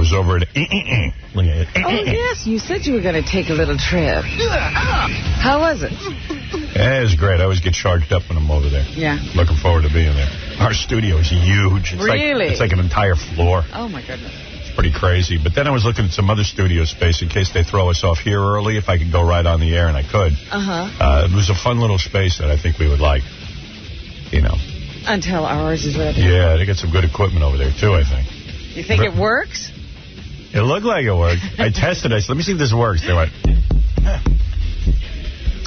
was over at... Oh, yes, you said you were going to take a little trip. How was it? Yeah, it was great. I always get charged up when I'm over there. Yeah. Looking forward to being there. Our studio is huge. It's really? It's like an entire floor. Oh, my goodness. It's pretty crazy. But then I was looking at some other studio space in case they throw us off here early, if I could go right on the air, and I could. It was a fun little space that I think we would like, you know. Until ours is ready. Yeah, they got some good equipment over there, too, I think. You think it works? It looked like it worked. I tested it. I said, let me see if this works. They went...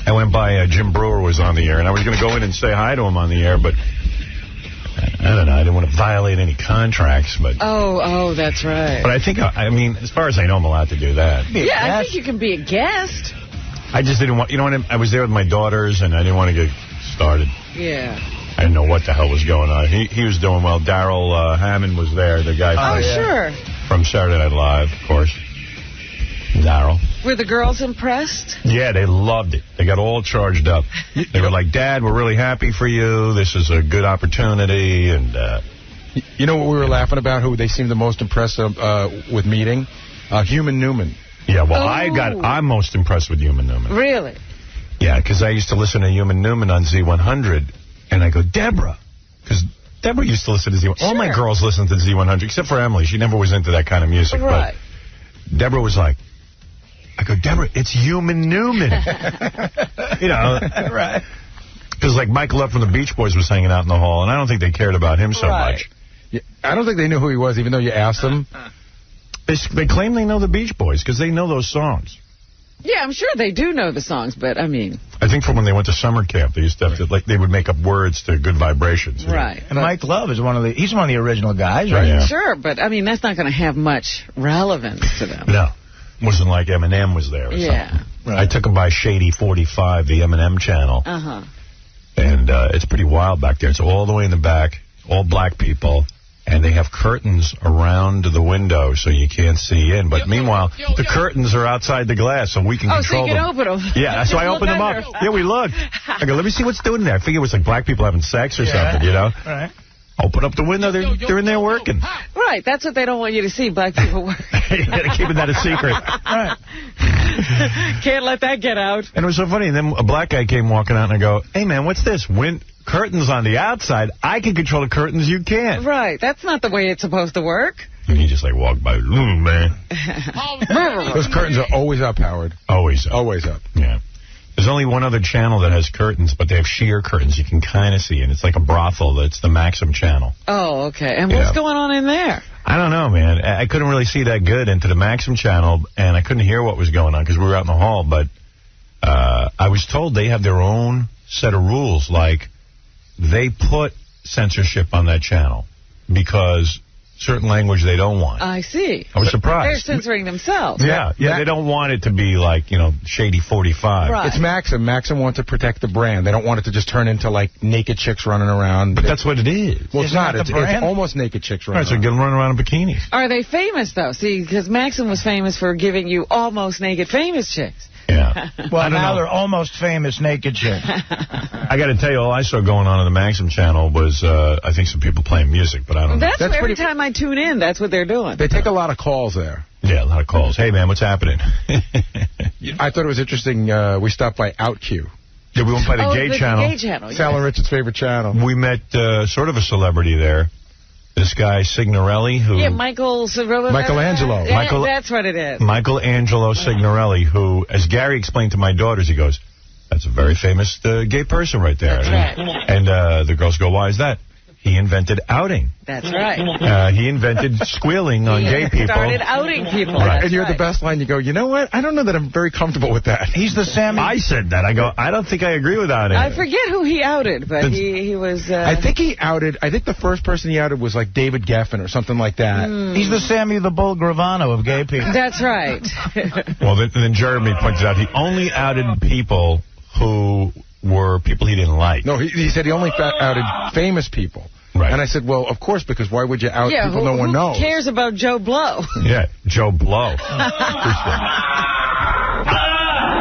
I went by, Jim Brewer was on the air, and I was going to go in and say hi to him on the air, but I don't know. I didn't want to violate any contracts, but... Oh, that's right. But I think, I mean, as far as I know, I'm allowed to do that. Yeah, I think you can be a guest. I just didn't want... You know what? I was there with my daughters, and I didn't want to get started. Yeah. I didn't know what the hell was going on. He was doing well. Daryl Hammond was there, the guy sure. From Saturday Night Live, of course. Daryl. Were the girls impressed? Yeah, they loved it. They got all charged up. They were like, Dad, we're really happy for you. This is a good opportunity. And you know what we were laughing about, who they seemed the most impressed with meeting? Human Newman. Yeah, well, I'm most impressed with Human Newman. Really? Yeah, because I used to listen to Human Newman on Z100, and I go, Deborah, because Deborah used to listen to Z100. Sure. All my girls listened to Z100, except for Emily. She never was into that kind of music. Right. But Deborah was like, I go, Deborah, it's Human Newman. You know. Right. Because, like, Michael Up from the Beach Boys was hanging out in the hall, and I don't think they cared about him so much. Yeah, I don't think they knew who he was, even though you asked them. They claim they know the Beach Boys, because they know those songs. Yeah, I'm sure they do know the songs, but, I mean... I think from when they went to summer camp, they used to have to, like, they would make up words to Good Vibrations. Right. And Mike Love is he's one of the original guys, right? Yeah. Sure, but, I mean, that's not going to have much relevance to them. No. It wasn't like Eminem was there or something. Right. I took him by Shady 45, the Eminem channel. And it's pretty wild back there. It's all the way in the back, all black people. And they have curtains around the window so you can't see in. But meanwhile, the curtains are outside the glass so we can control them. Oh, so you can open them. Yeah, so I opened them up. Yeah, we looked. I go, let me see what's doing there. I figure it was like black people having sex or something, you know? Right. Open up the window. They're in there working. Right. That's what they don't want you to see, black people working. They're keeping that a secret. Right. Can't let that get out. And it was so funny. And then a black guy came walking out, and I go, hey, man, what's this? Curtains on the outside. I can control the curtains. You can't. Right. That's not the way it's supposed to work. And he just, like, walked by. Man. Those curtains are always up, Howard. Always up. Always up. Yeah. There's only one other channel that has curtains, but they have sheer curtains. You can kind of see, and it's like a brothel. It's the Maxim channel. Oh, okay. And what's going on in there? I don't know, man. I couldn't really see that good into the Maxim channel, and I couldn't hear what was going on because we were out in the hall. But I was told they have their own set of rules. Like, they put censorship on that channel because certain language they don't want. I see. I was surprised. They're censoring themselves. Yeah, they don't want it to be like, you know, Shady 45. Right. It's Maxim. Maxim wants to protect the brand. They don't want it to just turn into, like, naked chicks running around. But that's what it is. Well, it's not. It's almost naked chicks running around. Right, so get them running around in bikinis. Are they famous, though? See, because Maxim was famous for giving you almost naked famous chicks. Yeah. Well, now they're almost famous naked chicks. I got to tell you, all I saw going on the Maxim channel was, I think, some people playing music, but I don't know. That's every time I tune in, that's what they're doing. They take a lot of calls there. Yeah, a lot of calls. Hey, man, what's happening? I thought it was interesting. We stopped by OutQ. Yeah, we went by the gay channel. The gay channel, Sal and Richard's favorite channel. We met sort of a celebrity there. This guy, Signorelli, who... Yeah, Michelangelo. That's what it is. Michelangelo Signorelli, who, as Gary explained to my daughters, he goes, that's a very famous gay person right there. That's right. And the girls go, why is that? He invented outing. That's right. He invented squealing on gay people. Started outing people. Right. And you're the best line. You go, you know what? I don't know that I'm very comfortable with that. He's the Sammy. I said that. I go, I don't think I agree with outing. I forget who he outed, but he was... I think he outed... I think the first person he outed was like David Geffen or something like that. He's the Sammy the Bull Gravano of gay people. That's right. Well, then Jeremy pointed out he only outed people who were people he didn't like. No, he said he only outed famous people. Right. And I said, well, of course, because why would you out people no one knows? Who cares about Joe Blow? Yeah, Joe Blow.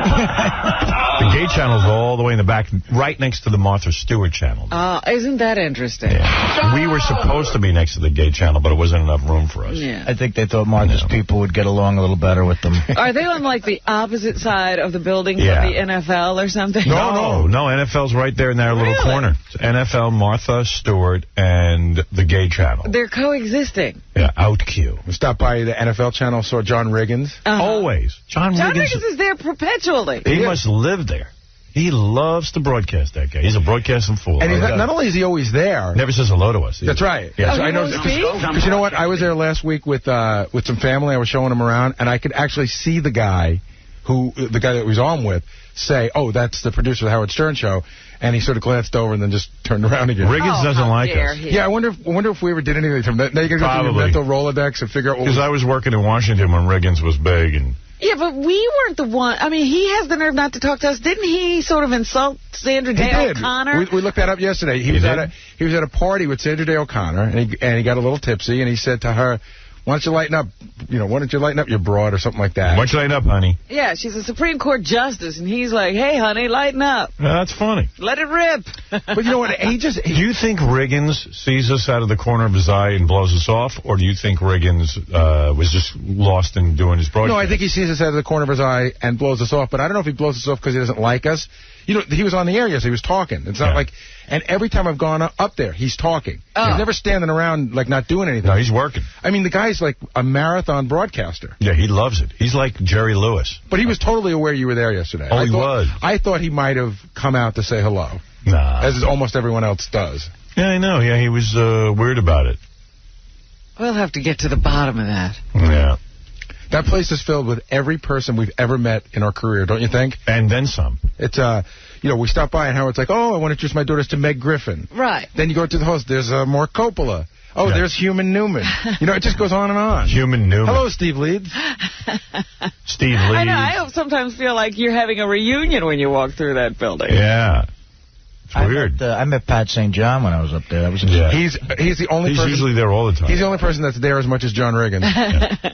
The gay channel's all the way in the back, right next to the Martha Stewart channel. Isn't that interesting? Yeah. We were supposed to be next to the gay channel, but it wasn't enough room for us. Yeah. I think they thought Martha's people would get along a little better with them. Are they on, like, the opposite side of the building from the NFL or something? No, NFL's right there in that little corner. It's NFL, Martha Stewart, and the gay channel. They're coexisting. Yeah, OutQ. We stopped by the NFL channel, saw John Riggins. Always. John Riggins is there perpetually. He must live there. He loves to broadcast, that guy. He's a broadcasting fool. And not only is he always there. Never says hello to us. That's right. Yeah, I know. Because you know what? I was there last week with some family. I was showing him around, and I could actually see the guy that was on with say, "Oh, that's the producer of the Howard Stern show." And he sort of glanced over and then just turned around again. Riggins doesn't like us. Yeah, I wonder if we ever did anything from that. Now you got to go through your mental Rolodex and figure out what. Because I was working in Washington when Riggins was big, and. Yeah, but we weren't the one. I mean, he has the nerve not to talk to us. Didn't he sort of insult Sandra Day O'Connor? We looked that up yesterday. He was at a party with Sandra Day O'Connor, and he got a little tipsy, and he said to her, "Why don't you lighten up? Why don't you lighten up, your broad," or something like that. Why don't you lighten up, honey? Yeah, she's a Supreme Court justice, and he's like, "Hey, honey, lighten up." That's funny. Let it rip. But you know what? Do you think Riggins sees us out of the corner of his eye and blows us off, or do you think Riggins was just lost in doing his broadcast? No, I think he sees us out of the corner of his eye and blows us off, but I don't know if he blows us off because he doesn't like us. He was on the air yesterday. He was talking. It's not like... And every time I've gone up there, he's talking. He's never standing around, like, not doing anything. No, he's working. I mean, the guy's like a marathon broadcaster. Yeah, he loves it. He's like Jerry Lewis. But he was totally aware you were there yesterday. Oh, he was? I thought he might have come out to say hello. Nah. As almost everyone else does. Yeah, I know. Yeah, he was weird about it. We'll have to get to the bottom of that. Yeah. That place is filled with every person we've ever met in our career, don't you think? And then some. It's, we stopped by and Howard's like, "Oh, I want to introduce my daughters to Meg Griffin." Right. Then you go to the host, there's Mark Coppola. Oh, there's Human Newman. It just goes on and on. Human Newman. Hello, Steve Leeds. Steve Leeds. I know, I sometimes feel like you're having a reunion when you walk through that building. Yeah. It's weird. I met Pat St. John when I was up there. That was He's the only person... He's usually there all the time. He's the only person that's there as much as John Riggins.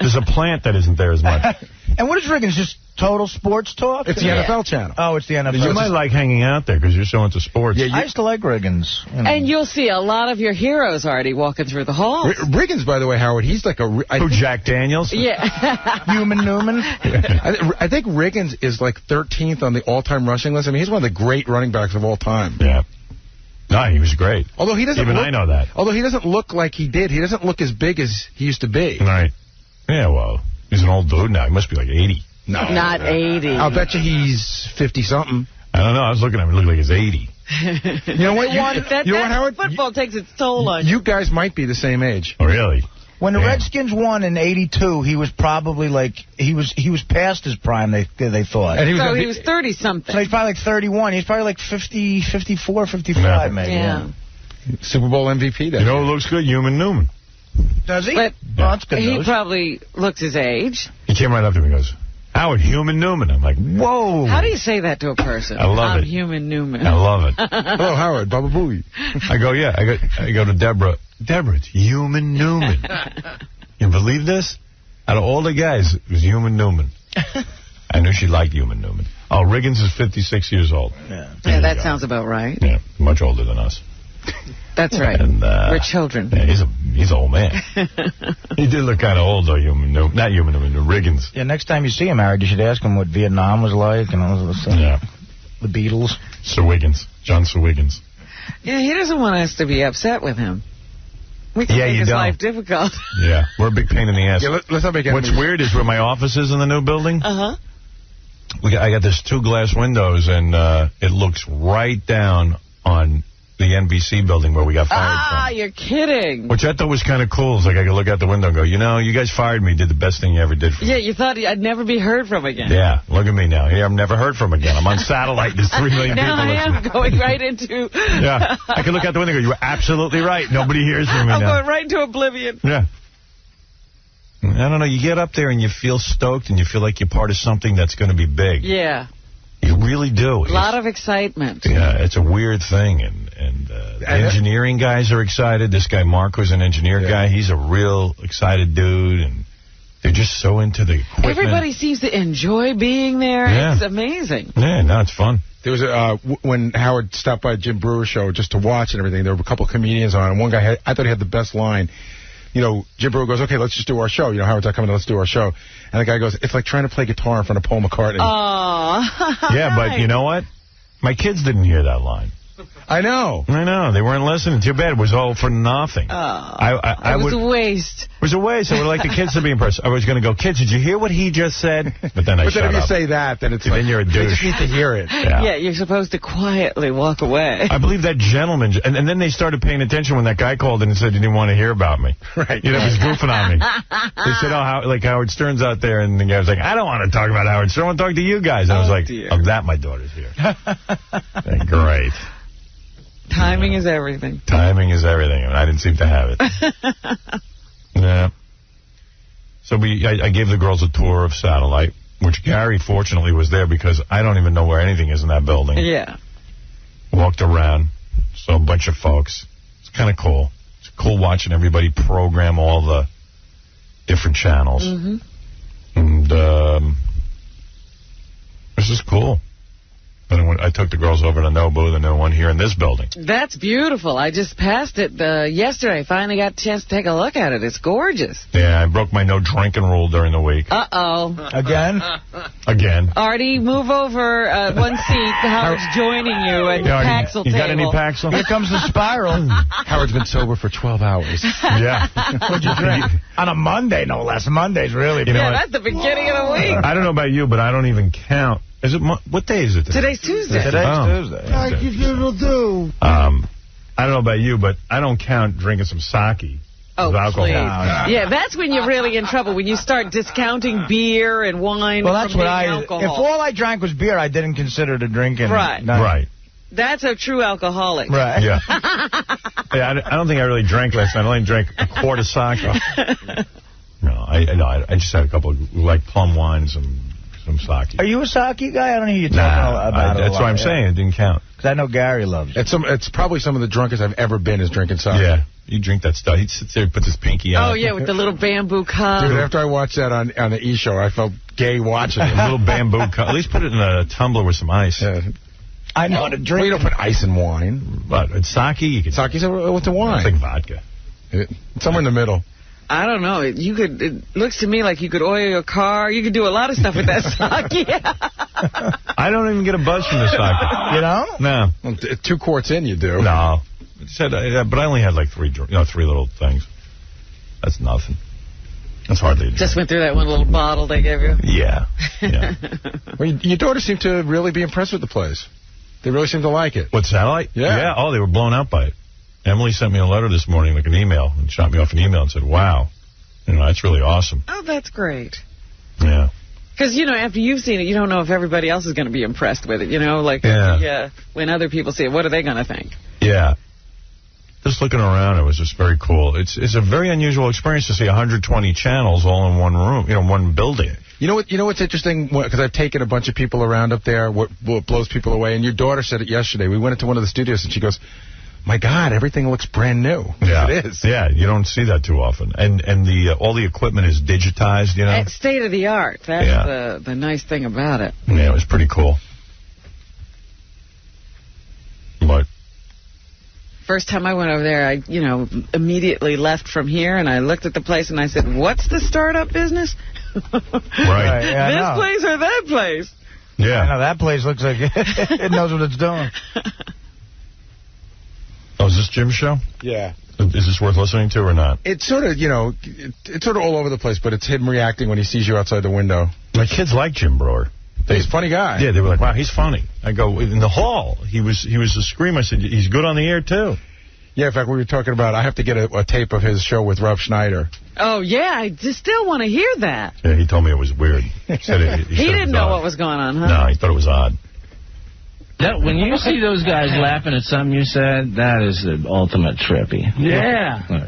There's a plant that isn't there as much. And what is Riggins? Just total sports talk? It's the NFL channel. Oh, it's the NFL. You might like hanging out there because you're so into sports. Yeah, I used to like Riggins. And you'll see a lot of your heroes already walking through the halls. Riggins, by the way, Howard, he's like Jack Daniels? Yeah. Human Newman? I think Riggins is like 13th on the all-time rushing list. I mean, he's one of the great running backs of all time. Yeah. No, he was great. Although he doesn't I know that. Although he doesn't look like he did. He doesn't look as big as he used to be. Right. Yeah, well, he's an old dude now. He must be like 80. No. Not 80. I'll bet you he's 50-something. I don't know. I was looking at him. He looked like he's 80. You know what, Howard? Football takes its toll on you. You guys might be the same age. Oh, really? When the Redskins won in '82, he was probably like he was past his prime. They thought. And he was 30-something. So he's probably like 31. He's probably like 50, 54, 55 maybe. Yeah. Super Bowl MVP. You know who looks good? Human Newman. Does he? But that's good he news. probably looks his age. He came right up to me and goes, "Howard, Human Newman." I'm like, whoa. How do you say that to a person? I love it. Human Newman. I love it. Hello, Howard. Baba Booey. I go, yeah. I go to Deborah. Deborah, it's Human Newman. You believe this? Out of all the guys, it was Human Newman. I knew she liked Human Newman. Oh, Riggins is 56 years old. Yeah, that sounds about right. Yeah, much older than us. That's right. And, we're children. Yeah, he's an old man. He did look kind of old, though, not Human Newman, Riggins. Yeah, next time you see him, Howard, you should ask him what Vietnam was like and all this stuff. Yeah. The Beatles. Sir Wiggins. John Sir Wiggins. Yeah, he doesn't want us to be upset with him. We can make his life difficult. Yeah, we're a big pain in the ass. Yeah, let's not make enemies. What's weird is where my office is in the new building. Uh-huh. I got this 2 glass windows, and it looks right down on the NBC building where we got fired from. Ah, you're kidding. Which I thought was kind of cool. It's like I could look out the window and go, you guys fired me, did the best thing you ever did for me. Yeah, you thought I'd never be heard from again. Yeah, look at me now. Here, I'm never heard from again. I'm on satellite. There's 3 million people listening. Now I am going right into... Yeah, I can look out the window and go, you were absolutely right. Nobody hears from me now. I'm going right into oblivion. Yeah. I don't know. You get up there and you feel stoked and you feel like you're part of something that's going to be big. Yeah. You really do. A lot of excitement. Yeah, it's a weird thing, and the engineering guys are excited. This guy, Mark, who's an engineer guy, he's a real excited dude, and they're just so into the equipment. Everybody seems to enjoy being there. Yeah. It's amazing. Yeah, no, it's fun. There was when Howard stopped by Jim Brewer's show just to watch and everything, there were a couple of comedians on, and one guy, I thought he had the best line. You know, Jim Brewer goes, okay, let's just do our show. You know, Howard's not coming, let's do our show. And the guy goes, it's like trying to play guitar in front of Paul McCartney. Oh. Yeah, but you know what? My kids didn't hear that line. I know. They weren't listening. Too bad. It was all for nothing. It was a waste. It was a waste. I would like the kids to be impressed. I was going to go, kids, did you hear what he just said? But then if you say that, then it's like, then you're a douche. They just need to hear it. Yeah, you're supposed to quietly walk away. I believe that gentleman, and then they started paying attention when that guy called in and said he didn't want to hear about me. Right. You know, he was goofing on me. They said, like Howard Stern's out there, and the guy was like, I don't want to talk about Howard Stern. I want to talk to you guys. And I was like, oh, that my daughter's here. Great. Timing is everything. Timing is everything, and I didn't seem to have it. Yeah. So I gave the girls a tour of Satellite, which Gary fortunately was there because I don't even know where anything is in that building. Yeah. Walked around, saw a bunch of folks. It's kind of cool. It's cool watching everybody program all the different channels. Mm-hmm. And this is cool. I took the girls over to Nobu, the new one here in this building. That's beautiful. I just passed it yesterday. I finally got a chance to take a look at it. It's gorgeous. Yeah, I broke my no drinking rule during the week. Uh-oh. Again? Artie, move over one seat. Howard's joining you at the Paxil table. You got any Paxil? Here comes the spiral. Howard's been sober for 12 hours. Yeah. What'd you drink? On a Monday, no less. Monday's really bad. Yeah, that's the beginning of the week. I don't know about you, but I don't even count. Is it what day is it today? Today's Tuesday. Tuesday. Like you do. I don't know about you, but I don't count drinking some sake. Oh, alcohol. please. Yeah, that's when you're really in trouble, when you start discounting beer and wine from being alcohol. If all I drank was beer, I didn't consider it a drinking. Right. Right. That's a true alcoholic. Right. Yeah. I don't think I really drank last night. I only drank a quart of sake. No, I just had a couple of, like, plum wines and some sake. Are you a sake guy? I don't hear you talking about it. That's what I'm saying. It didn't count. Because I know Gary loves it. It's probably some of the drunkest I've ever been is drinking sake. Yeah. You drink that stuff. He sits there and puts his pinky out. Oh, yeah, with the little bamboo cup. Dude, after I watched that on the E! Show, I felt gay watching it. A little bamboo cup. At least put it in a tumbler with some ice. Yeah. I know how to drink. Well, you don't put ice in wine. But it's sake. You can Sake's what's a wine? It's like vodka. It's somewhere in the middle. I don't know. It looks to me like you could oil your car. You could do a lot of stuff with that sake. I don't even get a buzz from the sake. You know? No. Well, 2 quarts in, you do. No. But I only had like 3 little things. That's nothing. That's hardly a drink. Just went through that one little bottle they gave you? Yeah. Well, your daughter seemed to really be impressed with the place. They really seemed to like it. What, Satellite? Yeah. Oh, they were blown out by it. Emily sent me a letter this morning, like an email, and shot me off an email and said, wow, that's really awesome. Oh, that's great. Yeah. Because, after you've seen it, you don't know if everybody else is going to be impressed with it, when other people see it, what are they going to think? Yeah. Just looking around, it was just very cool. It's a very unusual experience to see 120 channels all in one room, one building. You know what's interesting? Because I've taken a bunch of people around up there, what blows people away, and your daughter said it yesterday. We went into one of the studios, and she goes, my God, everything looks brand new. Yeah, it is. Yeah, you don't see that too often. And all the equipment is digitized, It's state of the art. That's the nice thing about it. Yeah, it was pretty cool. What? First time I went over there, I, immediately left from here, and I looked at the place, and I said, what's the startup business? Right. This place or that place? Yeah. I know, that place looks like it knows what it's doing. Oh, is this Jim's show? Yeah. Is this worth listening to or not? It's sort of, it's sort of all over the place, but it's him reacting when he sees you outside the window. My kids like Jim Brewer. He's a funny guy. Yeah, they were like, wow, he's funny. I go, in the hall, he was a scream. I said, he's good on the air, too. Yeah, in fact, we were talking about, I have to get a tape of his show with Rob Schneider. Oh, yeah, I just still want to hear that. Yeah, he told me it was weird. He said he didn't know what was going on, huh? No, he thought it was odd. When you see those guys laughing at something you said, that is the ultimate trippy. Yeah. What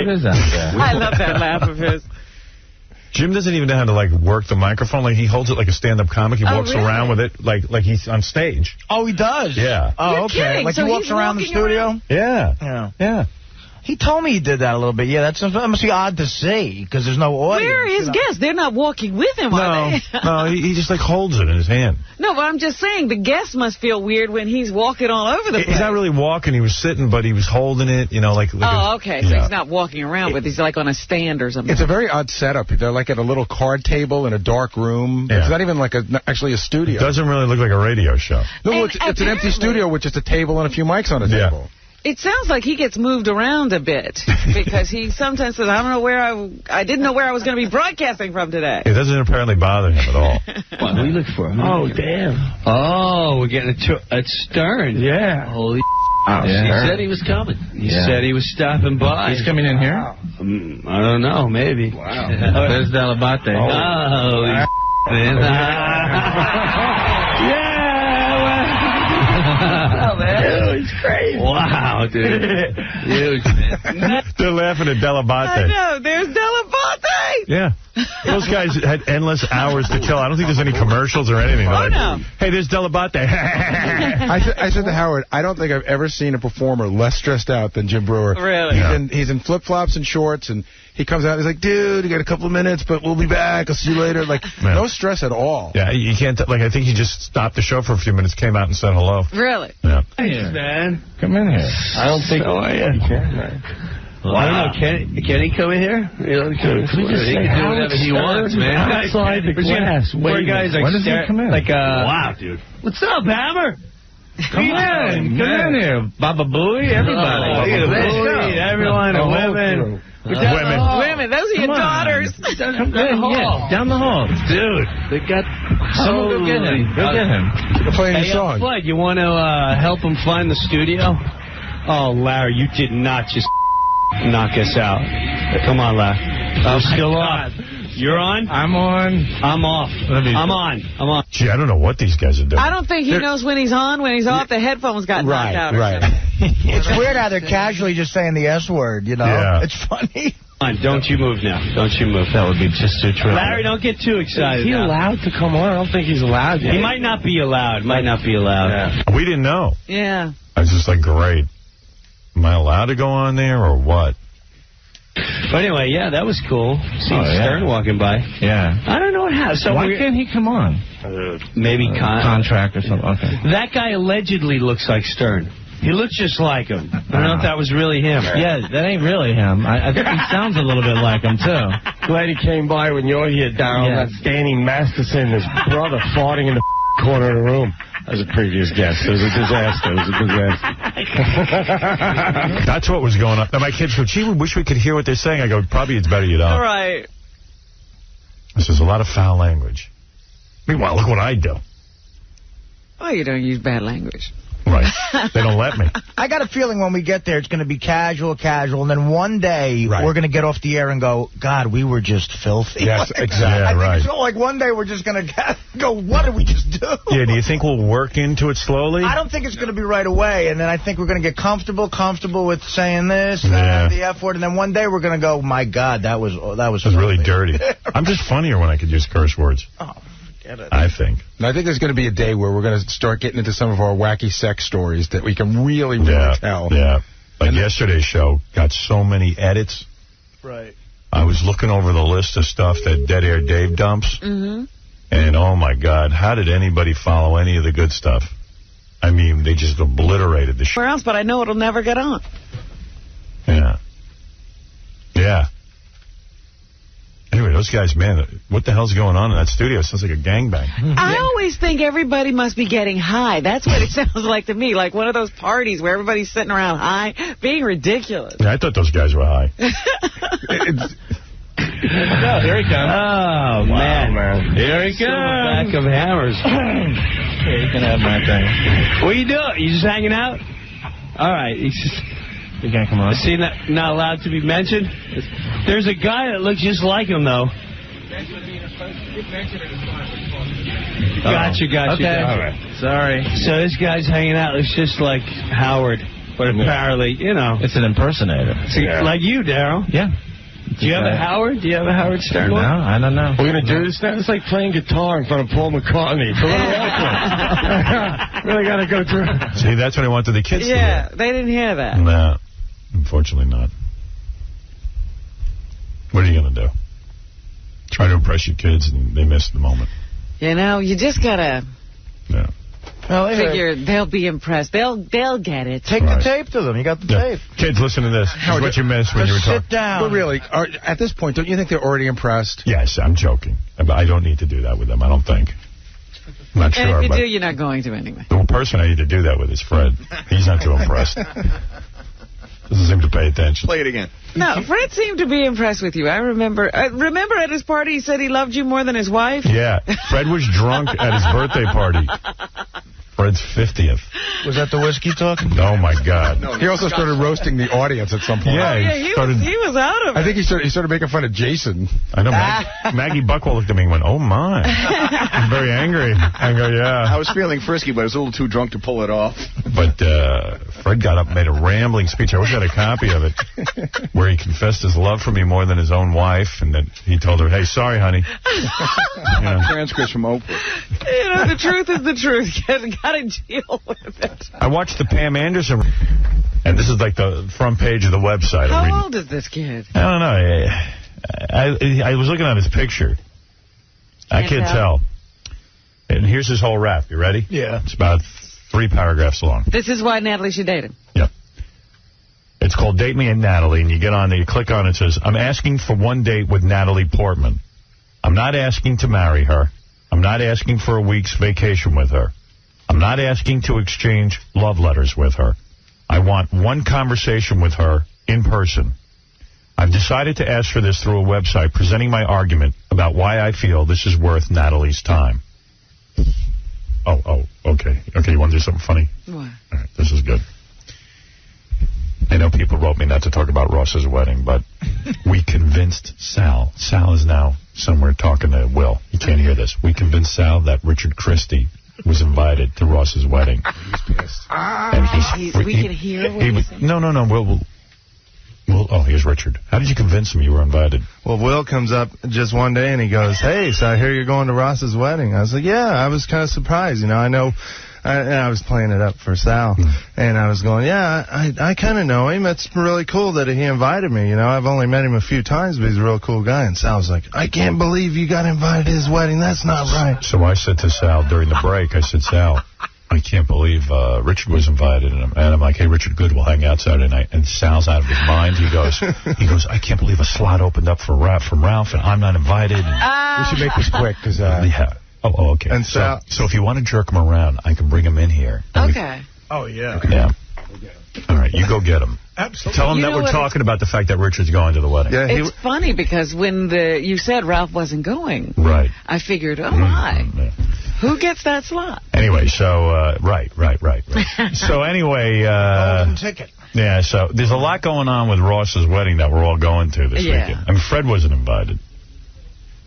is that guy? I love that laugh of his. Jim doesn't even know how to, work the microphone. Like, he holds it like a stand-up comic. He walks around with it like he's on stage. Oh, he does? Yeah. Oh, You're okay. kidding. Like so he walks around the studio? Yeah. Yeah. He told me he did that a little bit. Yeah, that must be odd to see, because there's no audience. Where are his guests? They're not walking with him, are they? No, he just like holds it in his hand. No, but I'm just saying, the guests must feel weird when he's walking all over the place. He's not really walking. He was sitting, but he was holding it, you know, like okay. So he's not walking around with it. He's like on a stand or something. It's a very odd setup. They're like at a little card table in a dark room. Yeah. It's not even like actually a studio. It doesn't really look like a radio show. No, it's an empty studio with just a table and a few mics on a table. It sounds like he gets moved around a bit, because he sometimes says, I don't know where I didn't know where I was going to be broadcasting from today. It doesn't apparently bother him at all. What are you looking for? Oh, damn. Oh, we're getting a Stern. Yeah. Holy He said he was coming. He said he was stopping by. He's coming in here? I don't know, maybe. Wow. There's Delabate. Oh, yeah. Oh, man. It was crazy. Wow, dude. Huge, man. They're laughing at Delabate. I know. There's Delabate. Yeah. Those guys had endless hours to kill. I don't think there's any commercials or anything. Oh, no. Hey, there's Delabate. I said to Howard, I don't think I've ever seen a performer less stressed out than Jim Brewer. Really? He's in flip-flops and shorts, and he comes out, he's like, dude, you got a couple of minutes, but we'll be back. I'll see you later. Like, no stress at all. Yeah, you can't, I think he just stopped the show for a few minutes, came out and said hello. Really? Yeah. Thanks, man. Come in here. I don't think so. You can, right? Well, I don't know. Can he come in here? He can do whatever he wants, man. Outside the glass. Poor guys like, when does he come in? Wow, dude. What's up, Hammer? Come in here. Baba Booey, everybody. Everyone, the women. Women, those are your daughters. Down the hall. Dude, they got... Someone go get him. Go get him. They're playing your song. Floyd, you want to help him find the studio? Oh, Larry, you did not just knock us out. Come on, Larry. I'm still on. You're on? I'm on. I'm off. I'm on. Gee, I don't know what these guys are doing. I don't think he knows when he's on. When he's off, the headphones got knocked out. Right. It's weird how they're casually just saying the S word, you know? Yeah. It's funny. Don't you move now. Don't you move. That would be just too true. Larry, don't get too excited. Is he allowed to come on? I don't think he's allowed yet. He might not be allowed. Yeah. We didn't know. Yeah. I was just like, great. Am I allowed to go on there or what? But anyway, yeah, that was cool. Seeing Stern walking by. Yeah. I don't know what happened. So why can't he come on? Maybe contract or something. Okay. That guy allegedly looks like Stern. He looks just like him. I don't know if that was really him. Yeah, that ain't really him. I think he sounds a little bit like him, too. Glad he came by when you're here, Darryl. Yeah. That's Danny Masterson, his brother, farting in the corner of the room. That was a previous guest. It was a disaster. That's what was going on. Now, my kids go, gee, we wish we could hear what they're saying. I go, probably it's better you don't. All right. This is a lot of foul language. Meanwhile, look what I do. Oh, you don't use bad language. Right. They don't let me. I got a feeling when we get there, it's going to be casual, and then one day we're going to get off the air and go, God, we were just filthy. Yes, exactly. Yeah, right. So, like, one day we're just going to go, what did we just do? Yeah, do you think we'll work into it slowly? I don't think it's going to be right away, and then I think we're going to get comfortable with saying this, the F word, and then one day we're going to go, my God, that was really dirty. I'm just funnier when I could use curse words. Oh. I think. And I think there's going to be a day where we're going to start getting into some of our wacky sex stories that we can really tell. Yeah. Like yesterday's show got so many edits. Right. I was looking over the list of stuff that Dead Air Dave dumps. Mm-hmm. And, oh, my God, how did anybody follow any of the good stuff? I mean, they just obliterated the shit. Where else? But I know it'll never get on. Yeah. Yeah. Anyway, those guys, man, what the hell's going on in that studio? It sounds like a gangbang. I always think everybody must be getting high. That's what it sounds like to me, like one of those parties where everybody's sitting around high, being ridiculous. Yeah, I thought those guys were high. Here he comes. Oh, man. Here he comes. Back of hammers. Here, you can have my thing. What are you doing? You just hanging out? All right. He's just... You can't come on. Is he not allowed to be mentioned? There's a guy that looks just like him, though. Gotcha. Okay. All right. Sorry. So this guy's hanging out. Looks just like Howard. But apparently, you know. It's an impersonator. Like you, Darryl. Yeah. Do you have a Howard? Do you have a Howard Stern? No, I don't know. We're going to do this now? It's like playing guitar in front of Paul McCartney. It's a little awkward. Really got to go through. See, that's what I wanted the kids to hear. Yeah, they didn't hear that. No. Unfortunately not. What are you going to do? Try to impress your kids, and they miss the moment. You know, you just got to figure they'll be impressed. They'll get it. Take the tape to them. You got the tape. Kids, listen to this. This is what you missed when you were talking. Sit down. But really, at this point, don't you think they're already impressed? Yes, I'm joking. I don't need to do that with them, I don't think. I'm not sure. And if you do, you're not going to anyway. The person I need to do that with is Fred. He's not too impressed. Doesn't seem to pay attention. Play it again. No, Fred seemed to be impressed with you. I remember at his party he said he loved you more than his wife? Yeah. Fred was drunk at his birthday party. Fred's 50th. Was that the whiskey talking? Oh, my God. No, he also started roasting the audience at some point. Yeah, he was out of it. I think he started making fun of Jason. I know. Maggie Buckwell looked at me and went, oh, my. I'm very angry. I go, yeah. I was feeling frisky, but I was a little too drunk to pull it off. But Fred got up and made a rambling speech. I wish I had a copy of it, where he confessed his love for me more than his own wife, and then he told her, hey, sorry, honey. Transcripts from Oprah. You know, the truth is the truth. Got to deal with it. I watched the Pam Anderson, and this is like the front page of the website. How old is this kid? I don't know. I was looking at his picture. I can't tell. And here's his whole rap. You ready? Yeah. It's about 3 paragraphs long. This is why Natalie should date him. Yeah. It's called Date Me and Natalie, and you get on there, you click on it, it says, I'm asking for one date with Natalie Portman. I'm not asking to marry her. I'm not asking for a week's vacation with her. I'm not asking to exchange love letters with her. I want one conversation with her in person. I've decided to ask for this through a website presenting my argument about why I feel this is worth Natalie's time. Oh, okay. Okay, you want to do something funny? What? All right, this is good. I know people wrote me not to talk about Ross's wedding, but we convinced Sal. Sal is now somewhere talking to Will. You can't hear this. We convinced Sal that Richard Christie was invited to Ross's wedding. He's pissed. And we can hear what he's saying? No. Will, here's Richard. How did you convince him you were invited? Well, Will comes up just one day and he goes, hey, so I hear you're going to Ross's wedding. I was like, yeah, I was kind of surprised. You know, I know. And I was playing it up for Sal. And I was going, yeah, I kind of know him. It's really cool that he invited me. You know, I've only met him a few times, but he's a real cool guy. And Sal was like, I can't believe you got invited to his wedding. That's not right. So I said to Sal during the break, I said, Sal, I can't believe Richard was invited. And I'm like, hey, Richard, good, we'll hang out Saturday night. And Sal's out of his mind. He goes, I can't believe a slot opened up from Ralph, and I'm not invited. We should make this quick, because... yeah. Oh, okay. And so if you want to jerk him around, I can bring him in here. Okay. Oh, yeah. Yeah. All right, you go get him. Absolutely. Tell him that we're talking about the fact that Richard's going to the wedding. Yeah, it's funny because when you said Ralph wasn't going, right? I figured, oh, my. Yeah. Who gets that slot? Anyway, so, right. So anyway... golden ticket. Yeah, so there's a lot going on with Ross's wedding that we're all going to this weekend. I mean, Fred wasn't invited.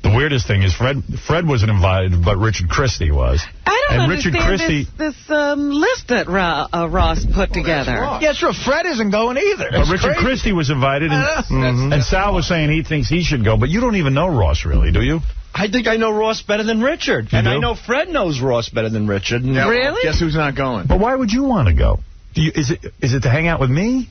The weirdest thing is Fred wasn't invited, but Richard Christie was. I don't understand Richard Christie, this list that Ross put together. Yeah, sure. Fred isn't going either. But Richard Christie was invited, and Sal was saying he thinks he should go. But you don't even know Ross, really, do you? I think I know Ross better than Richard. And I know Fred knows Ross better than Richard. Yeah, really? Well, guess who's not going? But why would you want to go? Is it to hang out with me?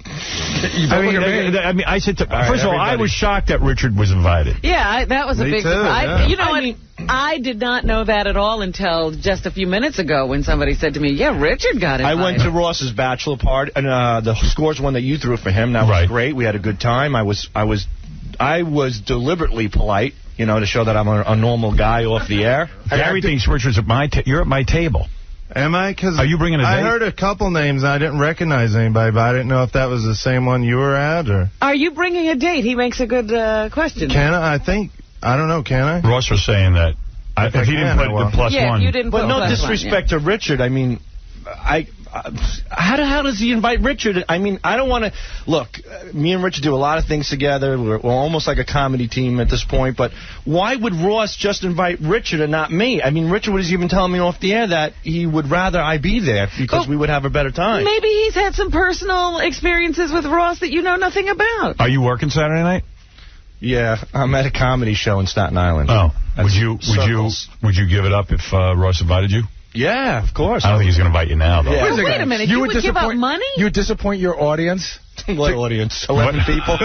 I mean, I said, first of all, I was shocked that Richard was invited. Yeah, that was a big surprise. Yeah. You know, I did not know that at all until just a few minutes ago when somebody said to me, yeah, Richard got invited. I went to Ross's bachelor party, and the Scores one that you threw for him. That was great. We had a good time. I was deliberately polite, you know, to show that I'm a normal guy off the air. Gary thinks Richard's at you're at my table. Am I? Because are you bringing a date? I heard a couple names. I didn't recognize anybody, but I didn't know if that was the same one you were at. Or are you bringing a date? He makes a good question. Can I? I don't know. Can I? Ross was saying that if he didn't put the plus one. You didn't put no disrespect to Richard. I mean, how does he invite Richard? I mean, I don't want to... Look, me and Richard do a lot of things together. We're almost like a comedy team at this point. But why would Ross just invite Richard and not me? I mean, Richard was even telling me off the air that he would rather I be there because we would have a better time. Maybe he's had some personal experiences with Ross that you know nothing about. Are you working Saturday night? Yeah, I'm at a comedy show in Staten Island. Oh, would you give it up if Ross invited you? Yeah, of course. I don't think he's going to invite you now, though. Yeah. Well, wait a minute. You would give up money? You would disappoint your audience? What audience? 11 people?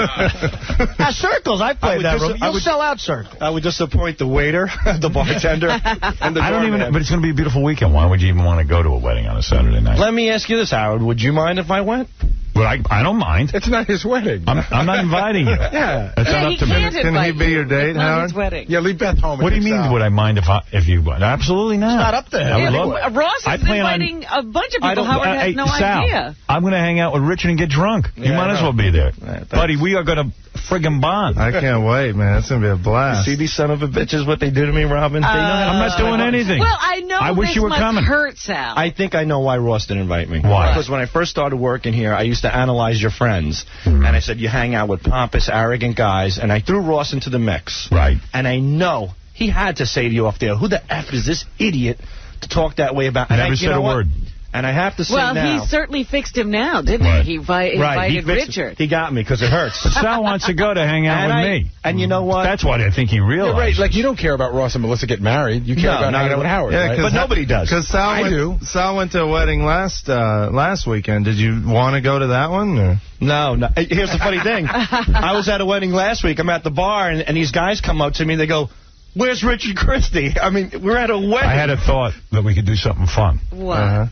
Circles. I played that room. You'll sell out Circles. I would disappoint the waiter, the bartender, and the doorman. But it's going to be a beautiful weekend. Why would you even want to go to a wedding on a Saturday night? Let me ask you this, Howard. Would you mind if I went? Well, I don't mind. It's not his wedding. I'm not inviting you. Yeah. It's not up to me. Can he be your date, Howard? His wedding. Yeah, leave Beth home. What do you mean, would I mind if you went? Absolutely not. It's not up to him. I would love it. Ross is inviting a bunch of people. Howard has no idea. I'm going to hang out with Richard and get drunk. You might as well be there. Buddy, we are going to friggin' bond. I can't wait, man. It's going to be a blast. See these son of a bitches, what they do to me, Robin? I'm not doing anything. Well, I know I wish this you were must coming. hurt Sal. I think I know why Ross didn't invite me. Why? Because when I first started working here, I used to analyze your friends. And I said, you hang out with pompous, arrogant guys. And I threw Ross into the mix. Right. And I know he had to say to you off there, who the F is this idiot to talk that way about? Never said a word. And I have to say now. Well, he certainly fixed him now, didn't he? He invited Richard. He got me because it hurts. But Sal wants to go to hang out with me. And you know what? That's what I think he realized. You're right. Like, you don't care about Ross and Melissa getting married. You care about hanging out with Howard, right? But nobody does. Because Sal went to a wedding last weekend. Did you want to go to that one? Or? No. Here's the funny thing. I was at a wedding last week. I'm at the bar, and these guys come up to me. They go, where's Richard Christie? I mean, we're at a wedding. I had a thought that we could do something fun. What?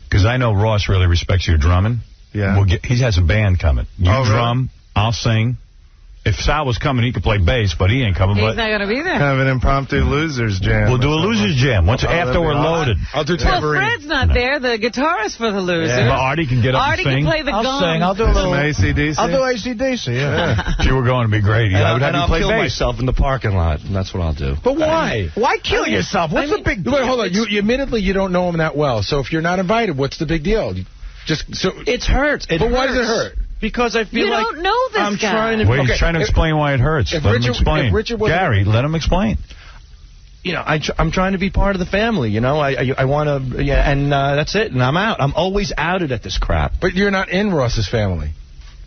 Because I know Ross really respects your drumming. Yeah. He has a band coming. You drum, really? I'll sing. If Sal was coming, he could play bass, but he ain't coming. He's not going to be there. Have an impromptu losers jam. We'll do a losers jam after we're loaded. I'll do tambourine. Well, Fred's not there, the guitarist for the losers. Yeah. But Artie can get up and sing. Artie can play the gong. I'll sing. I'll do a little AC/DC. I'll do AC/DC, yeah. If you were going to be great. And I'll play kill bass. myself in the parking lot, and that's what I'll do. But why? Why kill yourself? What's the big deal? Wait, hold on. You admittedly, you don't know him that well. So if you're not invited, what's the big deal? It hurts. But why does it hurt? Because I feel like you don't know this I'm guy. trying to. Wait, he's trying to explain why it hurts. Let him explain. Gary, let him explain. You know, I'm trying to be part of the family. You know, I want to. Yeah, and that's it. And I'm out. I'm always outed at this crap. But you're not in Ross's family.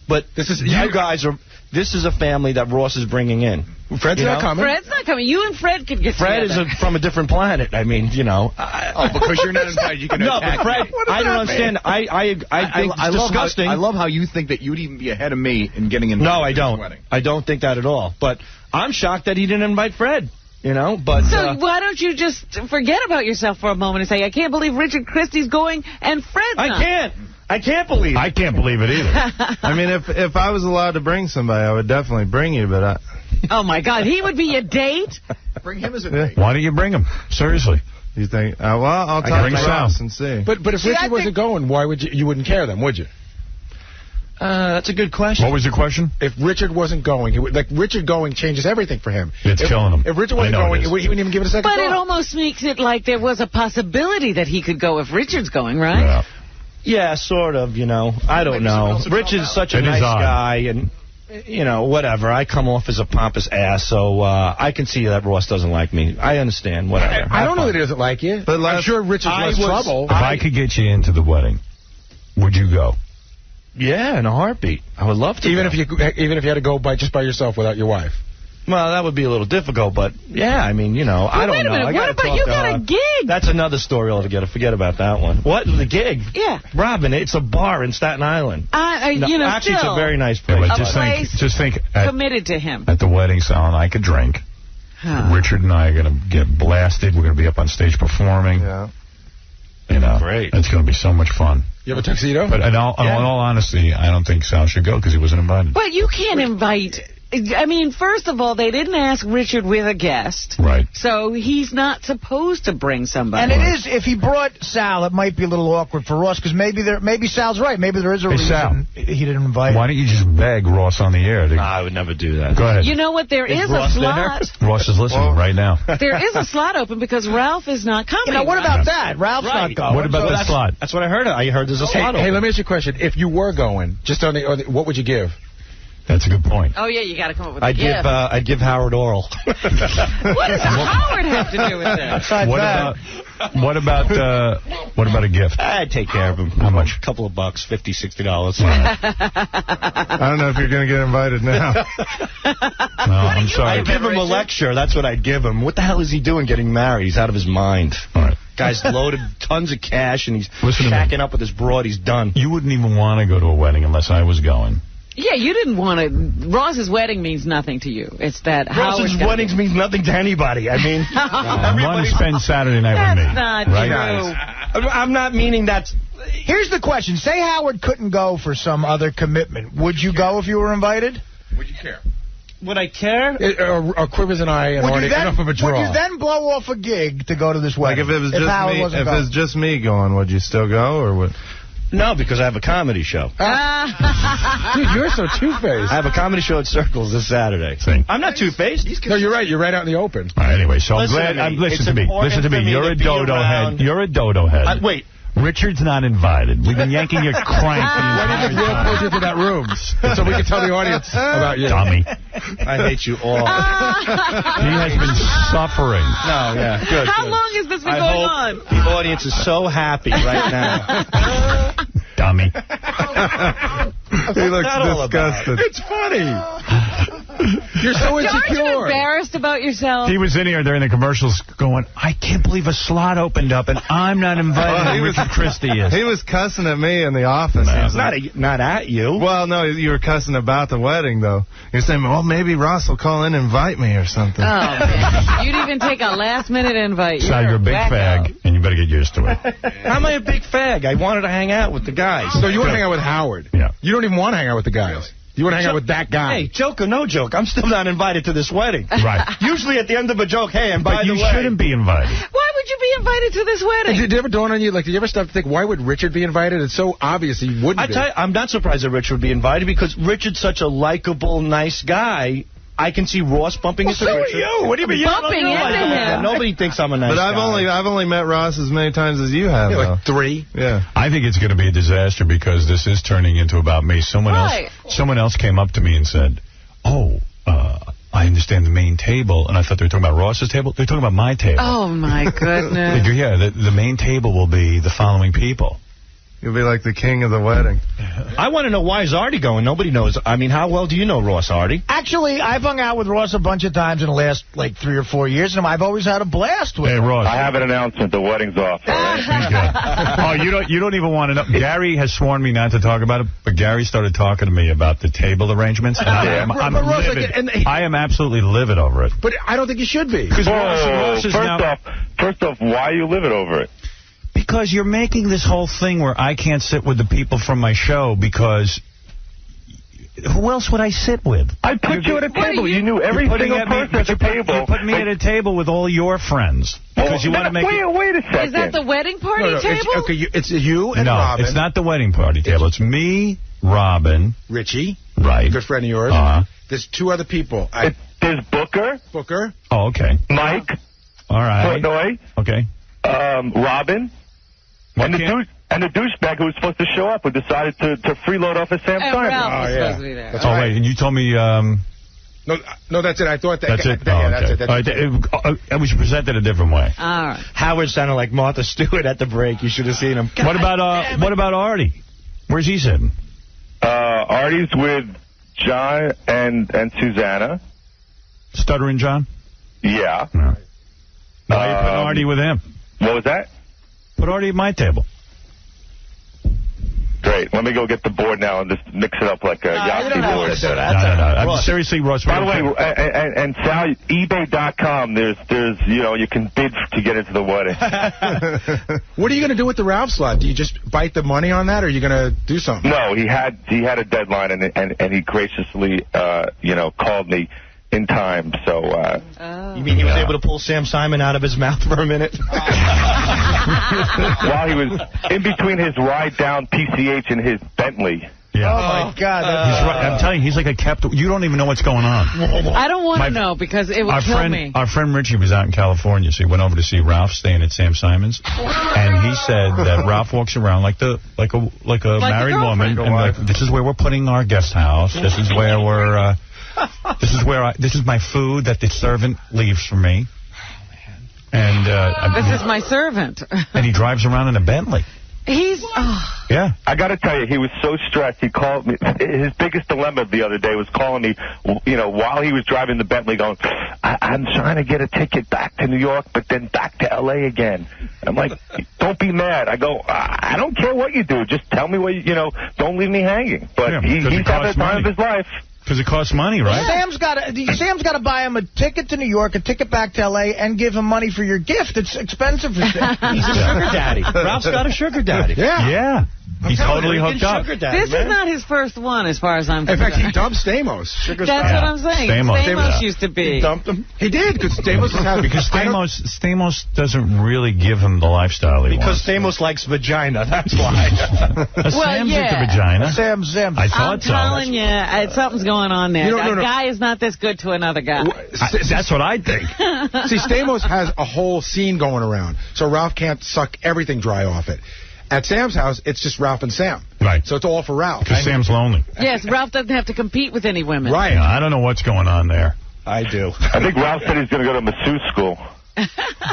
But you guys are. This is a family that Ross is bringing in. Fred's not coming. Fred's not coming. You and Fred could get Fred together. is from a different planet. I mean, you know. Because you're not invited, you can attack but Fred, I don't understand. I think it's disgusting. I love how you think that you'd even be ahead of me in getting invited. No, I don't. I don't think that at all. But I'm shocked that he didn't invite Fred. You know, but... So why don't you just forget about yourself for a moment and say, I can't believe Richard Christie's going and Fred's not. I can't believe it. I can't believe it either. I mean, if I was allowed to bring somebody, I would definitely bring you, but Oh, my God. He would be a date? Bring him as a date. Why don't you bring him? Seriously. You think? Well, I'll talk to Ross and see. But if Richard wasn't going, why would you wouldn't care then, would you? That's a good question. What was your question? If Richard wasn't going, Richard going changes everything for him. It's killing him. If Richard wasn't going, he wouldn't even give it a second thought. But thought. it almost makes it like there was a possibility that he could go if Richard's going, right? Yeah, sort of, you know. I don't know. Richard's such a nice guy, and, you know, whatever. I come off as a pompous ass, so I can see that Ross doesn't like me. I understand, whatever. I don't know that he doesn't like you. But I'm sure Richard's less trouble. If I could get you into the wedding, would you go? Yeah, in a heartbeat. I would love to. Even if you had to go just by yourself without your wife. Well, that would be a little difficult, but yeah, I mean, you know, I don't know. Wait a minute, what about you got a gig? That's another story altogether. Forget about that one. What? The gig? Yeah. Robin, it's a bar in Staten Island. You know, actually, still, it's a very nice place. Yeah, just think committed to him. At the wedding, Sal and I could drink. Richard and I are going to get blasted. We're going to be up on stage performing. Yeah. You know, great. It's going to be so much fun. You have a tuxedo? But in all honesty, I don't think Sal should go because he wasn't invited. But you can't invite... I mean, first of all, they didn't ask Richard with a guest. Right. So he's not supposed to bring somebody. And it is, if he brought Sal, it might be a little awkward for Ross, because maybe Sal's right. Maybe there is a reason Sal, he didn't invite him. Why don't you just beg Ross on the air? I would never do that. Go ahead. You know what? There is a slot. Ross is listening right now. There is a slot open because Ralph is not coming. You know, what about that? Ralph's not going. What about the slot? That's what I heard. I heard there's a slot open. Hey, let me ask you a question. If you were going, just on the what would you give? That's a good point. Oh, yeah, you got to come up with a gift. I'd give Howard oral. What does Howard have to do with this? What about a gift? I'd take care of him. How much? A couple of bucks, $50, $60. I don't know if you're going to get invited now. No, I'm sorry. I'd give him a lecture. That's what I'd give him. What the hell is he doing getting married? He's out of his mind. All right. Guy's loaded tons of cash, and he's shacking up with his broad. He's done. You wouldn't even want to go to a wedding unless I was going. Yeah, you didn't want to. Ross's wedding means nothing to you. It's that Ross's weddings means nothing to anybody. I mean, one spend Saturday night with me. That's not true. I'm not meaning that's... Here's the question. Say Howard couldn't go for some other commitment. Would you go if you were invited? Would you care? Would I care? Quivers and I and Artie, enough of a draw. Would you then blow off a gig to go to this wedding? Like if it was just me going, would you still go or would? No, because I have a comedy show. Dude, you're so two-faced. I have a comedy show at Circles this Saturday. I'm not two-faced. No, you're right. You're right out in the open. All right, anyway, so I'm glad. Listen to me. Listen to me. You're a dodo head. You're a dodo head. Wait. Richard's not invited. We've been yanking your crank. Why didn't you pull you to that room so we can tell the audience about you? Dummy. I hate you all. He has been suffering. No, yeah, good. How long has this been going on? The audience is so happy right now. Dummy. He looks disgusted. It's funny. You're so insecure. Aren't you embarrassed about yourself? He was in here during the commercials going, I can't believe a slot opened up and I'm not invited. Richard Christie is. He was cussing at me in the office. Not at you. Well, no, you were cussing about the wedding, though. You're saying, well, maybe Ross will call in and invite me or something. Oh, man. You'd even take a last-minute invite. You're a big fag, and you better get used to it. How am I a big fag? I wanted to hang out with the guys. So you want to hang out with Howard? Yeah. You don't even want to hang out with the guys. You want to hang out with that guy. Hey, joke or no joke, I'm still not invited to this wedding. Right. Usually at the end of a joke, hey, and by the way... But you shouldn't be invited. Why would you be invited to this wedding? Did it ever dawn on you, did you ever stop to think, why would Richard be invited? It's so obvious he wouldn't be. Tell you, I'm not surprised that Richard would be invited because Richard's such a likable, nice guy. I can see Ross bumping into Richard. So are you. What do you mean? Bumping into him. Nobody thinks I'm a nice guy. But I've only met Ross as many times as you have. Like 3. Yeah. I think it's going to be a disaster because this is turning into about me. Someone else came up to me and said, "Oh, I understand the main table," and I thought they were talking about Ross's table. They're talking about my table. Oh my goodness. Yeah, the main table will be the following people. You'll be like the king of the wedding. I want to know why is Artie going. Nobody knows. I mean, how well do you know Ross, Artie? Actually, I've hung out with Ross a bunch of times in the last, 3 or 4 years, and I've always had a blast with him. Hey, Ross. I have an announcement. The wedding's off. All right? Oh, you don't even want to know. Gary has sworn me not to talk about it, but Gary started talking to me about the table arrangements, and I'm livid. I am absolutely livid over it. But I don't think you should be. Because Ross is First off, why are you livid over it? Because you're making this whole thing where I can't sit with the people from my show because who else would I sit with? I put you at a table. You knew every single person at the table. You put me at a table with all your friends because you want to make Wait a second. Is that the wedding party table? It's you and Robin. No, it's not the wedding party table. It's me, Robin. Richie. Right. Good friend of yours. There's 2 other people. There's Booker. Oh, okay. Mike. All right. Portnoy. Okay. Robin. And the douchebag who was supposed to show up who decided to freeload off of Sam Simon. Ralph was supposed to be there. That's right. Wait, and you told me... No, that's it. I thought that... That's it? That's it. We should present it a different way. All right. Howard sounded like Martha Stewart at the break. You should have seen him. What about Artie? Where's he sitting? Artie's with John and Susanna. Stuttering John? Yeah. No. Why are you putting Artie with him? What was that? Put Artie at my table. Great. Let me go get the board now and just mix it up like a Yahtzee board. No. Seriously, Ross. By the way, and Sal, eBay.com, there's you can bid to get into the wedding. What are you going to do with the Ralph slot? Do you just bite the money on that, or are you going to do something? No, he had a deadline, and he graciously, called me in time, so... You mean he was able to pull Sam Simon out of his mouth for a minute? While he was in between his ride down PCH and his Bentley. Yeah. Oh, my God. He's right. I'm telling you, he's like a captain. You don't even know what's going on. I don't want to know because it would kill me. Our friend Richie was out in California, so he went over to see Ralph staying at Sam Simon's. And he said that Ralph walks around like a married woman. And like, this is where we're putting our guest house. This is where we're... This is my food that the servant leaves for me. And this is my servant. And he drives around in a Bentley. He's yeah. I got to tell you, he was so stressed. He called me. His biggest dilemma the other day was calling me, while he was driving the Bentley, going, "I I'm trying to get a ticket back to New York, but then back to L.A. again. I'm like, don't be mad. I go, I don't care what you do. Just tell me what don't leave me hanging. But he's having the time of his life. Because it costs money, right? Sam's got to buy him a ticket to New York, a ticket back to L.A., and give him money for your gift. It's expensive for Sam. He's a sugar daddy. Ralph's got a sugar daddy. Yeah. He's totally hooked up. This is not his first one, as far as I'm concerned. In fact, he dumped Stamos. That's what I'm saying. Stamos used to be. He dumped him. He did, because Stamos is happy. Because Stamos doesn't really give him the lifestyle he wants. Because Stamos likes vagina, that's why. Sam's into vagina. Sam. I thought I'm telling you, something's going on there. A guy is not this good to another guy. That's what I think. See, Stamos has a whole scene going around, so Ralph can't suck everything dry off it. At Sam's house, it's just Ralph and Sam. Right. So it's all for Ralph. Because Sam's lonely. Yes, Ralph doesn't have to compete with any women. Right. Yeah, I don't know what's going on there. I do. I think Ralph said he's going to go to masseuse school.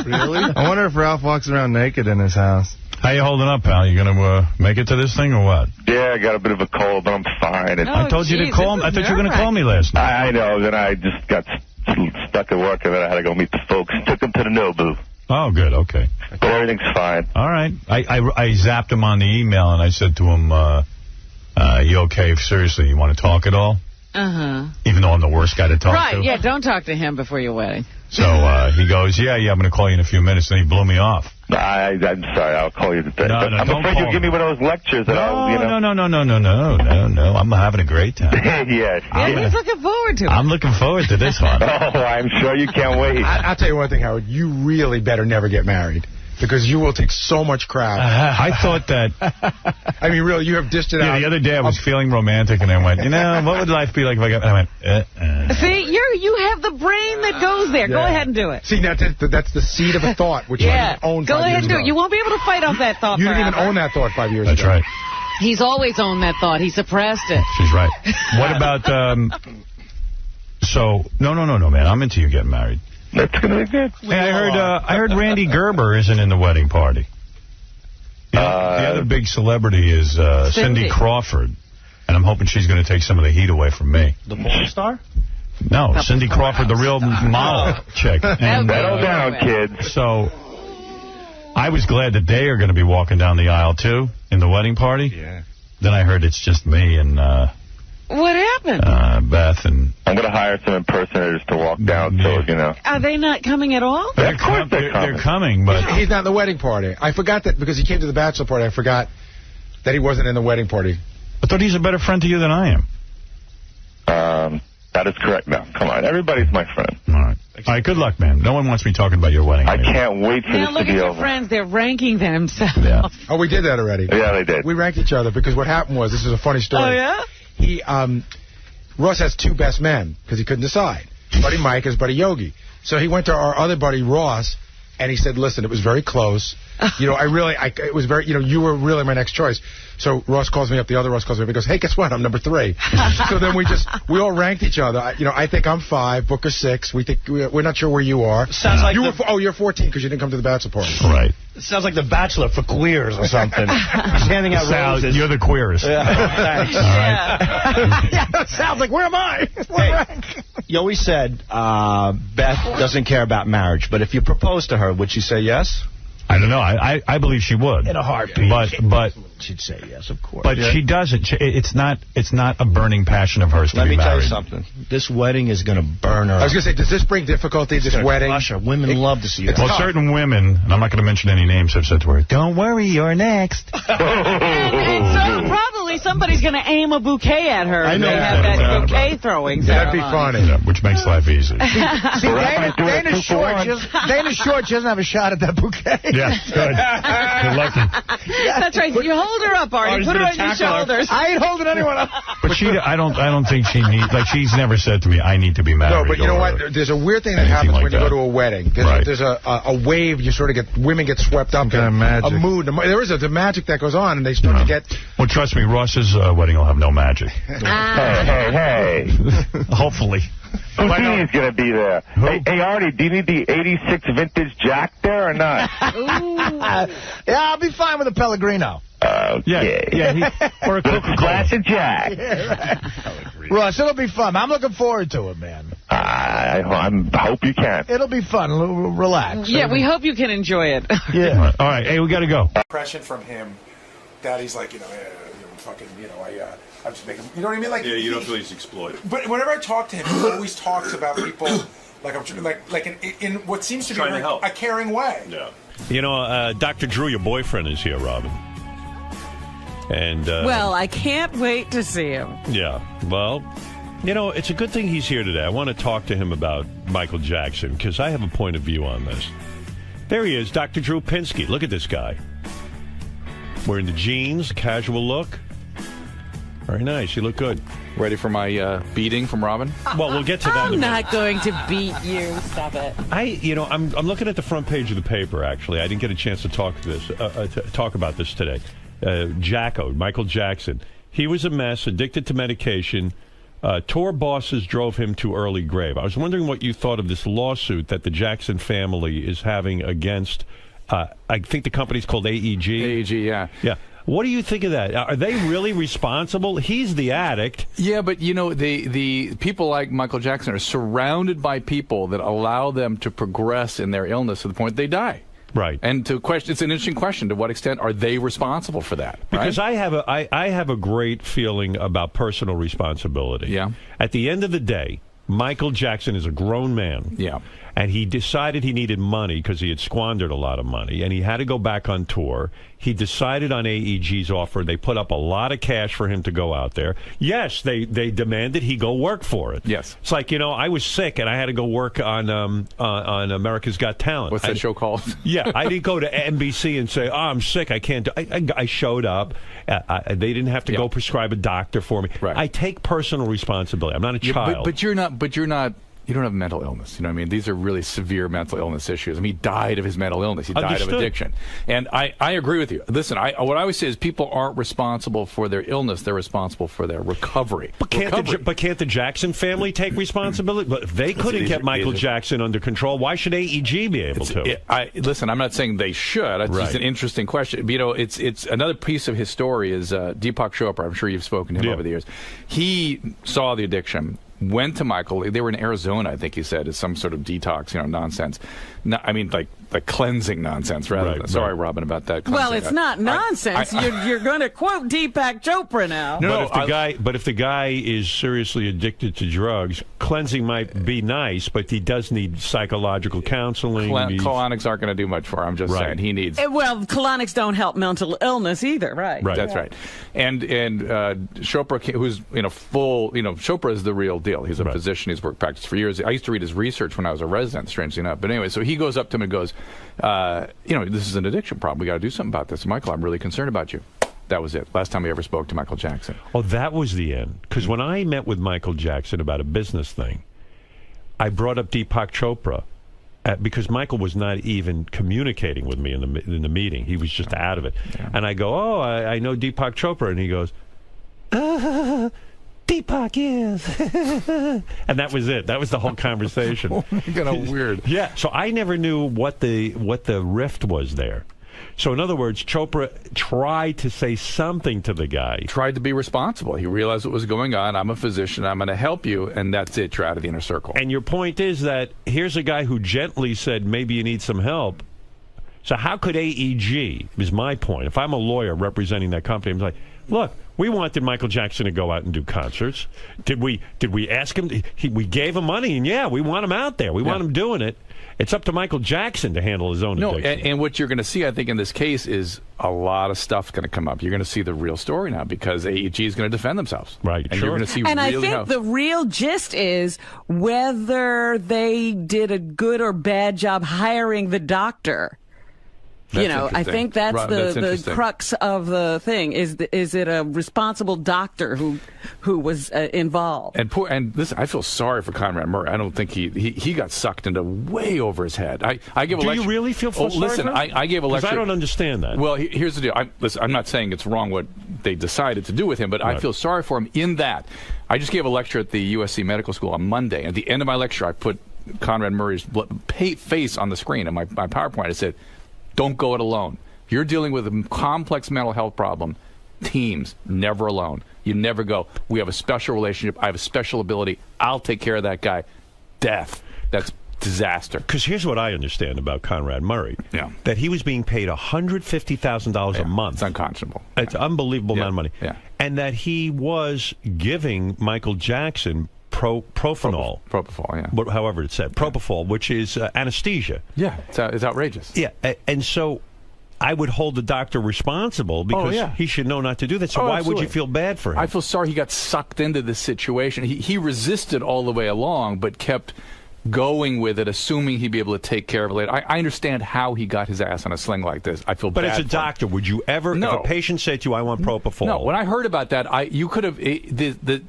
Really? I wonder if Ralph walks around naked in his house. How you holding up, pal? You going to make it to this thing or what? Yeah, I got a bit of a cold, but I'm fine. I told you to call me. I thought you were going to call me last night. I know. Then I just got stuck at work, and then I had to go meet the folks. Took them to the Nobu. Oh, good. Okay. But everything's fine. All right. I zapped him on the email, and I said to him, you okay? Seriously, you want to talk at all? Uh-huh. Even though I'm the worst guy to talk to? Right, yeah, don't talk to him before your wedding. So he goes, yeah, I'm going to call you in a few minutes. And he blew me off. I'm sorry. I'll call you today. No, I'm afraid you'll give me one of those lectures that No. I'm having a great time. Yes. Yeah, he's looking forward to it. I'm looking forward to this one. Oh, I'm sure you can't wait. I'll tell you one thing, Howard. You really better never get married. Because you will take so much crap. I thought that... I mean, really, you have dished it out. The other day I was feeling romantic, and I went, what would life be like if I got... I went, See, you have the brain that goes there. Yeah. Go ahead and do it. See, that's the seed of a thought, which you didn't own 5 years ago. Go ahead and do it. You won't be able to fight off that thought You forever. didn't even own that thought 5 years ago. That's right. He's always owned that thought. He suppressed it. She's right. What about... No, man. I'm into you getting married. That's going to be good. Hey, I heard Randy Gerber isn't in the wedding party. The other big celebrity is Cindy Crawford, and I'm hoping she's going to take some of the heat away from me. The porn star? No, Cindy Crawford, the real model chick. And, settle down, kids. So I was glad that they are going to be walking down the aisle, too, in the wedding party. Yeah. Then I heard it's just me and... What happened? Beth and... I'm going to hire some impersonators to walk down, so, Are they not coming at all? Of course they're coming, but... He's not in the wedding party. I forgot that because he came to the bachelor party. I forgot that he wasn't in the wedding party. I thought he's a better friend to you than I am. That is correct now. Come on, everybody's my friend. All right, good luck, man. No one wants me talking about your wedding. I can't wait for this to be over. Look at your friends. They're ranking themselves. Yeah. Oh, we did that already. Yeah, they did. We ranked each other because what happened was, this is a funny story. Oh, yeah? Ross has 2 best men because he couldn't decide. His buddy Mike, his buddy Yogi. So he went to our other buddy Ross, and he said, listen, it was very close. It was very, you were really my next choice. So Ross calls me up, the other Ross calls me up, he goes, hey, guess what? I'm number 3. So then we all ranked each other. I think I'm 5, Booker 6. We're not sure where you are. Sounds like you're 14 because you didn't come to the bachelor party. Right. It sounds like The Bachelor for queers or something. He's handing out roses. You're the queers. Yeah. Thanks. All right. Yeah, that sounds like, where am I? You always said Beth doesn't care about marriage, but if you proposed to her, would she say yes? I don't know. I believe she would. In a heartbeat. But she'd say yes, of course. But she doesn't. It's not a burning passion of hers to be married. Let me tell you something. This wedding is going to burn her. I was going to say, does this bring difficulty, this wedding? Women love to see that. Well, certain women, and I'm not going to mention any names, have said to her, don't worry, you're next. and so probably somebody's going to aim a bouquet at her. I know. They have that bouquet throwing ceremony. That'd be funny. Which makes life easy. See, Dana Short doesn't have a shot at that bouquet. Yeah, good. You're lucky. That's right. You hold her up, Artie. Put her on your shoulders. I ain't holding anyone up. But I don't think she needs, she's never said to me, I need to be married. No, but you know what? There's a weird thing that happens when you go to a wedding. There's a wave, you sort of women get swept up in magic. A mood. There is the magic that goes on, and they start to get... Well, trust me, Ross's wedding will have no magic. Hey. Hopefully. Houdini's going to be there. Hey, Artie, do you need the 86 vintage Jack there or not? Yeah, I'll be fine with a Pellegrino. Okay. Yeah. Or a Coca-Cola. Classic Jack. Yeah, right. Saturday. Russ, it'll be fun. I'm looking forward to it, man. I hope you can. It'll be fun. Relax. Yeah, we hope you can enjoy it. Yeah. All right. Hey, we got to go. Impression from him that he's like, I'm just making, you know what I mean? Like, yeah, you don't feel he's exploited. But whenever I talk to him, he always talks about people in what seems to be a caring way. Yeah. You know, Dr. Drew, your boyfriend, is here, Robin. And well, I can't wait to see him. Yeah. Well, you know, it's a good thing he's here today. I want to talk to him about Michael Jackson because I have a point of view on this. There he is, Dr. Drew Pinsky. Look at this guy. Wearing the jeans, casual look. Very nice. You look good. Ready for my beating from Robin? Well, we'll get to that. I'm not going to beat you. Stop it. I'm looking at the front page of the paper. Actually, I didn't get a chance to talk about this today. Jacko, Michael Jackson. He was a mess, addicted to medication. Tour bosses drove him to early grave. I was wondering what you thought of this lawsuit that the Jackson family is having against. I think the company's called AEG. AEG, yeah. Yeah. What do you think of that? Are they really responsible? He's the addict. Yeah, but you know, the people like Michael Jackson are surrounded by people that allow them to progress in their illness to the point they die. Right. And it's an interesting question. To what extent are they responsible for that? Right? Because I have a great feeling about personal responsibility. Yeah. At the end of the day, Michael Jackson is a grown man. Yeah. And he decided he needed money because he had squandered a lot of money, and he had to go back on tour. He decided on AEG's offer. They put up a lot of cash for him to go out there. Yes, they demanded he go work for it. Yes. It's like, I was sick, and I had to go work on America's Got Talent. What's that show called? Yeah, I didn't go to NBC and say, I'm sick, I can't do I showed up. They didn't have to go prescribe a doctor for me. Right. I take personal responsibility. I'm not a child. But you're not. You don't have mental illness. You know what I mean? These are really severe mental illness issues. I mean, he died of his mental illness. He died of addiction. And I agree with you. Listen, what I always say is people aren't responsible for their illness. They're responsible for their recovery. But can't the Jackson family take responsibility? But if they couldn't get Michael Jackson under control, why should AEG be able to? Listen, I'm not saying they should. It's just an interesting question. You know, it's another piece of his story is Deepak Chopra. I'm sure you've spoken to him over the years. He saw the addiction. Went to Michael. They were in Arizona, I think he said, as some sort of detox, nonsense. No, I mean, like cleansing nonsense, rather than. Sorry, Robin, about that. Well, it's not nonsense. You're going to quote Deepak Chopra now. But if the guy is seriously addicted to drugs, cleansing might be nice, but he does need psychological counseling. Colonics aren't going to do much for him. I'm just saying he needs. Well, colonics don't help mental illness either, right? Right. That's right. And Chopra, who's full, Chopra is the real deal. He's a physician. He's worked practice for years. I used to read his research when I was a resident, strangely enough. But anyway, so he goes up to him and goes, this is an addiction problem. We got to do something about this. Michael, I'm really concerned about you. That was it. Last time we ever spoke to Michael Jackson. Oh, that was the end. Because when I met with Michael Jackson about a business thing, I brought up Deepak Chopra because Michael was not even communicating with me in the meeting. He was just out of it. Yeah. And I go, I know Deepak Chopra. And he goes, Deepak is. And that was it. That was the whole conversation. Kind of weird. Yeah. So I never knew what the rift was there. So in other words, Chopra tried to say something to the guy. Tried to be responsible. He realized what was going on. I'm a physician. I'm going to help you. And that's it. You're out of the inner circle. And your point is that here's a guy who gently said, maybe you need some help. So how could AEG, is my point. If I'm a lawyer representing that company, I'm like, look, we wanted Michael Jackson to go out and do concerts. Did we ask him? We gave him money, and we want him out there. We want him doing it. It's up to Michael Jackson to handle his own addiction. And what you're going to see, I think, in this case is a lot of stuff going to come up. You're going to see the real story now because AEG is going to defend themselves. Right, and you're going to see and really I think the real gist is whether they did a good or bad job hiring the doctor. I think that's the crux of the thing. Is it a responsible doctor who was involved? And listen, I feel sorry for Conrad Murray. I don't think he got sucked into way over his head. I give a lecture. Do you really feel sorry listen, for him? I gave a lecture. I don't understand that. Well, here's the deal. I'm not saying it's wrong what they decided to do with him, but I feel sorry for him in that I just gave a lecture at the USC Medical School on Monday. At the end of my lecture, I put Conrad Murray's face on the screen in my PowerPoint. I said, "Don't go it alone. You're dealing with a complex mental health problem. teams, never alone. You never go, we have a special relationship, I have a special ability, I'll take care of that guy. Death. That's disaster. Because here's what I understand about Conrad Murray. Yeah. That he was being paid $150,000 a month. It's unconscionable. It's an unbelievable amount of money. Yeah. And that he was giving Michael Jackson propofol. Propofol, yeah. However it's said. Propofol, which is anesthesia. Yeah, it's outrageous. Yeah, and so I would hold the doctor responsible because he should know not to do that. So why would you feel bad for him? I feel sorry he got sucked into this situation. He resisted all the way along, but kept going with it, assuming he'd be able to take care of it later. I understand how he got his ass on a sling like this. I feel bad. But as a doctor, would you ever, if a patient said to you, I want propofol? No, when I heard about that, you could have,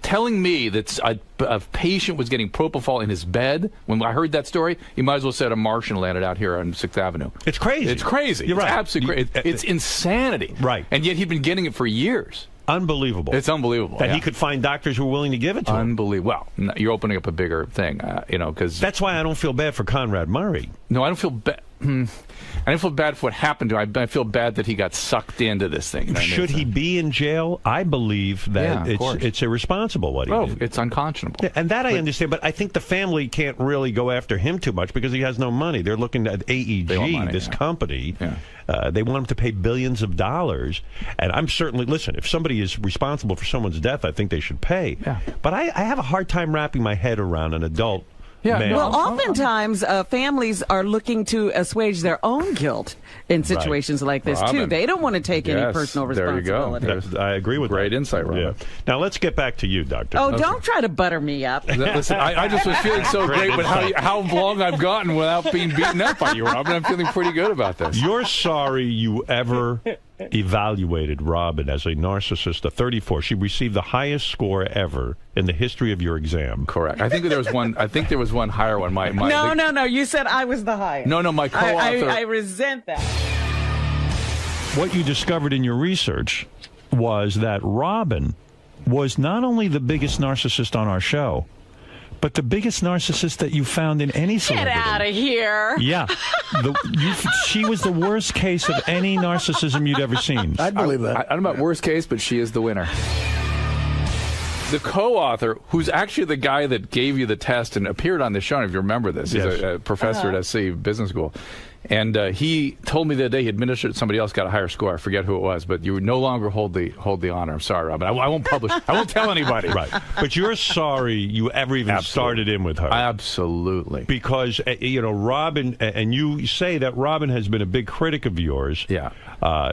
telling me that a patient was getting propofol in his bed, when I heard that story, you might as well said a Martian landed out here on 6th Avenue. It's crazy. It's crazy. You're right. It's absolutely crazy. It's insanity. Right. And yet he'd been getting it for years. Unbelievable. It's unbelievable. That he could find doctors who are willing to give it to him. Unbelievable. Well, you're opening up a bigger thing, because... That's why I don't feel bad for Conrad Murray. No, I don't feel bad. I don't feel bad for what happened to him. I feel bad that he got sucked into this thing. Should he be in jail? I believe that it's irresponsible what he did. It's unconscionable. Yeah, and that I understand, but I think the family can't really go after him too much because he has no money. They're looking at AEG, this company. Yeah. They want him to pay billions of dollars. And I'm certainly, listen, if somebody is responsible for someone's death, I think they should pay. Yeah. But I have a hard time wrapping my head around an adult man. Well, oftentimes families are looking to assuage their own guilt in situations like this, too. They don't want to take any personal responsibility. There you go. I agree with Great insight, Robin. Yeah. Now, let's get back to you, Doctor. Oh, don't try to butter me up. Listen, I just was feeling so great with how long I've gotten without being beaten up by you, Robin. I'm feeling pretty good about this. You're sorry you ever evaluated Robin as a narcissist, a 34. She received the highest score ever in the history of your exam. Correct. I think there was one. I think there was one higher one. No. You said I was the highest. No. My co-author. I resent that. What you discovered in your research was that Robin was not only the biggest narcissist on our show, but the biggest narcissist that you found in any celebrity. Get out of here. Yeah. She was the worst case of any narcissism you'd ever seen. I'd believe that. I don't know about worst case, but she is the winner. The co-author, who's actually the guy that gave you the test and appeared on the show, if you remember this, he's a professor at SC Business School. And he told me the other day he administered somebody else got a higher score. I forget who it was, but you would no longer hold the honor. I'm sorry, Robin. I won't publish. I won't tell anybody. Right. But you're sorry you ever even started in with her. Absolutely. Because, Robin, and you say that Robin has been a big critic of yours. Yeah.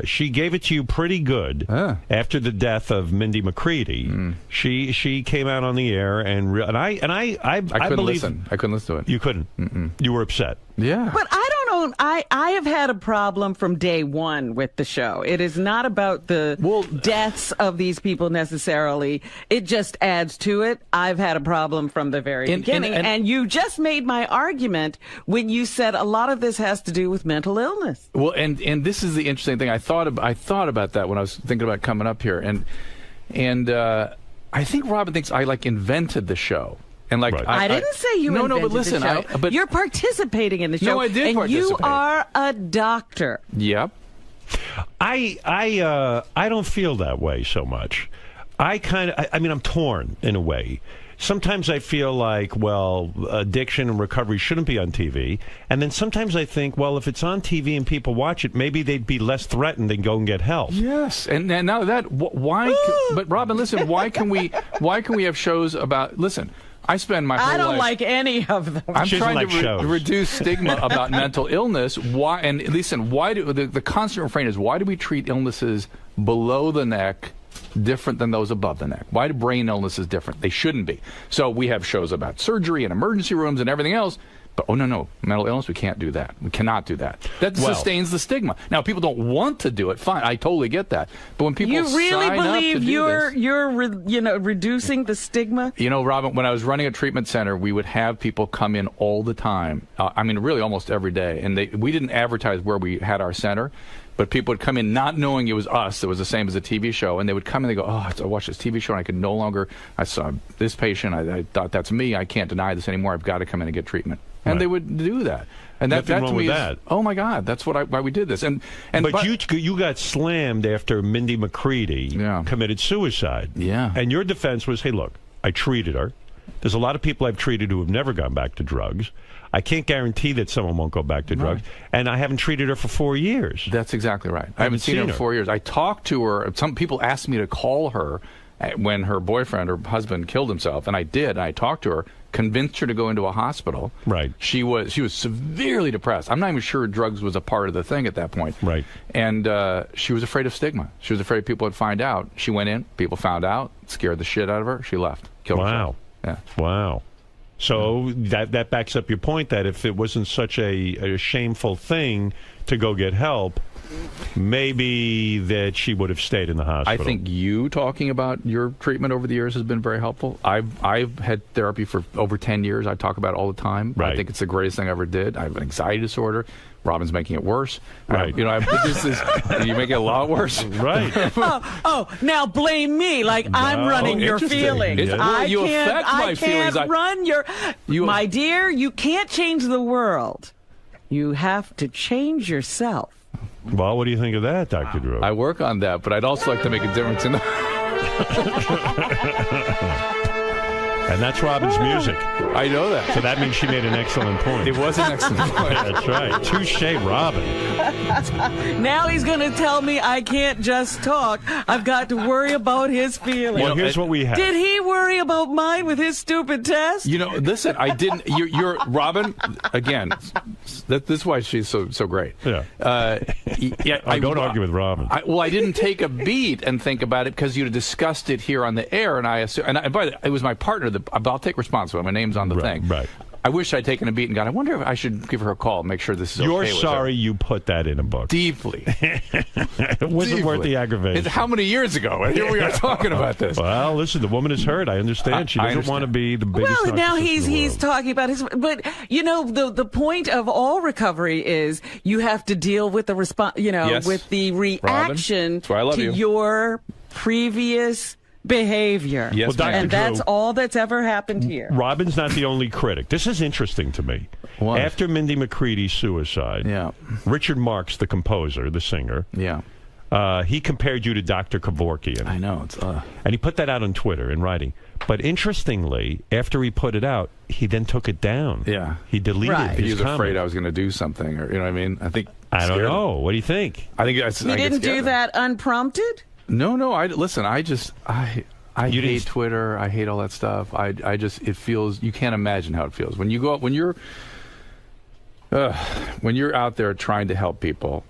She gave it to you pretty good after the death of Mindy McCready. She came out on the air and I couldn't listen. I couldn't listen to it. You couldn't. You were upset. Yeah. But I don't know. I have had a problem from day one with the show. It is not about the deaths of these people necessarily. It just adds to it. I've had a problem from the very beginning. And you just made my argument when you said a lot of this has to do with mental illness. Well, and this is the interesting thing. I thought about that when I was thinking about coming up here. And I think Robin thinks I invented the show. And I didn't say you invented but listen, the show. But you're participating in the show. No, I did participate. And you are a doctor. Yep. I don't feel that way so much. I'm torn in a way. Sometimes I feel like, addiction and recovery shouldn't be on TV. And then sometimes I think, if it's on TV and people watch it, maybe they'd be less threatened and go and get help. Yes. And now that, why? But Robin, listen, why can we have shows about, listen, I spend my whole life... I don't like any of them. I'm trying to reduce stigma about mental illness. Why? And listen, why do the constant refrain is, why do we treat illnesses below the neck different than those above the neck? Why do brain illnesses different? They shouldn't be. So we have shows about surgery and emergency rooms and everything else. But, no, mental illness, we can't do that. We cannot do that. That sustains the stigma. Now, people don't want to do it. Fine, I totally get that. But when people sign up to do you're reducing the stigma? Robin, when I was running a treatment center, we would have people come in all the time. Really almost every day. And we didn't advertise where we had our center. But people would come in not knowing it was us. It was the same as a TV show. And they would come in and they go, I watched this TV show and I could no longer, I saw this patient. I thought that's me. I can't deny this anymore. I've got to come in and get treatment. and they would do that. And that Nothing to wrong me with is, that. oh my God, that's why we did this. But you got slammed after Mindy McCready committed suicide. Yeah. And your defense was, hey, look, I treated her. There's a lot of people I've treated who have never gone back to drugs. I can't guarantee that someone won't go back to drugs. And I haven't treated her for 4 years. That's exactly right. I haven't seen her in 4 years. I talked to her. Some people asked me to call her when her boyfriend or husband killed himself, and I did. And I talked to her, convinced her to go into a hospital. Right. She was severely depressed. I'm not even sure drugs was a part of the thing at that point. Right. And she was afraid of stigma. She was afraid people would find out. She went in. People found out. Scared the shit out of her. She left. Killed herself. Yeah. Wow. So that backs up your point that if it wasn't such a shameful thing to go get help, maybe that she would have stayed in the hospital. I think you talking about your treatment over the years has been very helpful. I've had therapy for over 10 years. I talk about it all the time. Right. I think it's the greatest thing I ever did. I have an anxiety disorder. Robin's making it worse. Right. You make it a lot worse. Right. Now blame me like I'm running your feelings. You affect my feelings. I can't run your... My dear, you can't change the world. You have to change yourself. Well, what do you think of that, Dr. Drew? I work on that, but I'd also like to make a difference in the... And that's Robin's music. I know that. So that means she made an excellent point. It was an excellent point. That's right. Touche, Robin. Now he's going to tell me I can't just talk. I've got to worry about his feelings. Well, here's what we have. Did he worry about mine with his stupid test? Listen, I didn't. You're Robin, again, this is why she's so great. Yeah. I don't argue with Robin. I didn't take a beat and think about it because you discussed it here on the air, and by the way, it was my partner. I'll take responsibility. My name's on the thing. Right. I wish I'd taken a beat and gone, I wonder if I should give her a call and make sure this is okay with her. You're sorry you put that in a book. Deeply. It wasn't worth the aggravation. How many years ago? And here we are talking about this. Well, listen, the woman is hurt. I understand. She doesn't want to be the biggest Well, now narcissist he's talking about his... But, the point of all recovery is you have to deal with the with the reaction to your previous... behavior. Yes, well, and that's all that's ever happened here. Robin's not the only critic. This is interesting to me. What? After Mindy McCready's suicide, Richard Marx, the composer, the singer, he compared you to Dr. Kevorkian. I know. And he put that out on Twitter in writing. But interestingly, after he put it out, he then took it down. Yeah. He deleted his He was comment. afraid I was going to do something. Or, you know what I mean? I don't know. What do you think? I think you didn't do that unprompted? No. I hate Twitter. I hate all that stuff. It feels, you can't imagine how it feels when you go out, when you're out there trying to help people,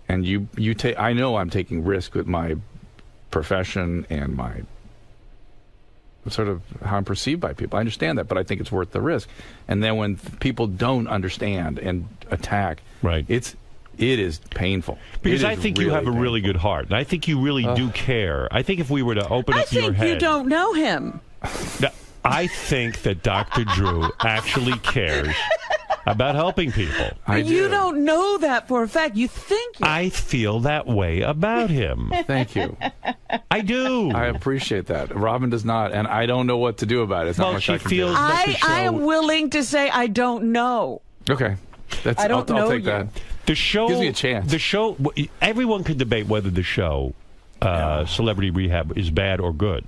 and you take. I know I'm taking risk with my profession and my sort of how I'm perceived by people. I understand that, but I think it's worth the risk. And then when people don't understand and attack, it is painful. Because I think you have a really good heart. And I think you really do care. I think if we were to open up your head... I think you don't know him. I think that Dr. Drew actually cares about helping people. You don't know that for a fact. You think I feel that way about him. Thank you. I do. I appreciate that. Robin does not, and I don't know what to do about it. It's not much she I can feels do. I am willing to say I don't know. Okay. I'll take that. The show gives me a chance. The show, everyone could debate whether the show, Celebrity Rehab, is bad or good.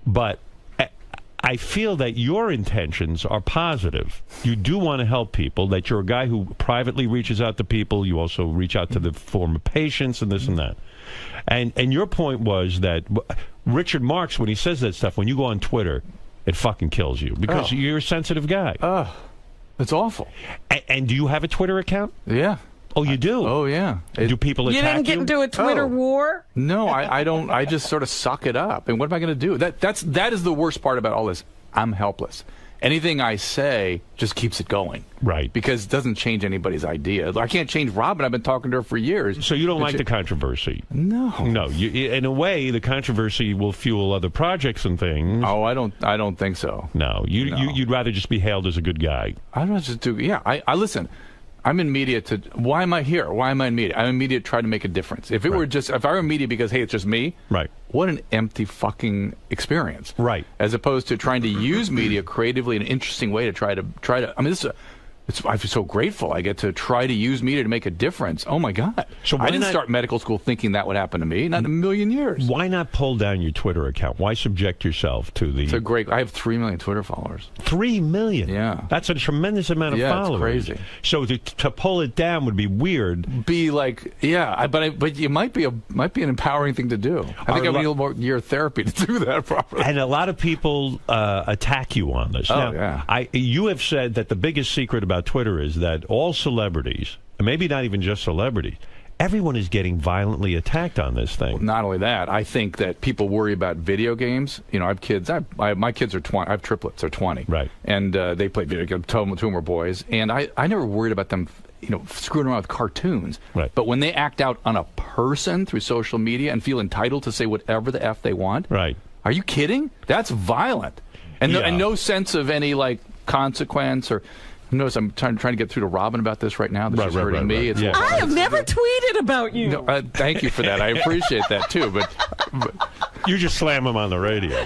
But I feel that your intentions are positive. You do want to help people, that you're a guy who privately reaches out to people. You also reach out to the former patients and this and that. And your point was that Richard Marx, when he says that stuff, when you go on Twitter, it fucking kills you because you're a sensitive guy. It's awful. And do you have a Twitter account? Yeah. Oh, you do? Oh, yeah. Do people attack you? You didn't get into a Twitter war? No, I don't. I just sort of suck it up. And what am I going to do? That is the worst part about all this. I'm helpless. Anything I say just keeps it going. Right. Because it doesn't change anybody's idea. I can't change Robin. I've been talking to her for years. So you don't like the controversy? No. No. In a way, the controversy will fuel other projects and things. Oh, I don't think so. No. You'd rather just be hailed as a good guy. I'd rather just do... Yeah, I listen... I'm in media to... Why am I here? Why am I in media? I'm in media to try to make a difference. If it were just... If I were in media because, hey, it's just me... Right. What an empty fucking experience. Right. As opposed to trying to use media creatively in an interesting way to try to... I mean, I feel so grateful. I get to try to use media to make a difference. Oh, my God. So I didn't start medical school thinking that would happen to me. Not in a million years. Why not pull down your Twitter account? Why subject yourself to the... I have 3 million Twitter followers. 3 million? Yeah. That's a tremendous amount of followers. It's crazy. So to pull it down would be weird. Be like, but it might be an empowering thing to do. I think I need a little more year of therapy to do that properly. And a lot of people attack you on this. Oh, now, you have said that the biggest secret about Twitter is that all celebrities, and maybe not even just celebrities, everyone is getting violently attacked on this thing. Well, not only that, I think that people worry about video games. You know, I have kids. My kids are 20. I have triplets. They're 20. Right. And they play video games. Two of them were boys. And I never worried about them, screwing around with cartoons. Right. But when they act out on a person through social media and feel entitled to say whatever the F they want. Right. Are you kidding? That's violent. And no sense of any, consequence or... Notice I'm trying to get through to Robin about this right now. This is hurting me. Right. I have never tweeted about you. No, thank you for that. I appreciate that, too. But you just slam him on the radio.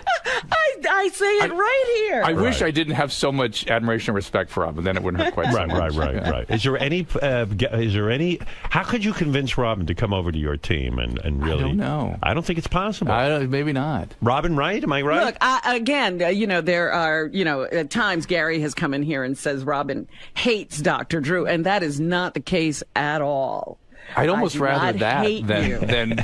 I say it right here. I wish I didn't have so much admiration and respect for Robin. Then it wouldn't hurt quite so much. Right. Is there any? How could you convince Robin to come over to your team and really? I don't know. I don't think it's possible. Maybe not. Robin Wright, am I right? Look, again, there are, at times Gary has come in here and says Robin hates Dr. Drew, and that is not the case at all. I'd almost rather that than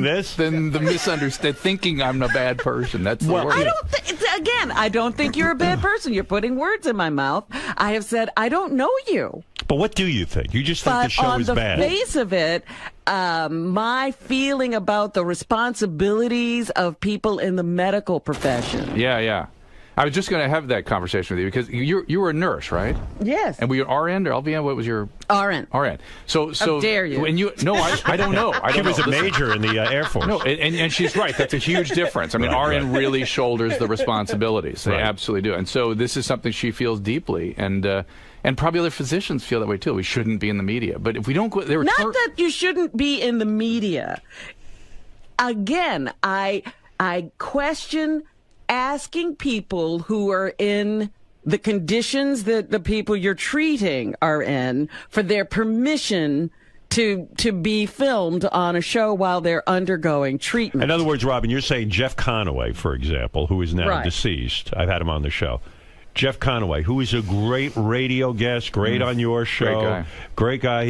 this, than the misunderstood thinking I'm a bad person. That's the word. I don't think you're a bad person. You're putting words in my mouth. I have said I don't know you. But what do you think? You just think the show is bad. But on the face of it, my feeling about the responsibilities of people in the medical profession. Yeah. I was just going to have that conversation with you because you were a nurse, right? Yes. And were you RN or LVN? What was your RN? RN. So how dare you? I don't know. She was a major in the Air Force. No, and she's right. That's a huge difference. I mean, RN really shoulders the responsibilities. They absolutely do. And so this is something she feels deeply, and probably other physicians feel that way too. We shouldn't be in the media, but if we don't go, not that you shouldn't be in the media. Again, I question asking people who are in the conditions that the people you're treating are in for their permission to be filmed on a show while they're undergoing treatment. In other words, Robin, you're saying Jeff Conaway, for example, who is now deceased. I've had him on the show. Jeff Conaway, who is a great radio guest, great on your show. Great guy.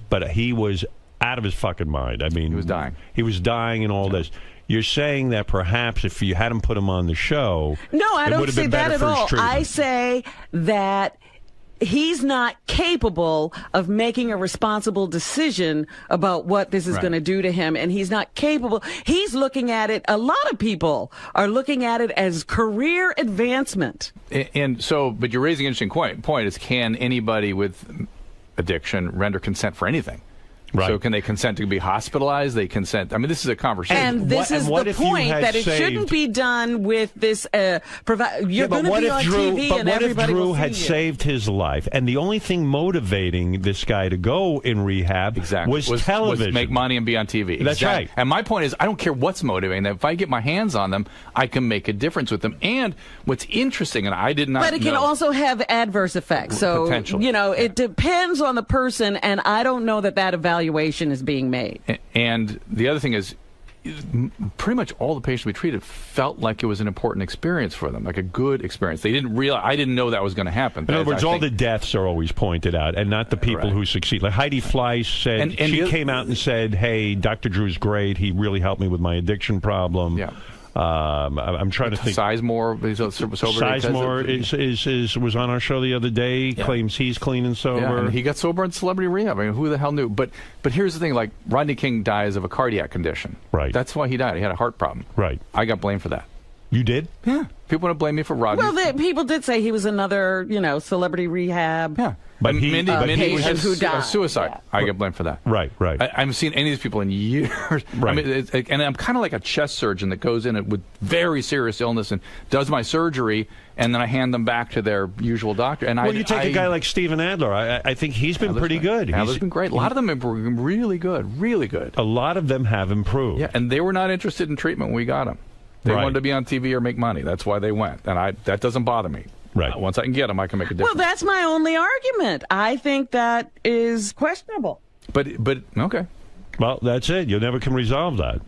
But he was out of his fucking mind. I mean, he was dying. He was dying and all this. You're saying that perhaps if you hadn't put him on the show, no, I don't say that at all. I say that he's not capable of making a responsible decision about what this is going to do to him, and he's not capable. He's looking at it. A lot of people are looking at it as career advancement. And so, but you're raising an interesting point: is can anybody with addiction render consent for anything? Right. So can they consent to be hospitalized? They consent. I mean, this is a conversation. And this is the point, that it shouldn't be done with this. You're going to be on TV and everybody will see you. But what if Drew had saved his life, and the only thing motivating this guy to go in rehab was television? Was make money and be on TV. That's right. And my point is, I don't care what's motivating them. If I get my hands on them, I can make a difference with them. And what's interesting, and I did not know. But it can also have adverse effects. So, it depends on the person, and I don't know that evaluation is being made. And the other thing is, pretty much all the patients we treated felt like it was an important experience for them, like a good experience. They didn't realize. I didn't know that was going to happen. In other words, all the deaths are always pointed out, and not the people who succeed. Like Heidi Fleiss said, and she came out and said, "Hey, Dr. Drew's great. He really helped me with my addiction problem." Yeah. I'm trying to think. Sizemore was on our show the other day. Claims he's clean and sober. Yeah, and he got sober in celebrity rehab. I mean, who the hell knew? But here's the thing: like Rodney King dies of a cardiac condition. Right. That's why he died. He had a heart problem. Right. I got blamed for that. You did? Yeah. People want to blame me for Rodney. Well, people did say he was another, celebrity rehab. Yeah. But Mindy was who died. Suicide. Yeah. I get blamed for that. Right. I haven't seen any of these people in years. Right. I mean, and I'm kind of like a chest surgeon that goes in with very serious illness and does my surgery, and then I hand them back to their usual doctor. And you take a guy like Steven Adler. I think he's been pretty good. Adler's been great. A lot of them have been really good, really good. A lot of them have improved. Yeah, and they were not interested in treatment when we got them. They wanted to be on TV or make money. That's why they went. And that doesn't bother me. Right. Once I can get them, I can make a difference. Well, that's my only argument. I think that is questionable. But okay. Well, that's it. You never can resolve that.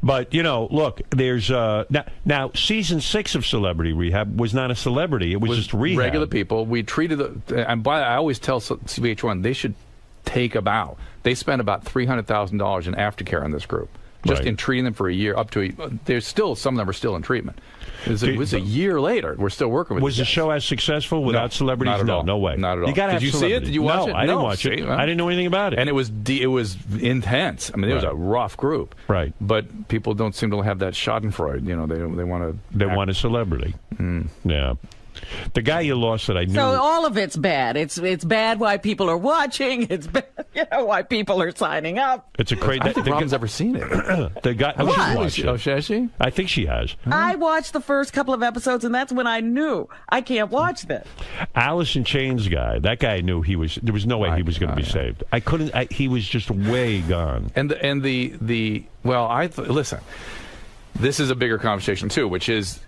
But, look, there's now season 6 of Celebrity Rehab was not a celebrity. It was just rehab. Regular people. We treated and I always tell CBH1 they should take a bow. They spent about $300,000 in aftercare on this group. Just in treating them for a year, there's still, some of them are still in treatment. It was a year later. We're still working with. Was the show as successful without celebrities? Not at all. No way. Not at all. You got to have Did you see it? Did you watch it? No, I didn't watch it. I didn't know anything about it. And it was intense. I mean, it was a rough group. Right. But people don't seem to have that Schadenfreude. They want to. They want a celebrity. Yeah. The guy you lost that I knew. So all of it's bad. It's bad why people are watching. It's bad, why people are signing up. It's a crazy. I don't think Robin's ever seen it. The guy. Has she? I think she has. I watched the first couple of episodes, and that's when I knew I can't watch this. Alice in Chains guy. That guy knew he was. There was no way he was going to be saved. I couldn't. He was just way gone. And listen. This is a bigger conversation too, which is.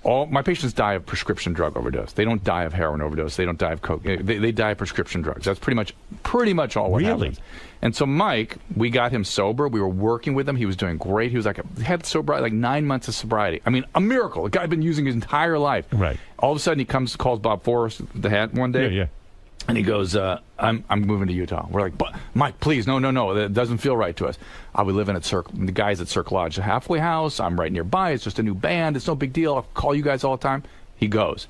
All my patients die of prescription drug overdose. They don't die of heroin overdose. They don't die of coke. They die of prescription drugs. That's pretty much all what happens. And so Mike, we got him sober. We were working with him. He was doing great. He was had sobriety, like 9 months of sobriety. I mean, a miracle. The guy had been using his entire life. Right. All of a sudden, he calls Bob Forrest, the hat, one day. Yeah. And he goes, I'm moving to Utah. We're like, Mike, please, no, that doesn't feel right to us. We live in the guys at Circle Lodge, a halfway house. I'm right nearby. It's just a new band. It's no big deal. I'll call you guys all the time. He goes.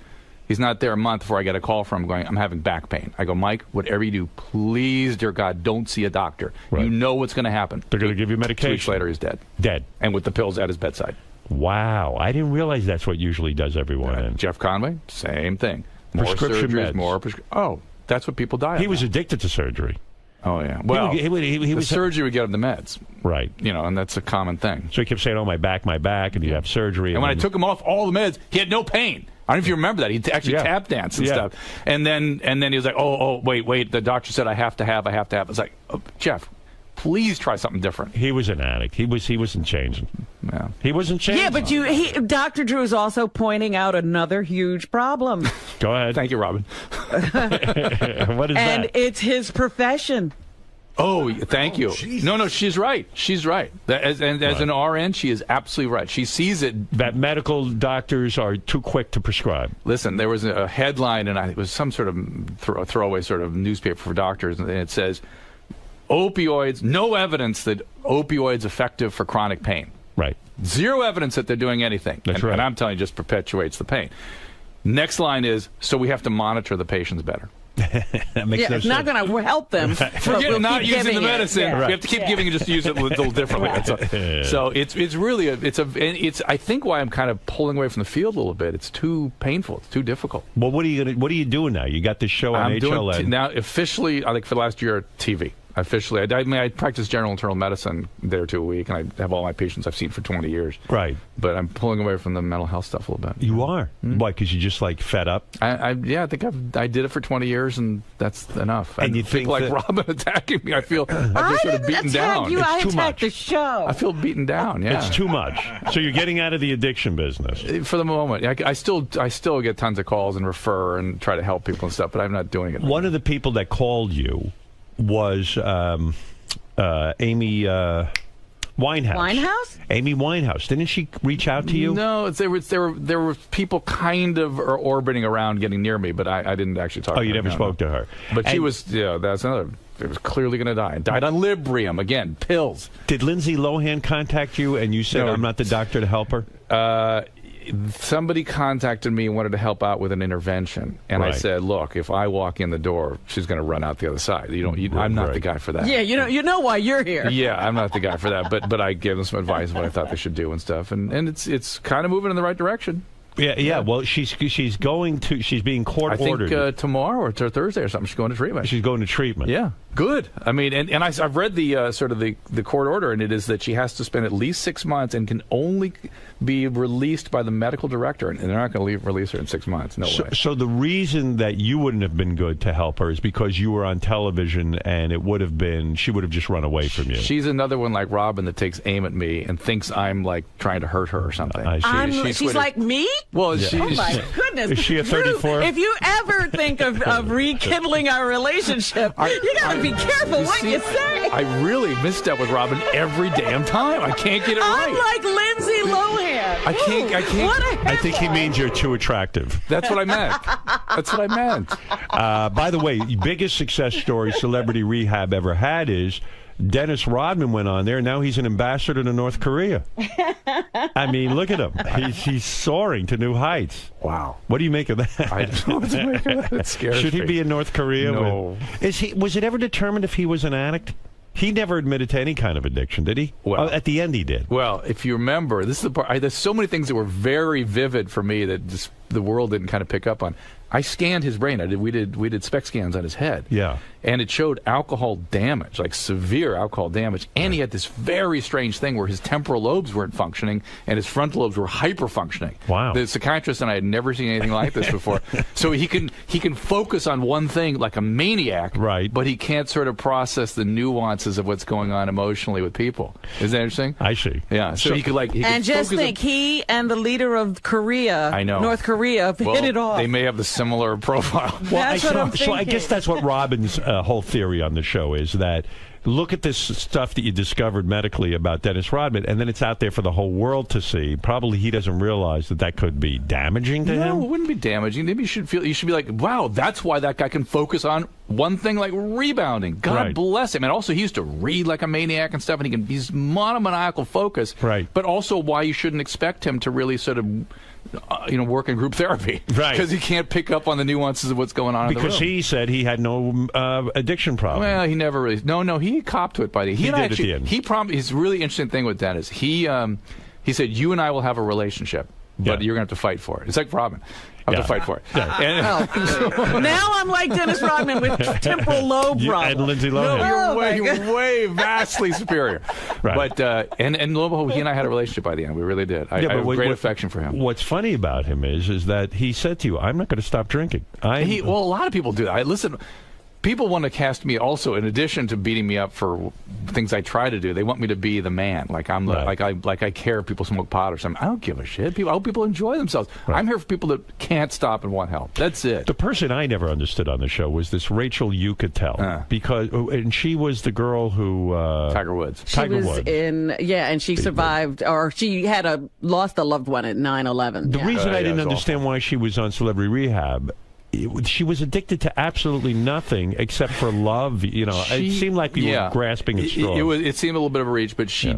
He's not there a month before I get a call from him going, I'm having back pain. I go, Mike, whatever you do, please, dear God, don't see a doctor. Right. You know what's going to happen. They're going to give you medication. 2 weeks later, he's dead. Dead. And with the pills at his bedside. Wow. I didn't realize that's what usually does everyone. Jeff Conway, same thing. Prescription meds. That's what people die of. He was addicted to surgery. Oh, yeah. Well, the surgery would get him the meds. Right. And that's a common thing. So he kept saying, my back, and you have surgery. And when I took him off all the meds, he had no pain. I don't know if you remember that. He actually tap danced and stuff. And then he was like, wait, the doctor said I have to have. It's like, Jeff, please try something different. He was an addict. He wasn't changing. Yeah. He wasn't changing. Yeah, but Dr. Drew is also pointing out another huge problem. Go ahead. Thank you, Robin. What is that? And it's his profession. Oh, thank you. Jesus. No, she's right. She's right. As an RN, she is absolutely right. She sees it. That medical doctors are too quick to prescribe. Listen, there was a headline, and it was some sort of throwaway sort of newspaper for doctors, and it says, opioids, no evidence that opioids effective for chronic pain. Right. Zero evidence that they're doing anything. That's right. And I'm telling you, it just perpetuates the pain. Next line is, so we have to monitor the patients better. That makes no it's sense. not going to help them. Forget not using the medicine. Yeah. Right. We have to keep giving it, just use it a little differently. Right. So it's really I think why I'm kind of pulling away from the field a little bit. It's too painful. It's too difficult. Well, what are you doing now? You got this show on HLN. Doing now officially. I think for the last year, TV. Officially, I practice general internal medicine there 2 a week, and I have all my patients I've seen for 20 years. Right. But I'm pulling away from the mental health stuff a little bit. You are? Why? Because you just fed up? I think I did it for 20 years, and that's enough. And you think like Robin attacking me, I feel I'm just sort of beaten down. I attacked the show. I feel beaten down. Yeah, it's too much. So you're getting out of the addiction business for the moment. I still get tons of calls and refer and try to help people and stuff, but I'm not doing it. One of the people that called you was Amy Winehouse. Winehouse? Amy Winehouse. Didn't she reach out to you? No, there were people kind of orbiting around getting near me, but I didn't actually talk to her. Oh, you never spoke to her. But she was, that's another. It was clearly going to die. Died on Librium, again, pills. Did Lindsay Lohan contact you and you said, I'm not the doctor to help her? Somebody contacted me and wanted to help out with an intervention, and I said, "Look, if I walk in the door, she's going to run out the other side. I'm not the guy for that." Yeah, you know why you're here. Yeah, I'm not the guy for that. But I gave them some advice on what I thought they should do and stuff, and it's kind of moving in the right direction. Yeah. Well, she's being court ordered. I think tomorrow or Thursday or something. She's going to treatment. She's going to treatment. Yeah, good. I mean, and I've read the sort of the court order, and it is that she has to spend at least 6 months and can only be released by the medical director, and they're not going to release her in 6 months. No way. So the reason that you wouldn't have been good to help her is because you were on television, and she would have just run away from you. She's another one like Robin that takes aim at me and thinks I'm like trying to hurt her or something. She's like me? Well, oh my goodness! Is she a 34? If you ever think of rekindling our relationship, you got to be careful what you say. I really misstep with Robin every damn time. I can't get it right. I'm like Lindsay Lohan. I can't. What I think he means you're too attractive. That's what I meant. That's what I meant. By the way, biggest success story Celebrity Rehab ever had is Dennis Rodman went on there. Now he's an ambassador to North Korea. I mean, look at him. He's soaring to new heights. Wow. What do you make of that? I don't know what to make of that. It scares Should he me. be in North Korea? No. Was it ever determined if he was an addict? He never admitted to any kind of addiction, did he? Well, at the end he did. Well, if you remember, this is the part. There's so many things that were very vivid for me that the world didn't kind of pick up on. I scanned his brain. We did SPECT scans on his head. Yeah. And it showed alcohol damage, like severe alcohol damage. And he had this very strange thing where his temporal lobes weren't functioning and his frontal lobes were hyper-functioning. Wow. The psychiatrist and I had never seen anything like this before. So he can focus on one thing like a maniac, right? But he can't sort of process the nuances of what's going on emotionally with people. Is that interesting? I see. Yeah. So he could and just think, he and the leader of Korea, I know, North Korea, hit it off. They may have the similar profile. Well, so I guess that's what Robin's whole theory on the show is, that look at this stuff that you discovered medically about Dennis Rodman, and then it's out there for the whole world to see. Probably he doesn't realize that could be damaging to him. No, it wouldn't be damaging. Maybe you should be like, wow, that's why that guy can focus on one thing like rebounding. God bless him. And also, he used to read like a maniac and stuff, and he's monomaniacal focus. Right. But also why you shouldn't expect him to really sort of work in group therapy. Right. Because he can't pick up on the nuances of what's going on in the room. Because he said he had no addiction problem. Well, he never really... No, he copped to it by the end. He did at the end. He promised... His really interesting thing with Dennis, he said, you and I will have a relationship, but you're going to have to fight for it. It's like Robin. I have to fight for it. Yeah. Now I'm like Dennis Rodman with temporal lobe problem. And Lindsay Lohan. No, you're way vastly superior. Right. But and lo and behold, he and I had a relationship by the end. We really did. I have great affection for him. What's funny about him is that he said to you, "I'm not going to stop drinking." Well, a lot of people do that. Listen. People want to cast me also, in addition to beating me up for things I try to do. They want me to be the man, like I'm like I care if people smoke pot or something. I don't give a shit. I hope people enjoy themselves. Right. I'm here for people that can't stop and want help. That's it. The person I never understood on the show was this Rachel Yucatel, and she was the girl who Tiger Woods. She was in and she survived, or she had lost a loved one at 9/11. The reason I didn't understand why she was on Celebrity Rehab. She was addicted to absolutely nothing except for love. It seemed like you were grasping at straws. It seemed a little bit of a reach, but she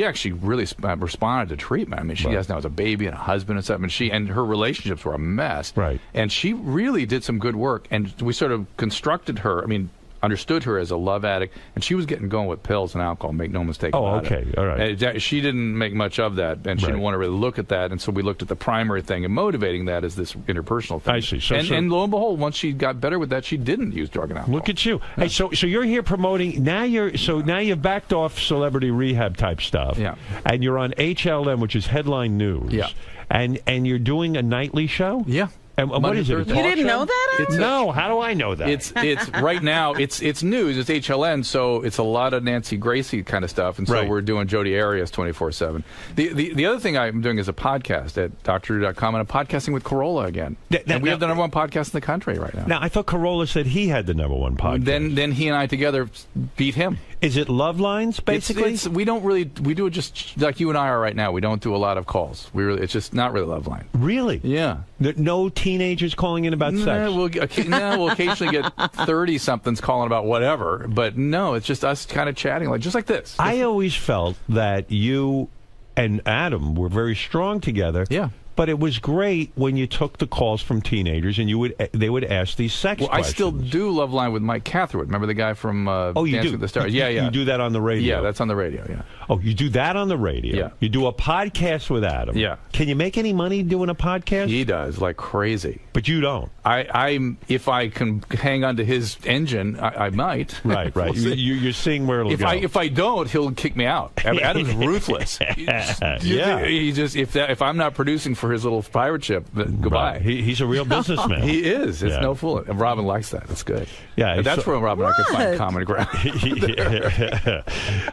actually really responded to treatment. I mean, she has now a baby and a husband and stuff, and her relationships were a mess. Right. And she really did some good work, and we sort of constructed her. I mean, understood her as a love addict, and she was getting going with pills and alcohol, make no mistake about it. All right. And she didn't make much of that, and she didn't want to really look at that, and so we looked at the primary thing, and motivating that is this interpersonal thing. I see. And lo and behold, once she got better with that, she didn't use drug and alcohol. Look at you. Hey, so you're here promoting, now you've backed off Celebrity Rehab type stuff, and you're on HLN, which is Headline News, and you're doing a nightly show? Yeah. And what is it? You didn't know that? No, how do I know that? It's right now. It's news. It's HLN, so it's a lot of Nancy Gracie kind of stuff, and so we're doing Jodi Arias 24/7. The other thing I'm doing is a podcast at DrDrew.com, and I'm podcasting with Corolla again. And we have the #1 podcast in the country right now. Now I thought Corolla said he had the #1 podcast. Then he and I together beat him. Is it love lines basically? We don't really. We do it just like you and I are right now. We don't do a lot of calls. It's just not really love line. Really? Yeah. No teenagers calling in about sex? We'll occasionally get 30-somethings calling about whatever, but no, it's just us kind of chatting, just like this. I always felt that you and Adam were very strong together. Yeah. But it was great when you took the calls from teenagers and they would ask these sex questions. I still do Love Line with Mike Catherwood. Remember the guy from Dancing with the Stars? Yeah. You do that on the radio? Yeah, that's on the radio, yeah. Oh, you do that on the radio? Yeah. You do a podcast with Adam? Yeah. Can you make any money doing a podcast? He does, like crazy. But you don't? If I can hang on to his engine, I might. Right. We'll you're seeing where it'll go. If I don't, he'll kick me out. Adam's ruthless. He just if I'm not producing for his little pirate ship. Goodbye. Right. He's a real businessman. He is. It's no fool. And Robin likes that. It's good. Yeah, and that's where Robin and I can find common ground.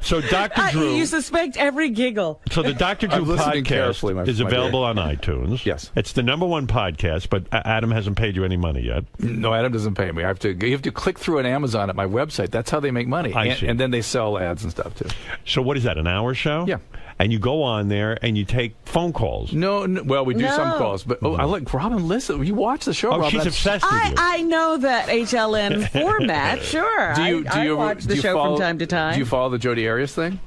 So Dr. Drew... You suspect every giggle. So the Dr. Drew podcast is available on iTunes. Yes. It's the #1 podcast, but Adam hasn't paid you any money yet. No, Adam doesn't pay me. You have to click through an Amazon at my website. That's how they make money. I see. And then they sell ads and stuff, too. So what is that, an hour show? Yeah. And you go on there and you take phone calls. No, well, we do some calls, but I like Robin. Listen, you watch the show. Robin. She's obsessed with you. I know that HLN format. Sure, I watch the show from time to time. Do you follow the Jodi Arias thing?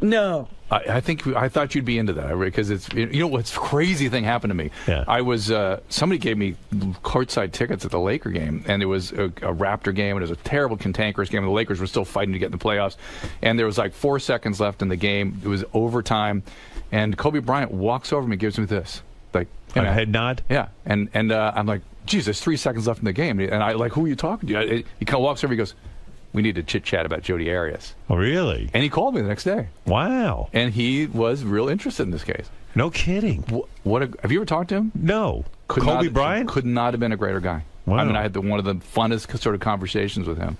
No. I thought you'd be into that because it's what's crazy thing happened to me. Yeah. I was somebody gave me courtside tickets at the Laker game, and it was a Raptor game, and it was a terrible cantankerous game. And the Lakers were still fighting to get in the playoffs, and there was like 4 seconds left in the game. It was overtime, and Kobe Bryant walks over me and gives me this, like a head nod. Yeah, and I'm like, geez, there's 3 seconds left in the game, and I like, who are you talking to? He kind of walks over, he goes, we need to chit-chat about Jodi Arias. Oh, really? And he called me the next day. Wow. And he was real interested in this case. No kidding. Have you ever talked to him? No. Kobe Bryant? Could not have been a greater guy. Wow. I mean, I had one of the funnest sort of conversations with him.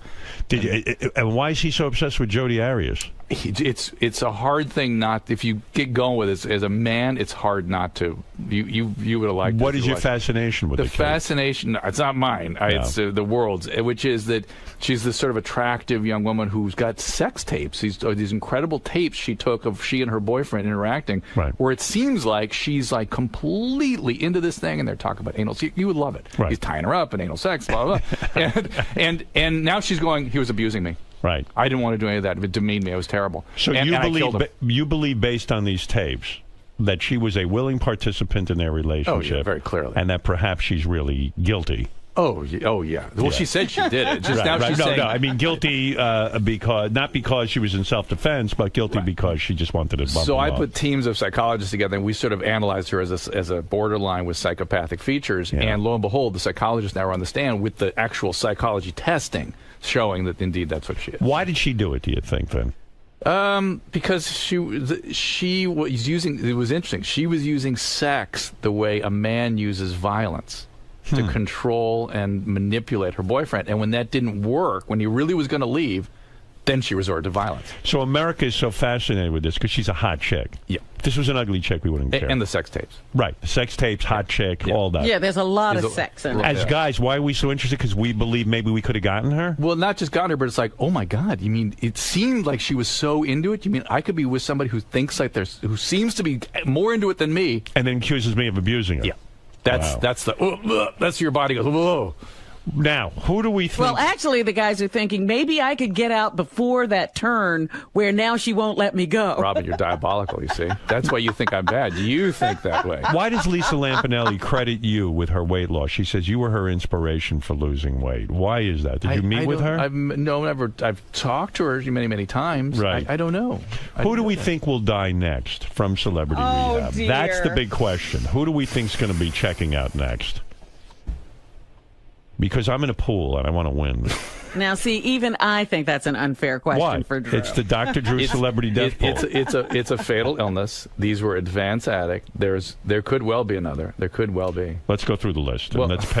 And why is he so obsessed with Jodi Arias? It's a hard thing not, if you get going with it as a man, it's hard not to. You would have liked. What is your fascination with the fascination? It's not mine. It's the world's, which is that she's this sort of attractive young woman who's got sex tapes. These incredible tapes she took of she and her boyfriend interacting, where it seems like she's like completely into this thing, and they're talking about anal. You would love it. Right. He's tying her up and anal sex, blah blah blah. and now she's going, he was abusing me. Right. I didn't want to do any of that. It demeaned me. I was terrible. So you believe based on these tapes that she was a willing participant in their relationship. Oh, yeah, very clearly. And that perhaps she's really guilty. Oh yeah. Well, she said she did it. Just now she's saying... No, I mean guilty not because she was in self-defense, but guilty because she just wanted to bump So I put teams of psychologists together, and we sort of analyzed her as a borderline with psychopathic features. Yeah. And lo and behold, the psychologists now are on the stand with the actual psychology testing showing that indeed that's what she is. Why did she do it, do you think, then? Because she was using... It was interesting. She was using sex the way a man uses violence to control and manipulate her boyfriend. And when that didn't work, when he really was going to leave, then she resorted to violence. So America is so fascinated with this because she's a hot chick. Yeah. If this was an ugly chick, we wouldn't care. And the sex tapes. Right. Sex tapes, hot chick, all that. Yeah, there's a lot of sex in it. As guys, why are we so interested? Because we believe maybe we could have gotten her? Well, not just gotten her, but it's like, oh my God, you mean, it seemed like she was so into it. You mean I could be with somebody who thinks like who seems to be more into it than me. And then accuses me of abusing her. Yeah. That's your body goes, whoa. Now, who do we think? Well, actually, the guys are thinking, maybe I could get out before that turn where now she won't let me go. Robin, you're diabolical, you see. That's why you think I'm bad. You think that way. Why does Lisa Lampanelli credit you with her weight loss? She says you were her inspiration for losing weight. Why is that? Did you meet with her? No, never. I've talked to her many, many times. Right. I don't know. Who do we think will die next from celebrity rehab? Dear. That's the big question. Who do we think's going to be checking out next? Because I'm in a pool and I want to win. Now, see, even I think that's an unfair question for Drew. It's the Dr. Drew Celebrity Death Pool. It's a fatal illness. These were advanced addict. There could well be another. There could well be. Let's go through the list. And let's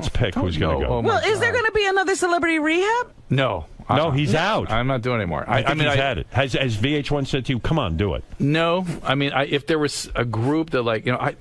pick who's going to go. Well, is there going to be another celebrity rehab? No. No, he's out. I'm not doing anymore. I mean, he's had it. Has VH1 said to you, come on, do it? No. I mean, if there was a group that,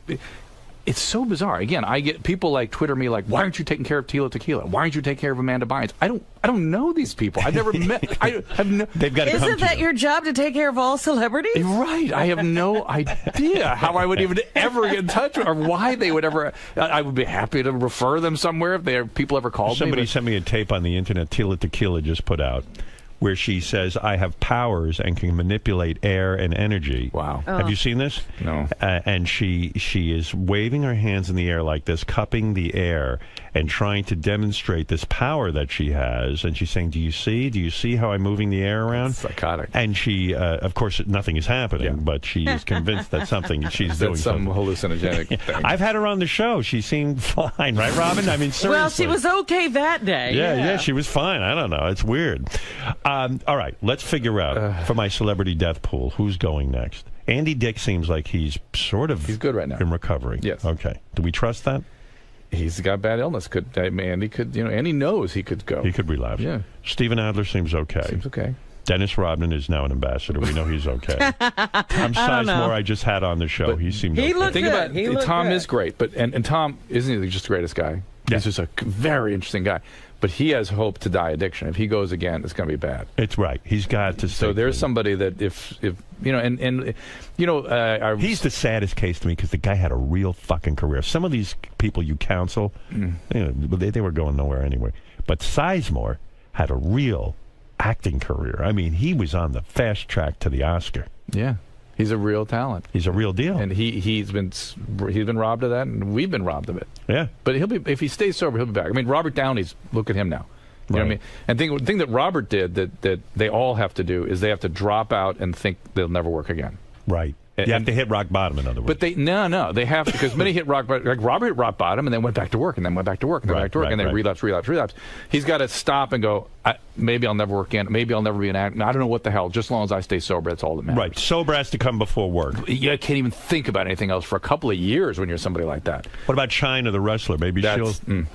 it's so bizarre. Again, I get people like Twitter me like, why aren't you taking care of Tila Tequila? Why aren't you taking care of Amanda Bynes? I don't know these people. I've never met. I have no. They've got to come to you. Isn't that your job to take care of all celebrities? Right. I have no idea how I would even ever get in touch with, or why they would ever. I would be happy to refer them somewhere if people ever called me. Somebody sent me a tape on the internet. Tila Tequila just put out, where she says, I have powers and can manipulate air and energy. Wow. Have you seen this? No. And she is waving her hands in the air like this, cupping the air, and trying to demonstrate this power that she has. And she's saying, do you see how I'm moving the air around? It's psychotic. And she, of course, nothing is happening, but she is convinced that she's doing some hallucinogenic thing. I've had her on the show. She seemed fine, right, Robin? I mean, seriously. Well, she was okay that day. Yeah, she was fine. I don't know. It's weird. All right, let's figure out for my celebrity death pool who's going next. Andy Dick seems like he's good right now in recovery. Yes. Okay. Do we trust that? He's got bad illness. Andy knows he could go. He could relapse. Yeah. Steven Adler seems okay. Seems okay. Dennis Rodman is now an ambassador. We know he's okay. Tom Sizemore I just had on the show. He seemed okay. Looked good. Tom is great, but and Tom isn't he just the greatest guy? Yeah. He's just a very interesting guy. But he has hope to die addiction. If he goes again, it's going to be bad. It's right. He's got to stay. So there's somebody that if he's the saddest case to me because the guy had a real fucking career. Some of these people you counsel, they were going nowhere anyway. But Sizemore had a real acting career. I mean, he was on the fast track to the Oscar. Yeah. He's a real talent. He's a real deal, and he's been robbed of that, and we've been robbed of it. Yeah, but if he stays sober, he'll be back. I mean, Robert Downey's look at him now. You know what I mean? And the thing that Robert did that they all have to do is they have to drop out and think they'll never work again. Right. You have to hit rock bottom, in other words. But they have to, because many hit rock bottom. Like Robert hit rock bottom and then went back to work and then went back to work and then back to work and then relapse. He's got to stop and go, maybe I'll never work again. Maybe I'll never be an actor. I don't know what the hell. Just as long as I stay sober, that's all that matters. Right. Sober has to come before work. You can't even think about anything else for a couple of years when you're somebody like that. What about China, the wrestler? Maybe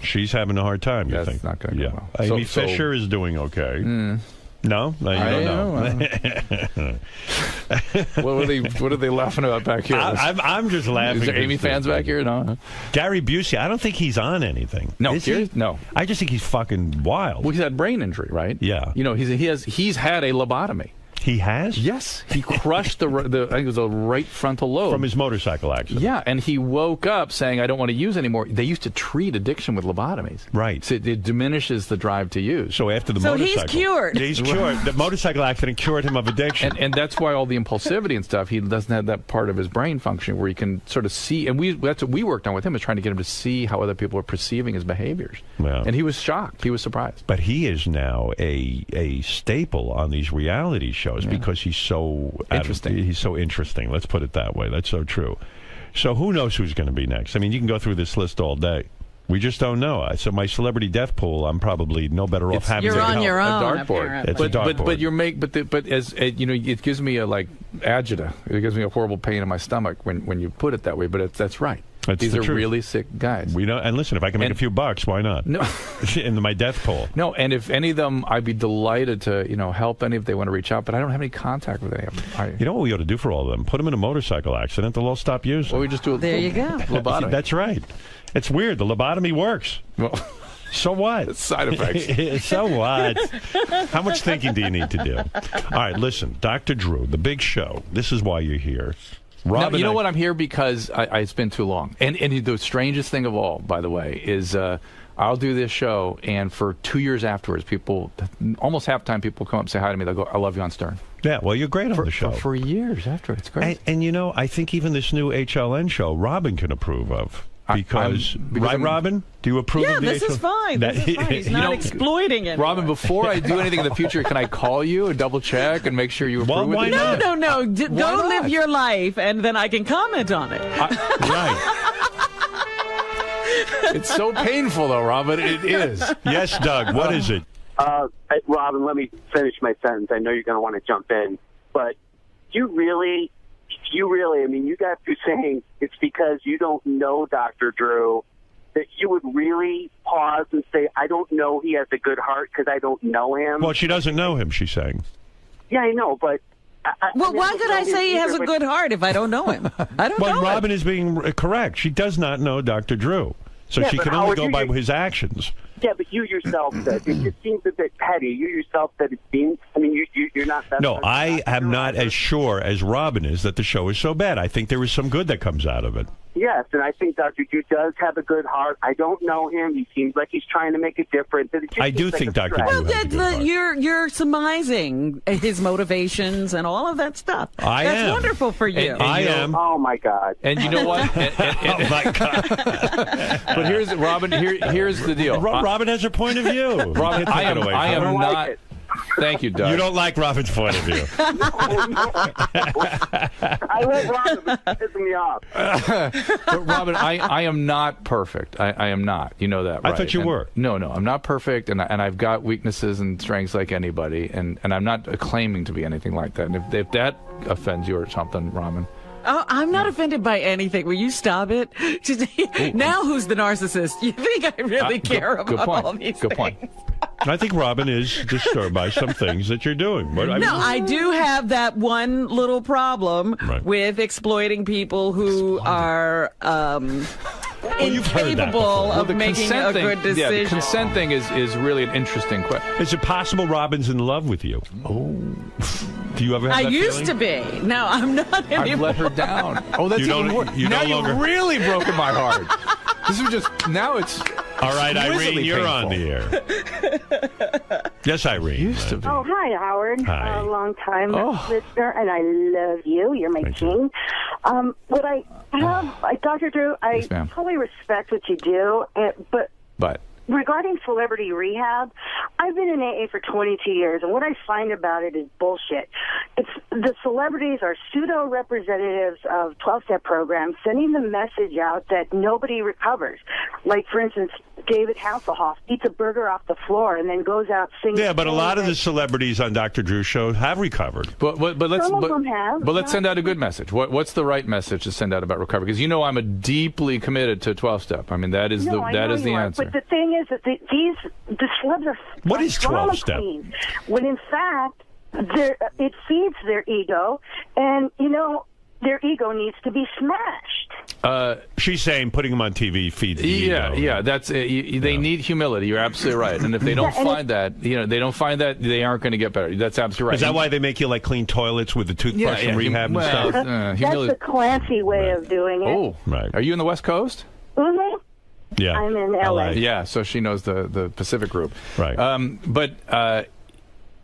she's having a hard time, you think? That's not going to go well. Amy Fisher is doing okay. No, you don't know. What are they laughing about back here? I'm just laughing. Is there Amy fans back here? No. Gary Busey, I don't think he's on anything. No, is he? No. I just think he's fucking wild. Well, he's had brain injury, right? Yeah. He's had a lobotomy. He has? Yes. He crushed I think it was a right frontal lobe. From his motorcycle accident. Yeah, and he woke up saying, I don't want to use anymore. They used to treat addiction with lobotomies. Right. So it diminishes the drive to use. So after the motorcycle... he's cured. He's cured. The motorcycle accident cured him of addiction. And that's why all the impulsivity and stuff, he doesn't have that part of his brain function where he can sort of see, and that's what we worked on with him, is trying to get him to see how other people are perceiving his behaviors. Yeah. And he was shocked. He was surprised. But he is now a staple on these reality shows because he's so interesting. He's so interesting. Let's put it that way. That's so true. So who knows who's going to be next? I mean, you can go through this list all day. We just don't know. So my celebrity death pool, I'm probably no better off having. You're on your own. A dartboard. It's a dartboard. But as it gives me a agita. It gives me a horrible pain in my stomach when you put it that way. But that's right. These are really sick guys. We know, and listen, if I can make a few bucks, why not? No, in my death pool. No, and if any of them, I'd be delighted to help any if they want to reach out. But I don't have any contact with any of them. You know what we ought to do for all of them? Put them in a motorcycle accident. They'll all stop using. Well, we just do. There you go. Lobotomy. That's right. It's weird. The lobotomy works. Well. So what? It's side effects. So what? How much thinking do you need to do? All right, listen, Dr. Drew, the big show. This is why you're here. Robin, you know what? I'm here because it's been too long. And the strangest thing of all, by the way, is I'll do this show, and for 2 years afterwards, almost half the time, people come up and say hi to me. They'll go, I love you on Stern. Yeah, well, you're great on the show. For years after. It's great. And I think even this new HLN show, Robin can approve of. Because Robin? Do you approve of the this is fine. This is fine. He's not exploiting it. Robin, before I do anything in the future, can I call you and double check and make sure you approve why it? not? No. Go live your life, and then I can comment on it. Right. It's so painful, though, Robin. It is. Yes, Doug. What is it? Robin, let me finish my sentence. I know you're going to want to jump in, but you really, I mean, you got through saying it's because you don't know Dr. Drew, that you would really pause and say, I don't know he has a good heart because I don't know him. Well, she doesn't know him, she's saying. Yeah, I know, but... why could I say he has a good heart if I don't know him? I don't know him. Well, Robin is being correct. She does not know Dr. Drew. So she can only go by his actions. Yeah, but you yourself said it just seems a bit petty. You yourself said it seems. I mean, you're not that. No, I am not as sure as Robin is that the show is so bad. I think there is some good that comes out of it. Yeah, Yes, and I think Dr. Drew does have a good heart. I don't know him. He seems like he's trying to make a difference. I do think Dr. Drew has a good heart. You're surmising his motivations and all of that stuff. That's wonderful for you. I am. Oh, my God. And you know what? Oh, my God. But here's, Robin, here's the deal. Robin has her point of view. Robin, I am not... Thank you, Doug. You don't like Robin's point of view. I love Robin, but it's pissing me off. But Robin, I am not perfect. I am not. You know that, right? I thought you were. No, I'm not perfect, and I've got weaknesses and strengths like anybody, and I'm not claiming to be anything like that. And if that offends you or something, Robin... Oh, I'm not offended by anything. Will you stop it? Now who's the narcissist? You think I really care about all these things? Point. I think Robin is disturbed by some things that you're doing. But I do have that one little problem with exploiting people who are incapable of making a good decision. Yeah, the consent thing is really an interesting question. Is it possible Robin's in love with you? Oh. Do you ever have that feeling? I used to be. No, I'm not anymore. I've let her down. Oh, that's even worse. Now you've really broken my heart. This is just, now it's... All right, Irene, you're on the air. Yes, Irene. Used to be. Oh, hi, Howard. Hi. Long-time listener, and I love you. You're my king. What I have, Dr. Drew, I totally respect what you do, but regarding celebrity rehab, I've been in AA for 22 years, and what I find about it is bullshit. The celebrities are pseudo-representatives of 12-step programs, sending the message out that nobody recovers. Like, for instance, David Hasselhoff eats a burger off the floor and then goes out singing. Yeah, but a lot of the celebrities on Dr. Drew's show have recovered. But let's some of them have. But let's send out a good message. What's the right message to send out about recovery? Because you know I'm deeply committed to 12-step. I mean, that is the answer. But the thing is that the celebs are what is 12-step? When in fact it feeds their ego, and their ego needs to be smashed. She's saying putting them on TV feeds the ego. Yeah, that's they need humility. You're absolutely right. And if they don't find that, they aren't going to get better. That's absolutely right. Is that why they make you like clean toilets with the toothbrush and rehab and stuff? That's the Clancy way of doing it. Oh, right. Are you in the West Coast? Mm-hmm. Yeah, I'm in LA. Yeah, so she knows the Pacific group. Right. But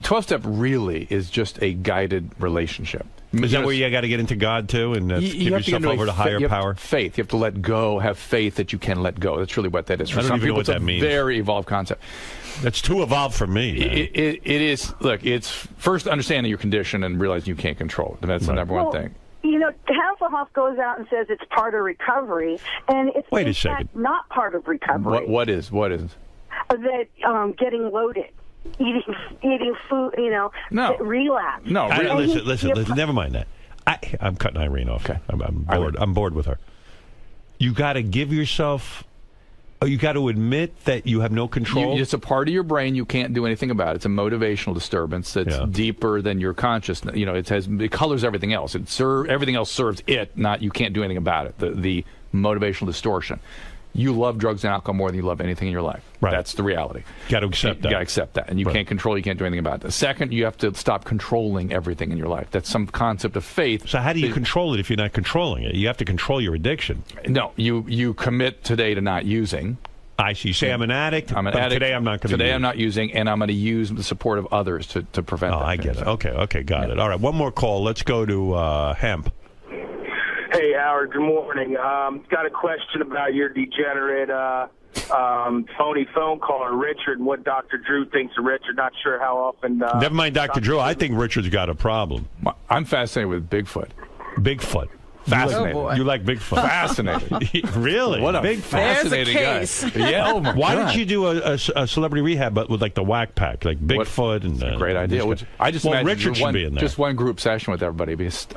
12-step really is just a guided relationship. Is that where you got to get into God too and give yourself over to higher power? Faith. You have to let go. Have faith that you can let go. That's really what that is. For some people, it's a very evolved concept. That's too evolved for me. It is. Look, it's first understanding your condition and realizing you can't control it. That's the number one thing. Hasselhoff goes out and says it's part of recovery, and it's Wait a second. Not part of recovery. What is? That getting loaded. Eating food, relapse. No, listen. Never mind that. I'm cutting Irene off. Okay. I'm bored with her. You got to give yourself. You got to admit that you have no control. It's a part of your brain you can't do anything about. It's a motivational disturbance that's deeper than your consciousness. It colors everything else. Everything else serves it. Not you can't do anything about it. The motivational distortion. You love drugs and alcohol more than you love anything in your life. Right. That's the reality. Got to accept that. You got to accept that. And you can't control, you can't do anything about it. The second, you have to stop controlling everything in your life. That's some concept of faith. So how do you control it if you're not controlling it? You have to control your addiction. No, you commit today to not using. I see. You say I'm an addict. I'm an addict. Today I'm not going to Today I'm not using, and I'm going to use the support of others to prevent that. I get it. Okay, got it. All right, one more call. Let's go to Hemp. Hey, Howard, good morning. Got a question about your degenerate phony phone caller, Richard, and what Dr. Drew thinks of Richard. Not sure how often... Never mind Dr. Drew. I think Richard's got a problem. I'm fascinated with Bigfoot. Bigfoot. Fascinating. You like Bigfoot? Fascinating. Really? What a big fascinating guy. Yeah. Oh my Why didn't you do a celebrity rehab, but with like the whack pack, like Bigfoot and great idea. I just imagine Richard should be in there. Just one group session with everybody.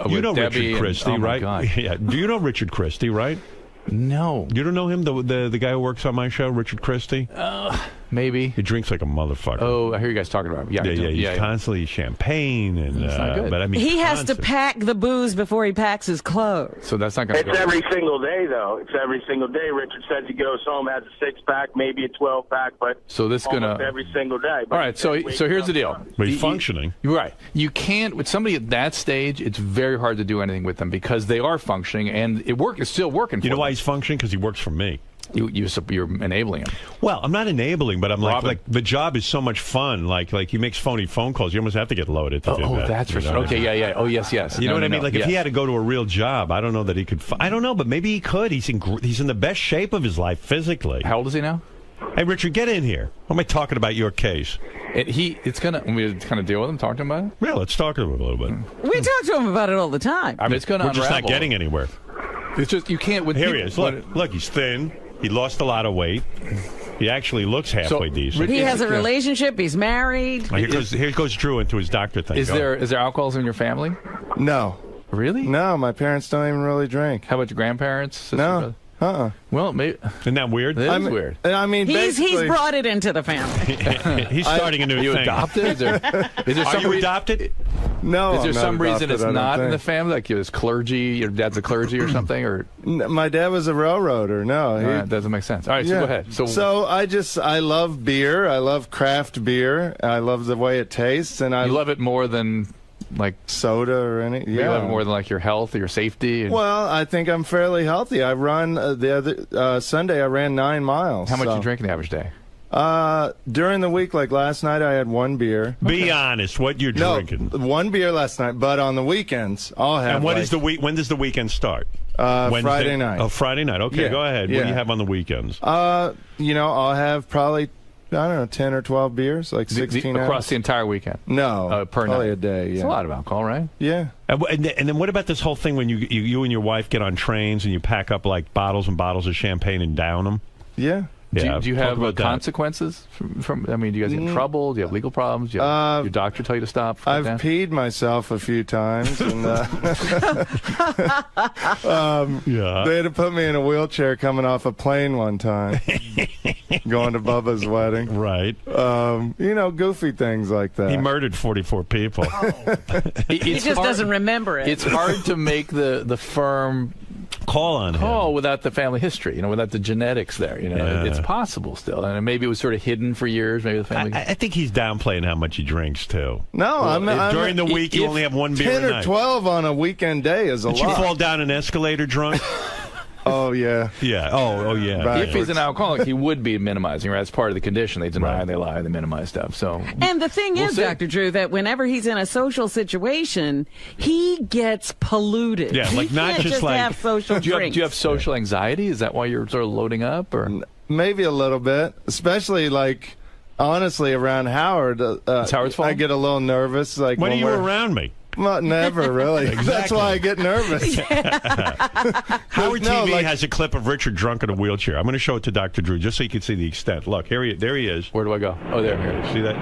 You know Debbie Richard Christie, right? God. Yeah. Do you know Richard Christie, right? No. You don't know him, the guy who works on my show, Richard Christie? Maybe. He drinks like a motherfucker. Oh, I hear you guys talking about him. He's constantly champagne. And, that's not good. But I mean, he has to pack the booze before he packs his clothes. So that's not going to go. It's every single day, though. It's every single day. Richard says he goes home, has a 6-pack, maybe a 12-pack, but so this every single day. All right, so here's the deal. But he's functioning. Right. You can't, with somebody at that stage, it's very hard to do anything with them because they are functioning, and it's still working for them. You know why he's functioning? Because he works for me. You're enabling him. Well, I'm not enabling, but I'm like the job is so much fun. Like he makes phony phone calls. You almost have to get loaded to do that. Oh, that's for sure. Okay, yeah. Oh, yes. You know what I mean? Like if he had to go to a real job, I don't know that he could. I don't know, but maybe he could. He's in the best shape of his life physically. How old is he now? Hey, Richard, get in here. What am I talking about your case? It's gonna. We kind of deal with him, talk to him about it. Yeah, let's talk to him a little bit. We talk to him about it all the time. I mean, it's gonna. We're just not getting anywhere. It's just you can't. Here he is. Look, he's thin. He lost a lot of weight. He actually looks halfway decent. He has a relationship. He's married. Here goes Drew into his doctor thing. Is there alcoholism in your family? No. Really? No, my parents don't even really drink. How about your grandparents? No. Well, maybe. Isn't that weird? It is weird. I mean, he's brought it into the family. He's starting a new thing. Are you adopted? Is there Are you adopted? No. Is there some reason it's not in the family? Like his clergy, your dad's a clergy or something? Or my dad was a railroader. No, that doesn't make sense. All right, so go ahead. So I love beer. I love craft beer. I love the way it tastes, and I love it more than like soda or anything. You love it more than like your health or your safety. Well, I think I'm fairly healthy. I run the other Sunday. I ran 9 miles. How much do you drink in the average day? During the week, like last night, I had 1 beer. Be honest, what you're drinking? 1 beer last night, but on the weekends, I'll have. And when does the weekend start? Friday night. Oh, Friday night. Okay, go ahead. What do you have on the weekends? I'll have probably, I don't know, 10 or 12 beers, like 16 across the entire weekend. No, per probably night. A day. Yeah, it's a lot of alcohol, right? Yeah. And then what about this whole thing when you and your wife get on trains and you pack up like bottles and bottles of champagne and down them? Yeah. Yeah, do you have consequences from? I mean, do you guys get in trouble? Do you have legal problems? Do you have your doctor tell you to stop? I've peed myself a few times, and they had to put me in a wheelchair coming off a plane one time, going to Bubba's wedding. Right. Goofy things like that. He murdered 44 people. He just doesn't remember it. It's hard to make the firm call without the family history, without the genetics there. It's possible still, and maybe it was sort of hidden for years. Maybe the family. I think he's downplaying how much he drinks too. No, during the week you only have 1 beer a night. 10 or 12 on a weekend day is a lot. Did you fall down an escalator drunk? Oh, yeah. Yeah. Oh, yeah. Backwards. If he's an alcoholic, he would be minimizing, right? That's part of the condition. They deny, they lie, they minimize stuff. So. And the thing is, Dr. Drew, that whenever he's in a social situation, he gets polluted. Yeah, like not just like have social drinks. Do you have social anxiety? Is that why you're sort of loading up, or maybe a little bit, especially like honestly around Howard. It's Howard's fault. I get a little nervous. Like when are you around me? Well, never really. Exactly. That's why I get nervous. Howard TV has a clip of Richard drunk in a wheelchair. I'm going to show it to Dr. Drew just so you can see the extent. Look, there he is. Where do I go? Oh, there. See that?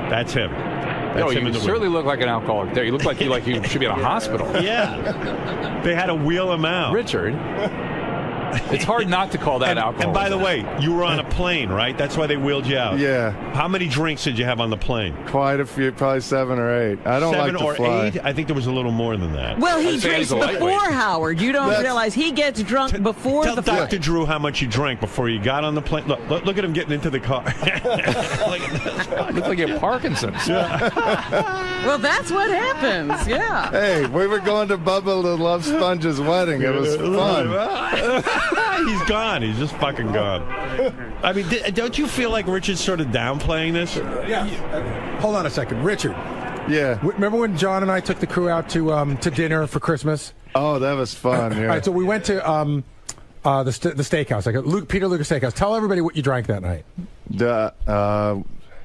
That's him. That's him. You certainly look like an alcoholic there. You look like you should be in a hospital. Yeah. They had to wheel him out. Richard. It's hard not to call that alcohol. And by the way, you were on a plane, right? That's why they wheeled you out. Yeah. How many drinks did you have on the plane? Quite a few, probably 7 or 8. I don't like to fly. 7 or 8? I think there was a little more than that. Well, he drinks before Howard. You don't realize he gets drunk before the flight. Tell Dr. Drew how much you drank before you got on the plane. Look at him getting into the car. Looks like you have Parkinson's. Well, that's what happens. Yeah. Hey, we were going to Bubba the Love Sponge's wedding. It was fun. He's gone. He's just fucking gone. I mean, don't you feel like Richard's sort of downplaying this? Yeah. Hold on a second. Richard. Yeah. Remember when John and I took the crew out to dinner for Christmas? Oh, that was fun. Yeah. All right, so we went to the steakhouse, like Peter Luger Steakhouse. Tell everybody what you drank that night.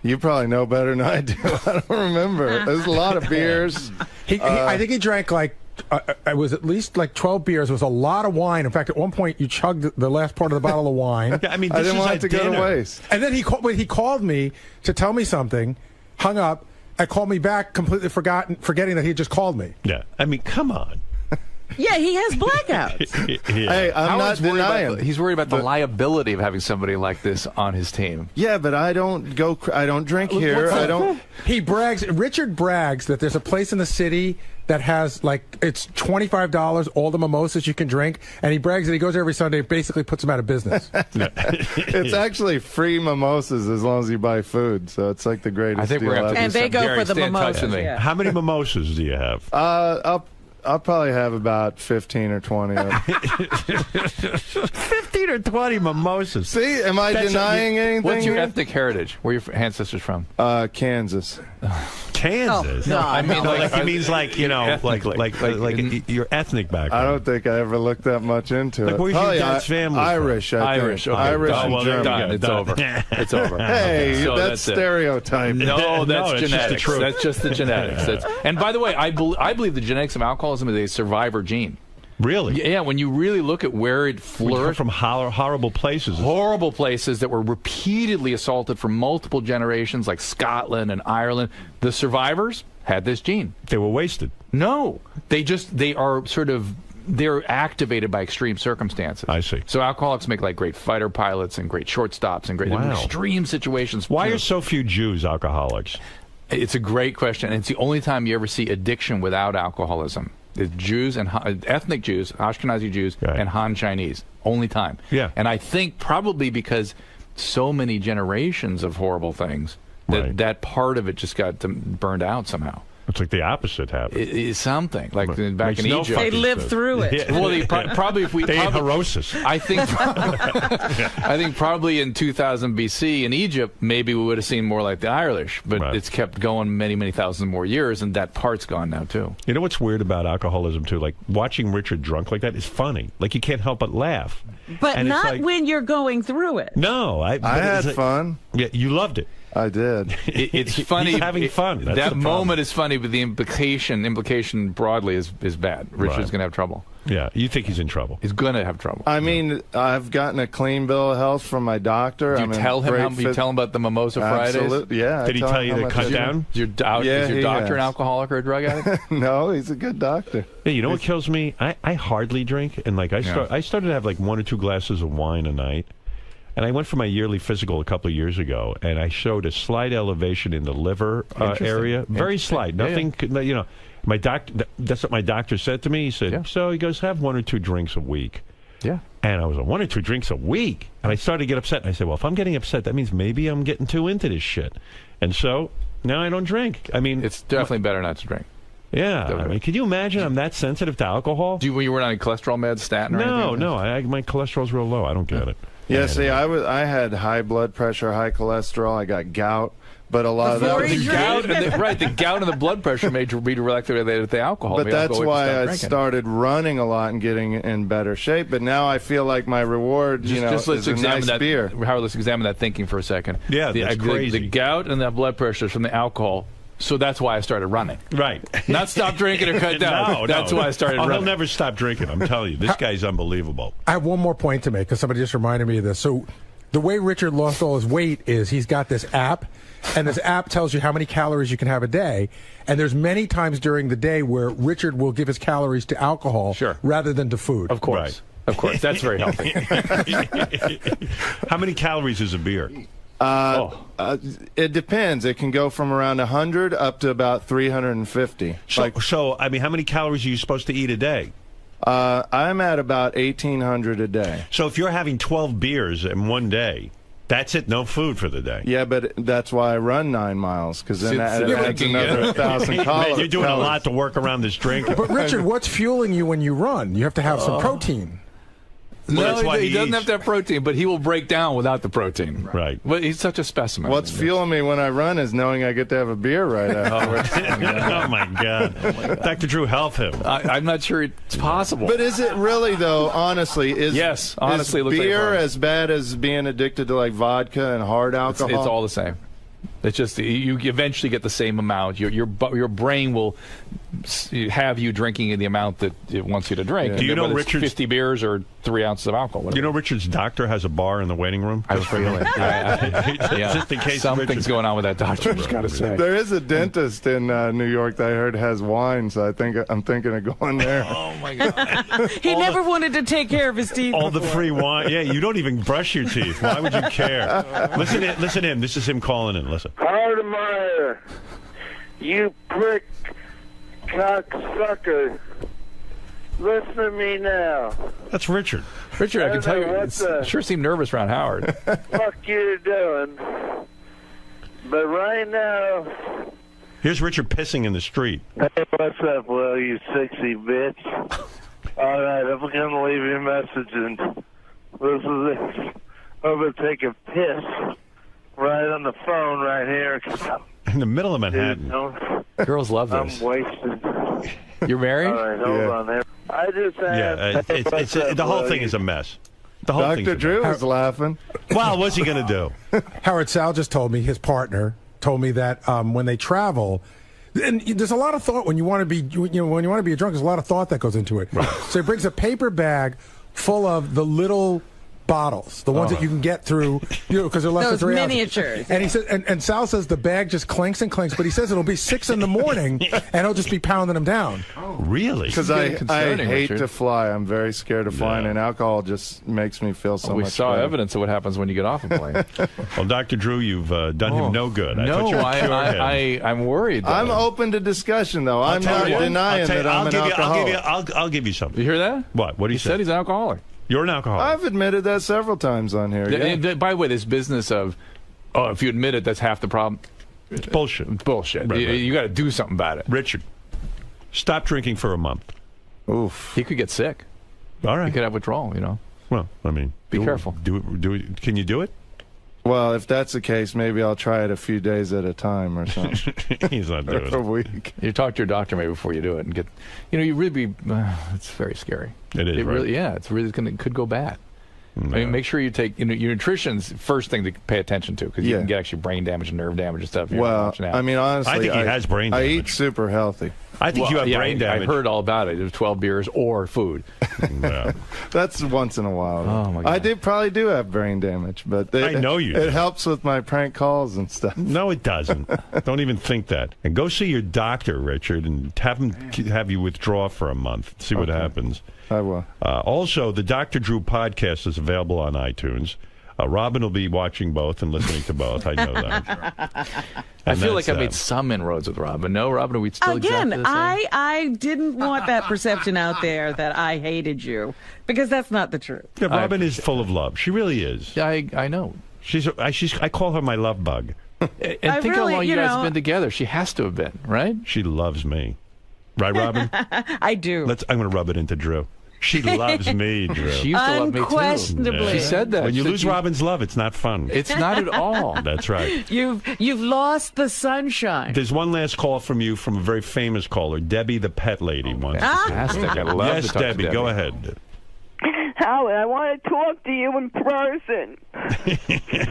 You probably know better than I do. I don't remember. There's a lot of beers. I think he drank like it was at least like 12 beers. It was a lot of wine. In fact, at one point, you chugged the last part of the bottle of wine. Yeah, I mean, I didn't want it to go to waste. And then he called me to tell me something, hung up, and called me back, completely forgetting that he had just called me. Yeah, I mean, come on. Yeah, he has blackouts. Yeah. Hey, I'm not denying. He's worried about the liability of having somebody like this on his team. Yeah, but I don't drink here. I don't. Richard brags that there's a place in the city that has, like, it's $25, all the mimosas you can drink, and he brags that he goes there every Sunday and basically puts them out of business. It's actually free mimosas as long as you buy food, so it's like the greatest deal ever. And they go for the mimosas. Yeah. How many mimosas do you have? I'll probably have about 15 or 20 of them. 15 or 20 mimosas. See, am I denying anything? What's your ethnic heritage? Where are your ancestors from? Kansas. Kansas? Oh, no, I mean, he means like your ethnic background. I don't think I ever looked that much into it. Where's your dad's family? Irish, I think. Irish, okay. Irish and German. It's over. It's over. Hey, so that's stereotype. No, that's genetics. Just the truth. That's just the genetics. And by the way, I believe the genetics of alcoholism is a survivor gene. Really? Yeah, when you really look at where it flourished. From horrible places. Horrible places that were repeatedly assaulted for multiple generations, like Scotland and Ireland. The survivors had this gene. They were wasted. No. They're activated by extreme circumstances. I see. So alcoholics make like great fighter pilots and great shortstops and great extreme situations. Why are so few Jews alcoholics? It's a great question, and it's the only time you ever see addiction without alcoholism. It's Jews and ethnic Jews, Ashkenazi Jews, and Han Chinese. Only time. Yeah. And I think probably because so many generations of horrible things, that part of it just got burned out somehow. It's like the opposite happened. It's something like back in Egypt. They lived through it. Yeah. Well, probably if we they ate Herosis. I think probably in 2000 BC in Egypt, maybe we would have seen more like the Irish, but it's kept going many thousands more years, and that part's gone now too. You know what's weird about alcoholism too? Like watching Richard drunk like that is funny. Like you can't help but laugh. But and not when you're going through it. No, I had fun. Yeah, you loved it. I did. It's funny. He's having fun. That's that moment is funny, but the implication broadly is bad. Richard's going to have trouble. Yeah, you think he's in trouble? He's going to have trouble. I mean, I've gotten a clean bill of health from my doctor. Do you tell him you tell him about the Mimosa Fridays? Absolutely. Yeah. Did he tell you to cut down? Is your doctor an alcoholic or a drug addict? No, he's a good doctor. Yeah, you know what kills me? I hardly drink, and like I started to have like 1 or 2 glasses of wine a night. And I went for my yearly physical a couple of years ago, and I showed a slight elevation in the liver area. Very slight. Nothing, you know. My doctor, that's what my doctor said to me. He said, so he goes, have 1 or 2 drinks a week. Yeah. And I was like, 1 or 2 drinks a week? And I started to get upset. And I said, well, if I'm getting upset, that means maybe I'm getting too into this shit. And so now I don't drink. I mean, it's definitely better not to drink. Yeah, I mean, can you imagine I'm that sensitive to alcohol? You weren't on any cholesterol meds, statin or anything? No, my cholesterol's real low. I don't get it. Yeah, see, I had high blood pressure, high cholesterol. I got gout, but a lot of that was the gout and the blood pressure may be directly related to the alcohol. But that's why I started running a lot and getting in better shape. But now I feel like my reward, is a nice beer. Howard, let's examine that thinking for a second. Yeah, that's crazy. The gout and the blood pressure is from the alcohol. So that's why I started running. Right. Not stop drinking or cut down. That's why I started running. He'll never stop drinking, I'm telling you. This guy's unbelievable. I have one more point to make, because somebody just reminded me of this. So the way Richard lost all his weight is he's got this app, and this app tells you how many calories you can have a day. And there's many times during the day where Richard will give his calories to alcohol rather than to food. Of course. Right. Of course. That's very healthy. How many calories is a beer? It depends. It can go from around 100 up to about 350. So, I mean, how many calories are you supposed to eat a day? I'm at about 1,800 a day. So if you're having 12 beers in one day, that's it, no food for the day. Yeah, but that's why I run 9 miles, because then that adds another 1,000 calories. You're doing a lot to work around this drink. But Richard, what's fueling you when you run? You have to have some protein. Well, no, he doesn't have to have protein, but he will break down without the protein. Right. But he's such a specimen. What's fueling me when I run is knowing I get to have a beer right afterwards. Oh, my God. Dr. Drew, help him. I'm not sure it's possible. But is it really, though, honestly? Yes, honestly. Is beer as bad as being addicted to, like, vodka and hard alcohol? It's all the same. It's just you eventually get the same amount. Your brain will have you drinking in the amount that it wants you to drink. Yeah. Do you know Richard's 50 beers or 3 ounces of alcohol. Whatever. You know, Richard's doctor has a bar in the waiting room. I was feeling. Just in case something's going on with that doctor. I just got to say. There is a dentist in New York that I heard has wine, so I'm thinking of going there. Oh my God! He never wanted to take care of his teeth. All the free wine. Yeah, you don't even brush your teeth. Why would you care? Listen to him. This is him calling in. Listen. Hardemeyer, you prick cocksucker. Listen to me now. That's Richard. Richard, I can tell you, sure seemed nervous around Howard. Fuck you doing? But right now... Here's Richard pissing in the street. Hey, what's up, Will, you sexy bitch? All right, I'm going to leave you a message, and this is it. I'm going to take a piss right on the phone right here. In the middle of Manhattan. Girls love this. I'm wasted. You're married? All right, hold on there. I just the whole thing is a mess. The whole Dr. Drew was laughing. Well, what's he going to do? Howard, Sal just told me, his partner told me that when they travel, and there's a lot of thought when you want to be, when you want to be a drunk. There's a lot of thought that goes into it. Right. So he brings a paper bag full of the little bottles, the ones that you can get through, because they're less than 3 ounces. Miniatures. And he said, and Sal says the bag just clinks and clinks, but he says it'll be 6 in the morning, and he'll just be pounding them down. Oh, really? Because I hate to fly. I'm very scared of flying, and alcohol just makes me feel so much. We saw better. evidence of what happens when you get off a plane. Well, Dr. Drew, you've done him no good. I'm worried. Though. I'm open to discussion, though. I'm not denying that I'm an alcoholic. I'll give you something. You hear that? What? What do you say? He said he's an alcoholic. You're an alcoholic. I've admitted that several times on here. Yeah. By the way, this business of, if you admit it, that's half the problem. It's bullshit. It's bullshit. Right. You got to do something about it. Richard, stop drinking for a month. Oof. He could get sick. All right. He could have withdrawal, Well, I mean. Be careful. Do it. Can you do it? Well, if that's the case, maybe I'll try it a few days at a time or something. He's not doing it. A week. You talk to your doctor maybe before you do it and get, you really be, it's very scary. It is, right? Really, yeah, it's really could go bad. Yeah. I mean, make sure you take, your nutrition's first thing to pay attention to, because you can get actually brain damage and nerve damage and stuff. Well, I mean, honestly, I think he has brain damage. I eat super healthy. I think you have brain damage. I heard all about it. There's 12 beers or food. Yeah. That's once in a while. Oh, my God. I probably do have brain damage, but I know you it helps with my prank calls and stuff. No, it doesn't. Don't even think that. And go see your doctor, Richard, and have you withdraw for a month. See what happens. I will. Also, the Dr. Drew podcast is available on iTunes. Robin will be watching both and listening to both. I know that. I feel like I made some inroads with Robin. No, Robin, are we still again? Exactly the same? I didn't want that perception out there that I hated you, because that's not the truth. Yeah, Robin is full of love. She really is. Yeah, I know. I call her my love bug. And think how long you guys have been together. She has to have been, right? She loves me, right, Robin? I do. I'm going to rub it into Drew. She loves me, Drew. She used to love me too. Unquestionably. She said that. When you lose Robin's love, it's not fun. It's not at all. That's right. You've lost the sunshine. There's one last call from you from a very famous caller, Debbie the pet lady. Fantastic. I love Yes, to talk Debbie, to Debbie. go ahead. Howard, I want to talk to you in person.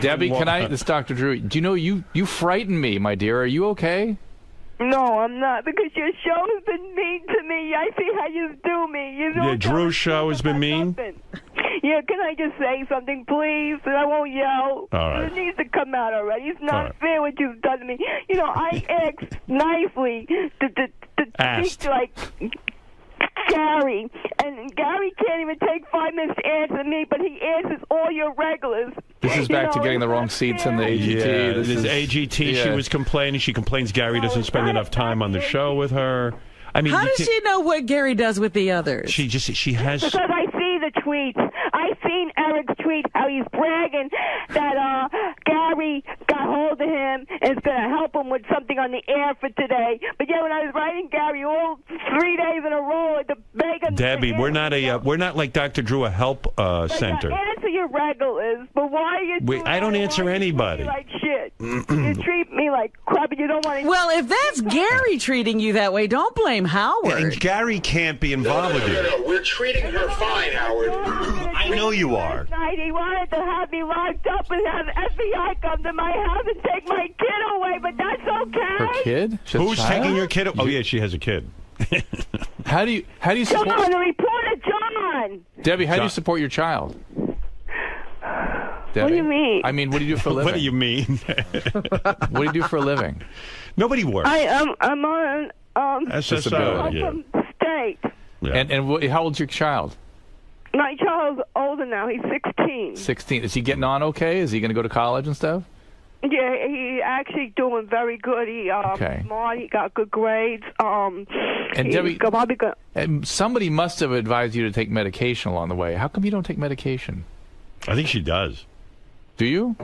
Debbie, this is Dr. Drew. Do you know you frighten me, my dear. Are you okay? No, I'm not, because your show has been mean to me. I see how you do me. Drew's show has been mean? Yeah, can I just say something, please? And I won't yell. All right. It needs to come out already. It's not fair what you've done to me. I asked nicely to speak to, Gary, and Gary can't even take 5 minutes to answer me, but he answers all your regulars. This is back to getting the wrong seats in the AGT. Yeah, this is AGT. Yeah. She was complaining. She complains Gary doesn't spend enough time on the show with her. I mean, how does she know what Gary does with the others? She has. Because I see the tweets. I seen Eric's tweet how he's bragging that Gary got hold of him and is going to help him with something on the air for today. But yeah, when I was writing Gary all 3 days in a row to beg him. Debbie, we're not like Dr. Drew, a help center. Answer your regulars, but why are you? I don't answer anybody. Like shit. You treat me like crap, and you don't want to. Well, if that's Gary treating you that way, don't blame Howard. And Gary can't be involved with you. No, we're treating her fine, Howard. I know you are. He wanted to have me locked up and have FBI come to my house and take my kid away, but that's okay. Her kid? Who's taking your kid? Oh yeah, she has a kid. How do you support? John, the reporter John. on? Debbie, how do you support your child? Debbie? What do you mean? I mean, what do you do for a living? What do you mean? What do you do for a living? Nobody works. I'm on disability. from the state. Yeah. And how old's your child? My child's older now. He's 16. 16. Is he getting on okay? Is he going to go to college and stuff? Yeah, he's actually doing very good. He smart. He got good grades. And Debbie, somebody must have advised you to take medication along the way. How come you don't take medication? I think she does. Do you?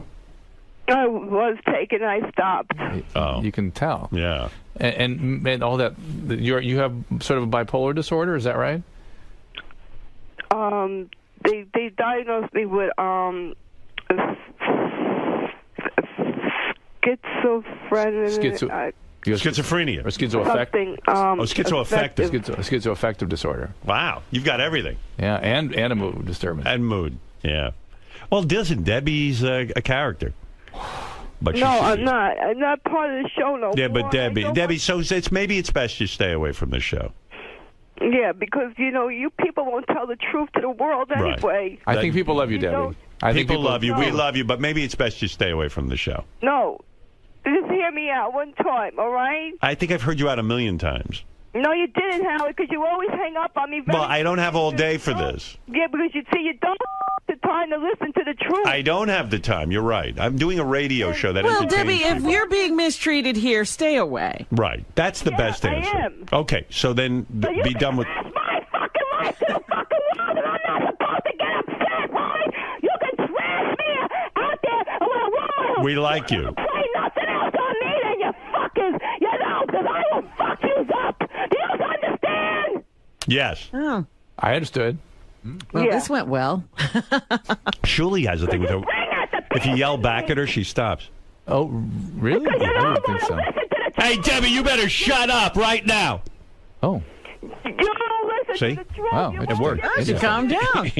I was taking. I stopped. Oh, you can tell. Yeah. And all that. You have sort of a bipolar disorder. Is that right? They diagnosed me with schizophrenia. Schizophrenia or schizoaffective. Schizoaffective disorder. Wow, you've got everything. Yeah, and a mood disturbance. And mood. Yeah. Well, listen, Debbie's a character. But no, I'm not. I'm not part of the show no more. Yeah, but Debbie, so maybe it's best you stay away from the show. Yeah, because, you people won't tell the truth to the world anyway. Right. I think people love you, Debbie. People love you. We love you, but maybe it's best you stay away from the show. No. Just hear me out one time, all right? I think I've heard you out 1,000,000 times. No, you didn't, Howard, because you always hang up on me. Well, I don't have all day for this. Yeah, because you don't have the time to listen to the truth. I don't have the time. You're right. I'm doing a radio show that Well, entertains Debbie, people. if you're being mistreated here, stay away. Right. That's the best answer. I am. Okay, so then be done with... my fucking life to the fucking world, and I'm not supposed to get upset, right? You can trash me out there with a woman. We like you. Play nothing else on me than you fuckers, because I will fuck you up. Do you understand? Yes. Oh. I understood. Well, this went well. Shuli has a thing with her. If you yell back at her, she stops. Oh, really? I don't think so. Hey, Debbie, you better shut up right now. Oh. See? Wow, it worked. Calm down.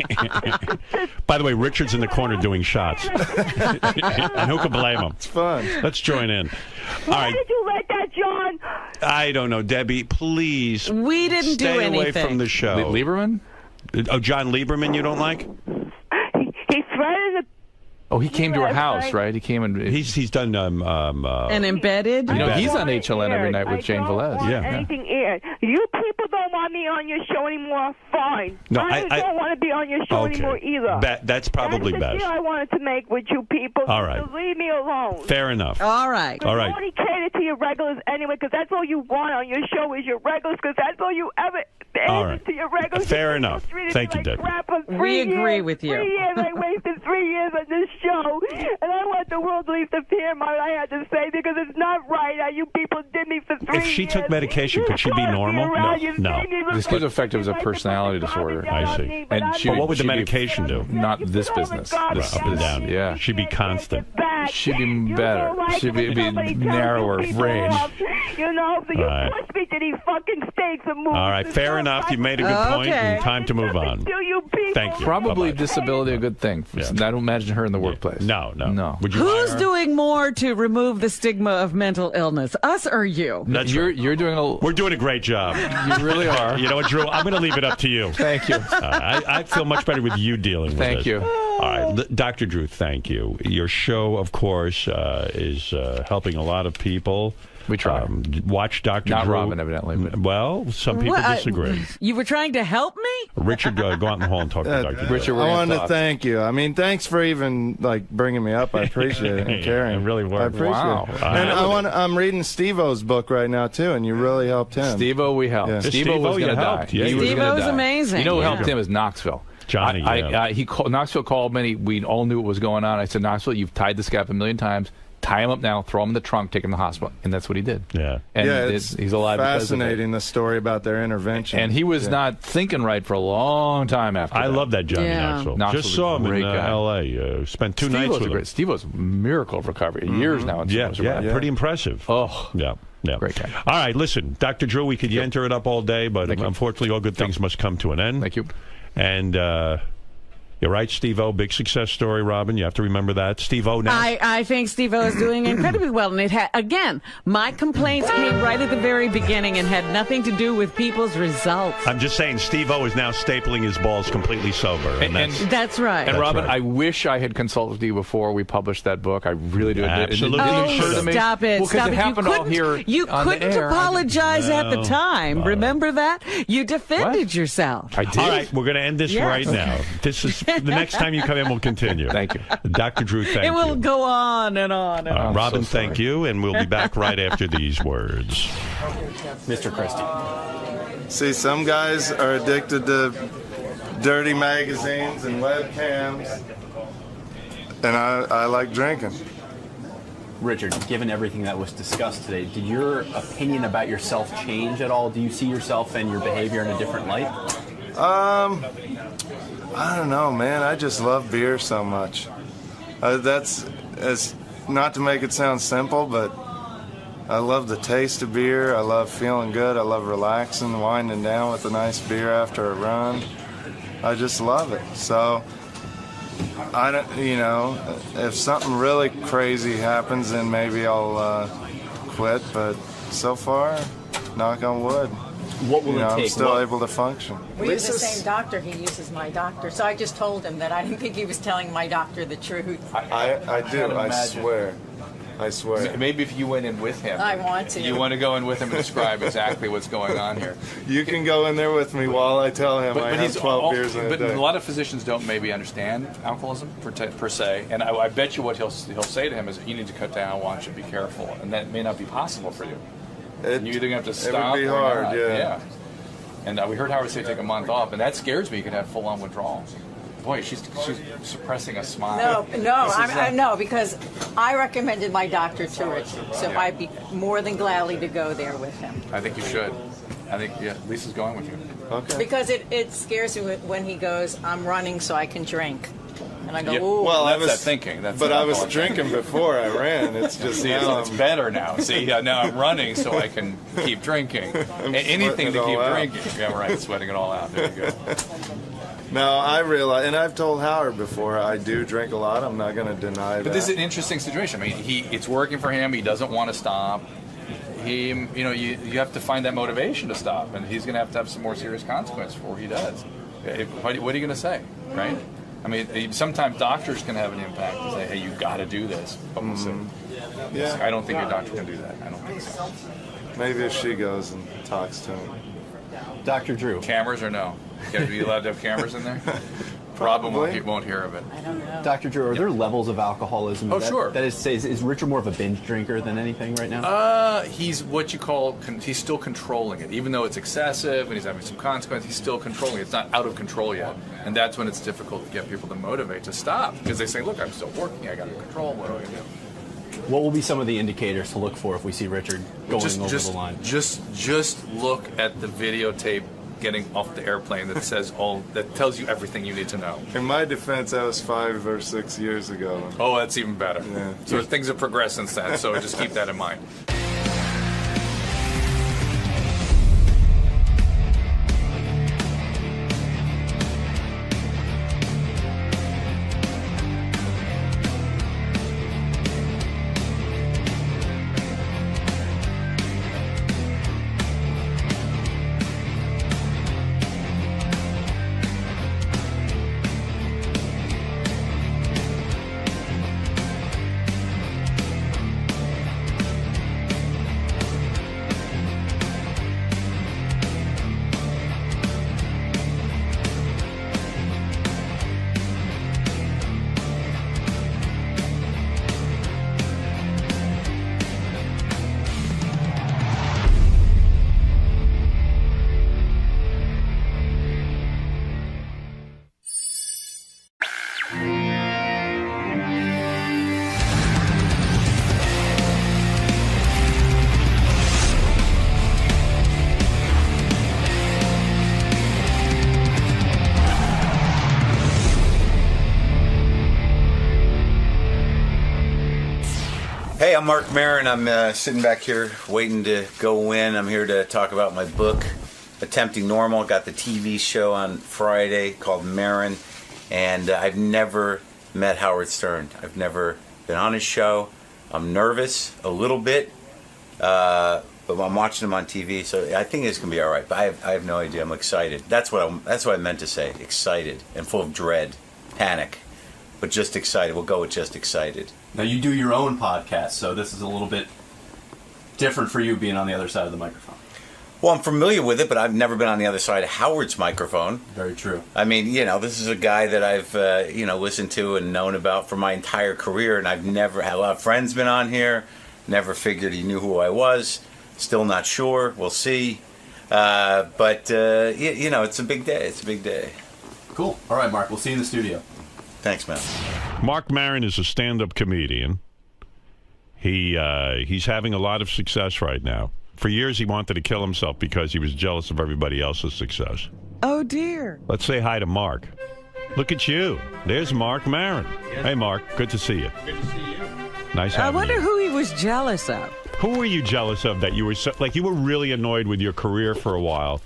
By the way, Richard's in the corner doing shots. And who can blame him? It's fun. Let's join in. All right. Why did you let that, John? I don't know, Debbie. Please. We didn't do anything. Stay away from the show. Lieberman? Oh, John Lieberman you don't like? He threatened to... Oh, he came to her house, right? He came and... He's done... An embedded? he's on HLN every night with Jane Velez. Anything aired. You people don't want me on your show anymore, fine. No, I don't want to be on your show anymore either. That's probably That's the best. deal I wanted to make with you people. All right. So leave me alone. Fair enough. All right. All right. You only cater to your regulars anyway, because that's all you want on your show is your regulars, because that's all you ever answer to your regulars. Fair enough. Thank you, Debbie. We agree with you. 3 years, I wasted 3 years on this show, and I want the world to at least hear what I had to say, because it's not right how you people did me for 3 years. If she took medication, could she be normal? No. This schizoaffective is a personality disorder. I see. And but what would the medication do? Not this business. This up and down. Yeah. She'd be constant. She'd be better. She'd be narrower range. You push me to these fucking stakes and move. All right, fair enough. You made a good point, and time to move on. Thank you. Probably disability a good thing. Yeah. I don't imagine her in the workplace. No. Would you Who's doing more to remove the stigma of mental illness, us or you? You're doing We're doing a great job. You really are. You know what, Drew? I'm going to leave it up to you. Thank you. I feel much better with you dealing with Thank this. you. All right, Dr. Drew, thank you. Your show, of course, is helping a lot of people. We try. Watch Dr. Not Drew. Robin, evidently. But... Well, some people disagree. You were trying to help me? Richard, go out in the hall and talk to Dr. Drew. Richard, I wanted to thank you. I mean, thanks for even bringing me up. I appreciate it and caring. It really worked. I appreciate it. And I'm reading Steve-O's book right now, too, and you really helped him. Steve-O, we helped. Yeah. Steve-O was going to die. Yeah, Steve-O's amazing. You know who helped him is Knoxville. Johnny, Knoxville called me. We all knew what was going on. I said, Knoxville, you've tied this guy up 1,000,000 times. Tie him up now, throw him in the trunk, take him to the hospital. And that's what he did. Yeah. And he's alive because of it. Fascinating, the story about their intervention. And he was not thinking right for a long time after I love that Johnny Knoxville. Just saw him in L.A. Spent 2 nights with him. Steve was a miracle of recovery. Years now. Yeah, pretty impressive. Oh. Yeah. Great guy. All right, listen, Dr. Drew, we could enter it up all day, but unfortunately all good things must come to an end. Thank you. And You're right, Steve-O, big success story, Robin. You have to remember that. Steve-O now. I think Steve-O is doing incredibly well. And again, my complaints came right at the very beginning and had nothing to do with people's results. I'm just saying Steve-O is now stapling his balls completely sober. And that's right. And Robin, right. I wish I had consulted you before we published that book. I really do. Absolutely. Stop it. Well, Stop it it. happened all here You couldn't apologize at the time. Remember that? You defended yourself. I did. All right, we're going to end this right now. This is the next time you come in, we'll continue. Thank you. Dr. Drew, thank you. It will go on and on and on. Robin, thank you, and we'll be back right after these words. Mr. Christie. See, some guys are addicted to dirty magazines and webcams, and I like drinking. Richard, given everything that was discussed today, did your opinion about yourself change at all? Do you see yourself and your behavior in a different light? I don't know, man. I just love beer so much. That's not to make it sound simple, but I love the taste of beer. I love feeling good. I love relaxing, winding down with a nice beer after a run. I just love it. So I don't, if something really crazy happens, then maybe I'll quit. But so far, knock on wood. What will it take? I'm still able to function. We use the same doctor. He uses my doctor. So I just told him that I didn't think he was telling my doctor the truth. I do. I swear. I swear. Maybe if you went in with him. I want to. You want to go in with him and describe exactly what's going on here. You can go in there with me while I tell him I have 12 beers in a day. But a lot of physicians don't maybe understand alcoholism per se, and I bet you what he'll say to him is, you need to cut down, watch it, be careful, and that may not be possible for you. You're either going to have to stop. It would be or hard, not. yeah. And we heard Howard say take a month off, and that scares me. You could have full-on withdrawal. Boy, she's suppressing a smile. No, because I recommended my doctor to Richard, so I'd be more than gladly to go there with him. I think you should. I think, Lisa's going with you. Okay. Because it scares me when he goes, I'm running so I can drink. And I go, ooh. Well, that's that thinking. But I was drinking before I ran. It's just it's better now. See, now I'm running so I can keep drinking. Anything to keep drinking. Yeah, right. Sweating it all out. There you go. No, I realize, and I've told Howard before, I do drink a lot. I'm not going to deny that. But this is an interesting situation. I mean, it's working for him. He doesn't want to stop. You have to find that motivation to stop, and he's going to have some more serious consequences before he does. What are you going to say, right? I mean, sometimes doctors can have an impact to say, hey, you got to do this. But we'll see. Yeah. I don't think your doctor can do that. I don't think so. Maybe if she goes and talks to him. Dr. Drew. Cameras or no? Are you allowed to have cameras in there? Robin won't hear of it. I don't know. Dr. Drew, are there levels of alcoholism? Oh, sure. That is Richard more of a binge drinker than anything right now? He's what you call, he's still controlling it. Even though it's excessive and he's having some consequences, he's still controlling it. It's not out of control yet. And that's when it's difficult to get people to motivate to stop. Because they say, look, I'm still working, I got to control, what do I do? What will be some of the indicators to look for if we see Richard going over the line? Just look at the videotape getting off the airplane that tells you everything you need to know. In my defense, that was 5 or 6 years ago. Oh, that's even better. Yeah. So things have progressed since then, so just keep that in mind. Hey, I'm Mark Maron. I'm sitting back here waiting to go in. I'm here to talk about my book, Attempting Normal. Got the TV show on Friday called Maron. And I've never met Howard Stern. I've never been on his show. I'm nervous a little bit, but I'm watching him on TV, so I think it's gonna be all right. But I have no idea. I'm excited. That's what I meant to say. Excited and full of dread, panic, but just excited. We'll go with just excited. Now you do your own podcast, so this is a little bit different for you being on the other side of the microphone. Well, I'm familiar with it, but I've never been on the other side of Howard's microphone. Very true. I mean, this is a guy that I've, listened to and known about for my entire career, and I've never had a lot of friends been on here. Never figured he knew who I was. Still not sure. We'll see. But it's a big day. It's a big day. Cool. All right, Mark. We'll see you in the studio. Thanks, man. Mark Maron is a stand-up comedian. He's having a lot of success right now. For years, he wanted to kill himself because he was jealous of everybody else's success. Oh, dear. Let's say hi to Mark. Look at you. There's Mark Maron. Yes. Hey, Mark. Good to see you. Good to see you. Nice having you. I wonder who he was jealous of. Who were you jealous of that you were you were really annoyed with your career for a while?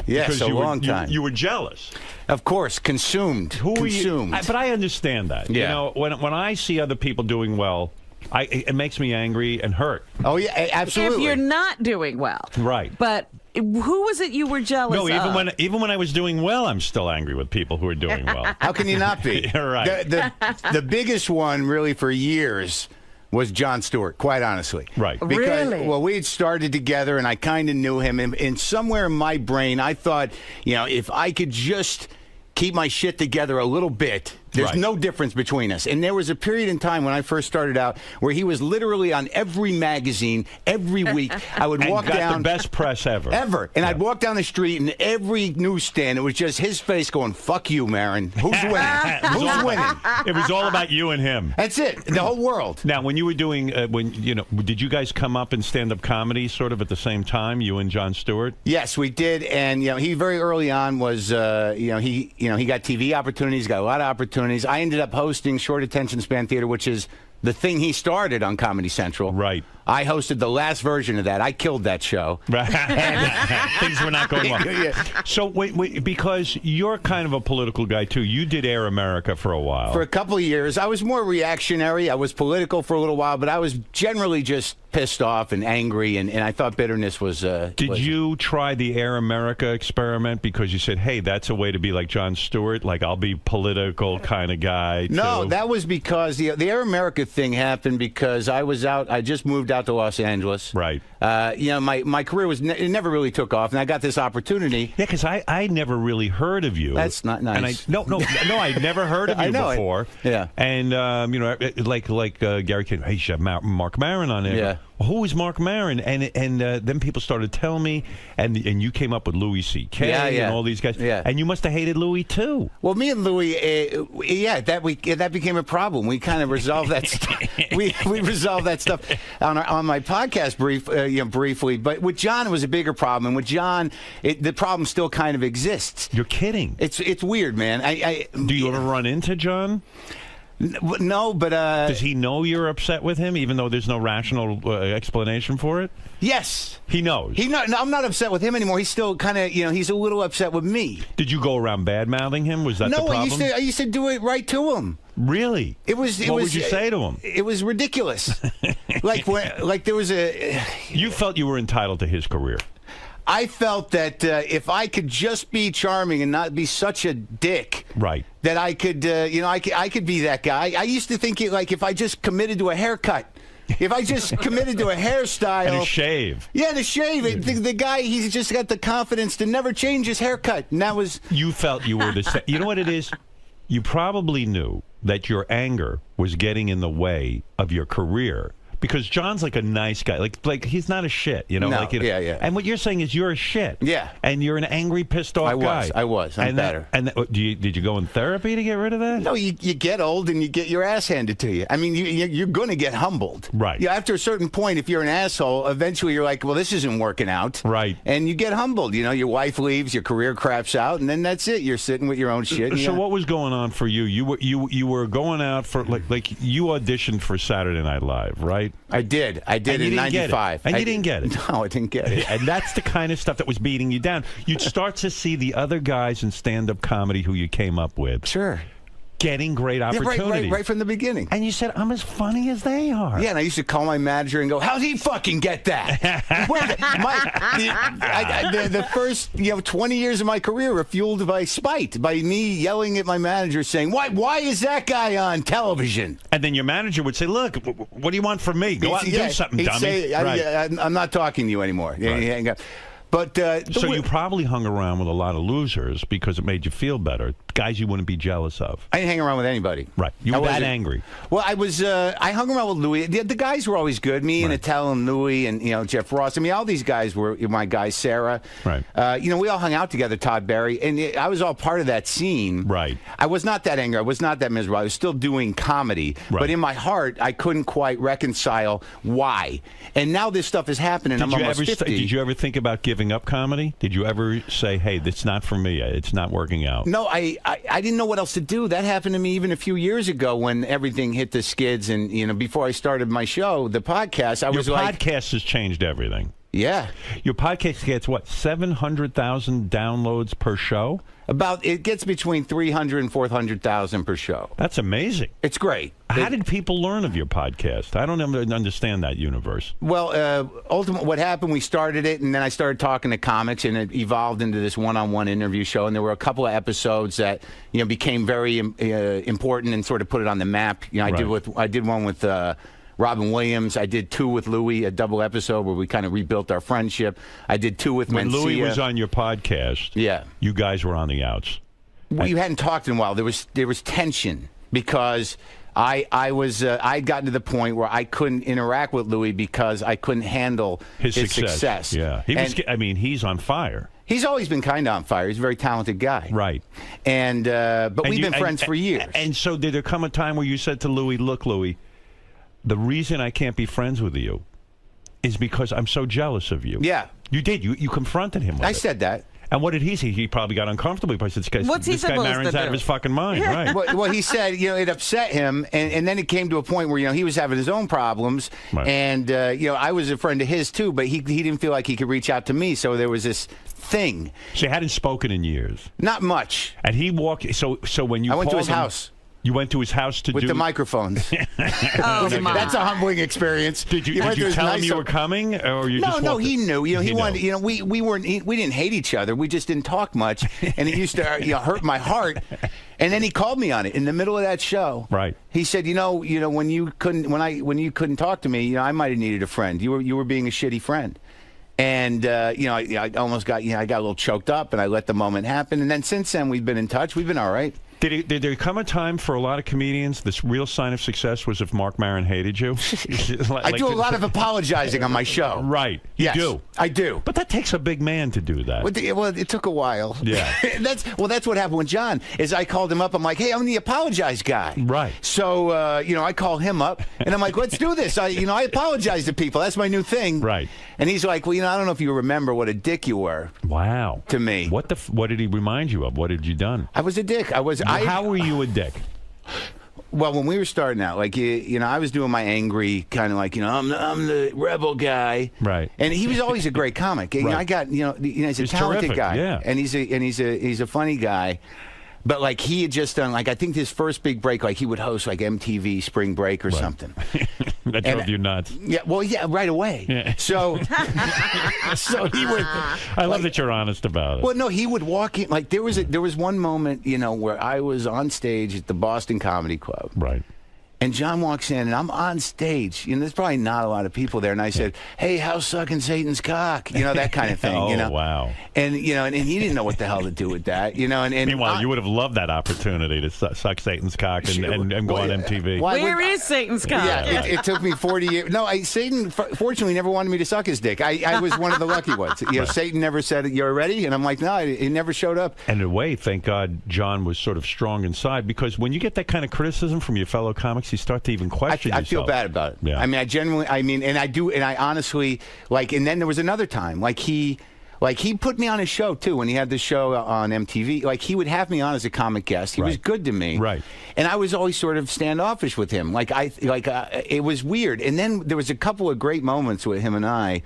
Yes, a long time. You were jealous. Of course, consumed. Who consumed. Were you? But I understand that. Yeah. When I see other people doing well, it makes me angry and hurt. Oh, yeah, absolutely. If you're not doing well. Right. But who was it you were jealous of? No, even when I was doing well, I'm still angry with people who are doing well. How can you not be? You're right. The biggest one, really, for years was Jon Stewart, quite honestly. Right. Because, really? Well, we had started together, and I kind of knew him. And somewhere in my brain, I thought, if I could just keep my shit together a little bit, there's no difference between us. And there was a period in time when I first started out where he was literally on every magazine every week. I would walk down. Got the best press ever. And I'd walk down the street, and every newsstand, it was just his face going, "Fuck you, Maron. Who's winning? Who's winning?" It was all about you and him. That's it. The whole world. Now, when you were doing, did you guys come up in stand-up comedy sort of at the same time, you and Jon Stewart? Yes, we did. And he very early on was, he got TV opportunities, got a lot of opportunities. I ended up hosting Short Attention Span Theater, which is the thing he started on Comedy Central. Right. I hosted the last version of that. I killed that show. Right. Things were not going well. Yeah. So, wait, because you're kind of a political guy, too. You did Air America for a while. For a couple of years. I was more reactionary. I was political for a little while, but I was generally just pissed off and angry, and I thought bitterness was... Did you try the Air America experiment because you said, hey, that's a way to be like Jon Stewart? Like, I'll be political kind of guy, too? No, that was because the Air America thing happened because I just moved out to Los Angeles. Right. My career it never really took off, and I got this opportunity. Yeah, because I never really heard of you. That's not nice. And I'd never heard of you before. Yeah. And like Gary King, hey, you should have Mark Maron on there. Yeah. Who is Mark Maron? And then people started telling me, and you came up with Louis C.K. and all these guys. Yeah. And you must have hated Louis too. Well, me and Louis, that became a problem. We kind of resolved that stuff. We resolved that stuff on my podcast briefly. But with John, it was a bigger problem. And with John, the problem still kind of exists. You're kidding. It's weird, man. Do you ever run into John? No, but... Does he know you're upset with him, even though there's no rational explanation for it? Yes. He knows? I'm not upset with him anymore. He's still kind of, he's a little upset with me. Did you go around bad-mouthing him? Was that the problem? No, I used to do it right to him. Really? What would you say to him? It was ridiculous. like there was a... You felt you were entitled to his career. I felt that if I could just be charming and not be such a dick, right? That I could, I could be that guy. I used to think if I just committed to a haircut, if I just committed to a hairstyle and a shave, and a shave, the guy he's just got the confidence to never change his haircut, and that was. You felt you were the same. You know what it is? You probably knew that your anger was getting in the way of your career. Because John's like a nice guy, like he's not a shit, No, yeah. And what you're saying is you're a shit, yeah. And you're an angry, pissed off guy. I was. I'm better. Did you go in therapy to get rid of that? No, you get old and you get your ass handed to you. I mean, you're going to get humbled, right? Yeah. After a certain point, if you're an asshole, eventually you're like, well, this isn't working out, right? And you get humbled. Your wife leaves, your career craps out, and then that's it. You're sitting with your own shit. So what was going on for you? You were going out for like you auditioned for Saturday Night Live, right? I did in '95. And you didn't get it. No, I didn't get it. And that's the kind of stuff that was beating you down. You'd start to see the other guys in stand-up comedy who you came up with. Sure. getting great opportunities. Right from the beginning. And you said, I'm as funny as they are. Yeah, and I used to call my manager and go, how's he fucking get that? The first 20 years of my career were fueled by spite, by me yelling at my manager saying, why is that guy on television? And then your manager would say, look, what do you want from me? Go out and do something, dummy. Say, I'm not talking to you anymore. Right. But so you probably hung around with a lot of losers because it made you feel better. Guys you wouldn't be jealous of. I didn't hang around with anybody. Right. You were that angry. Well, I was. I hung around with Louis. The guys were always good. Me and Attell and Louis and Jeff Ross. I mean, all these guys were my guys. Sarah. Right. We all hung out together. Todd Berry, and I was all part of that scene. Right. I was not that angry. I was not that miserable. I was still doing comedy, but in my heart, I couldn't quite reconcile why. And now this stuff is happening. I'm almost 50. Did you ever think about giving up comedy? Did you ever say, hey, that's not for me, it's not working out? No, I didn't know what else to do. That happened to me even a few years ago when everything hit the skids. And, before I started my show, the podcast, Your podcast has changed everything. Yeah. Your podcast gets, 700,000 downloads per show? It gets between 300 and 400,000 per show. That's amazing. It's great. How did people learn of your podcast? I don't understand that universe. Well, ultimately, what happened, we started it, and then I started talking to comics, and it evolved into this one-on-one interview show, and there were a couple of episodes that became very important and sort of put it on the map. I did one with Robin Williams. I did 2 with Louis, a double episode where we kind of rebuilt our friendship. I did 2 with Mencia. When Louis was on your podcast, you guys were on the outs. We hadn't talked in a while. There was tension because I'd gotten to the point where I couldn't interact with Louis because I couldn't handle his success. Yeah, he's on fire. He's always been kind of on fire. He's a very talented guy. Right. And but we've been friends for years. And so did there come a time where you said to Louis, look, Louis, the reason I can't be friends with you is because I'm so jealous of you. Yeah. You did. You confronted him with I said that. And what did he say? He probably got uncomfortable. He said, this guy Maron's out of his fucking mind. Right. Well, he said, it upset him. And then it came to a point where, he was having his own problems. Right. And, I was a friend of his, too. But he didn't feel like he could reach out to me. So there was this thing. So you hadn't spoken in years? Not much. And he walked. So when you I went to his house. You went to his house with the microphones. That's a humbling experience. Did you tell him you were coming, or you just? No, he knew. He wanted. We weren't. We didn't hate each other. We just didn't talk much, and it used to hurt my heart. And then he called me on it in the middle of that show. Right. He said, when you couldn't talk to me, I might have needed a friend. You were being a shitty friend. And, I almost got, I got a little choked up, and I let the moment happen. And then since then, we've been in touch. We've been all right. Did there come a time for a lot of comedians, this real sign of success was if Marc Maron hated you? I do a lot of apologizing on my show. Right. Yes, you do. I do. But that takes a big man to do that. Well, it took a while. Yeah. That's what happened with John, is I called him up. I'm like, hey, I'm the apologize guy. Right. So, I call him up, and I'm like, let's do this. I apologize to people. That's my new thing. Right. And he's like, well, I don't know if you remember what a dick you were. Wow. To me. What did he remind you of? What had you done? I was a dick. How were you a dick? Well, when we were starting out, I was doing my angry kind of I'm the rebel guy, right? And he was always a great comic. Right. I got he's a talented terrific, guy, yeah. And he's a funny guy. But he had just done I think his first big break, he would host MTV Spring Break or something. That drove you nuts. Yeah, well, yeah, right away. Yeah. So he would. I love that you're honest about it. Well, no, he would walk in. There was one moment, where I was on stage at the Boston Comedy Club. Right. And John walks in, and I'm on stage. There's probably not a lot of people there. And I said, hey, how's sucking Satan's cock? That kind of thing. Oh, wow. And, and he didn't know what the hell to do with that. And meanwhile, you would have loved that opportunity to suck Satan's cock and go on MTV. Where is Satan's cock? Yeah, it took me 40 years. No, Satan, fortunately, never wanted me to suck his dick. I was one of the lucky ones. Right. Satan never said, you're ready? And I'm like, no, he never showed up. And in a way, thank God John was sort of strong inside, because when you get that kind of criticism from your fellow comics, you start to even question yourself. I feel bad about it. Yeah. I honestly, and then there was another time, he put me on his show too when he had the show on MTV. He would have me on as a comic guest. He was good to me. Right. And I was always sort of standoffish with him. It was weird. And then there was a couple of great moments with him and I.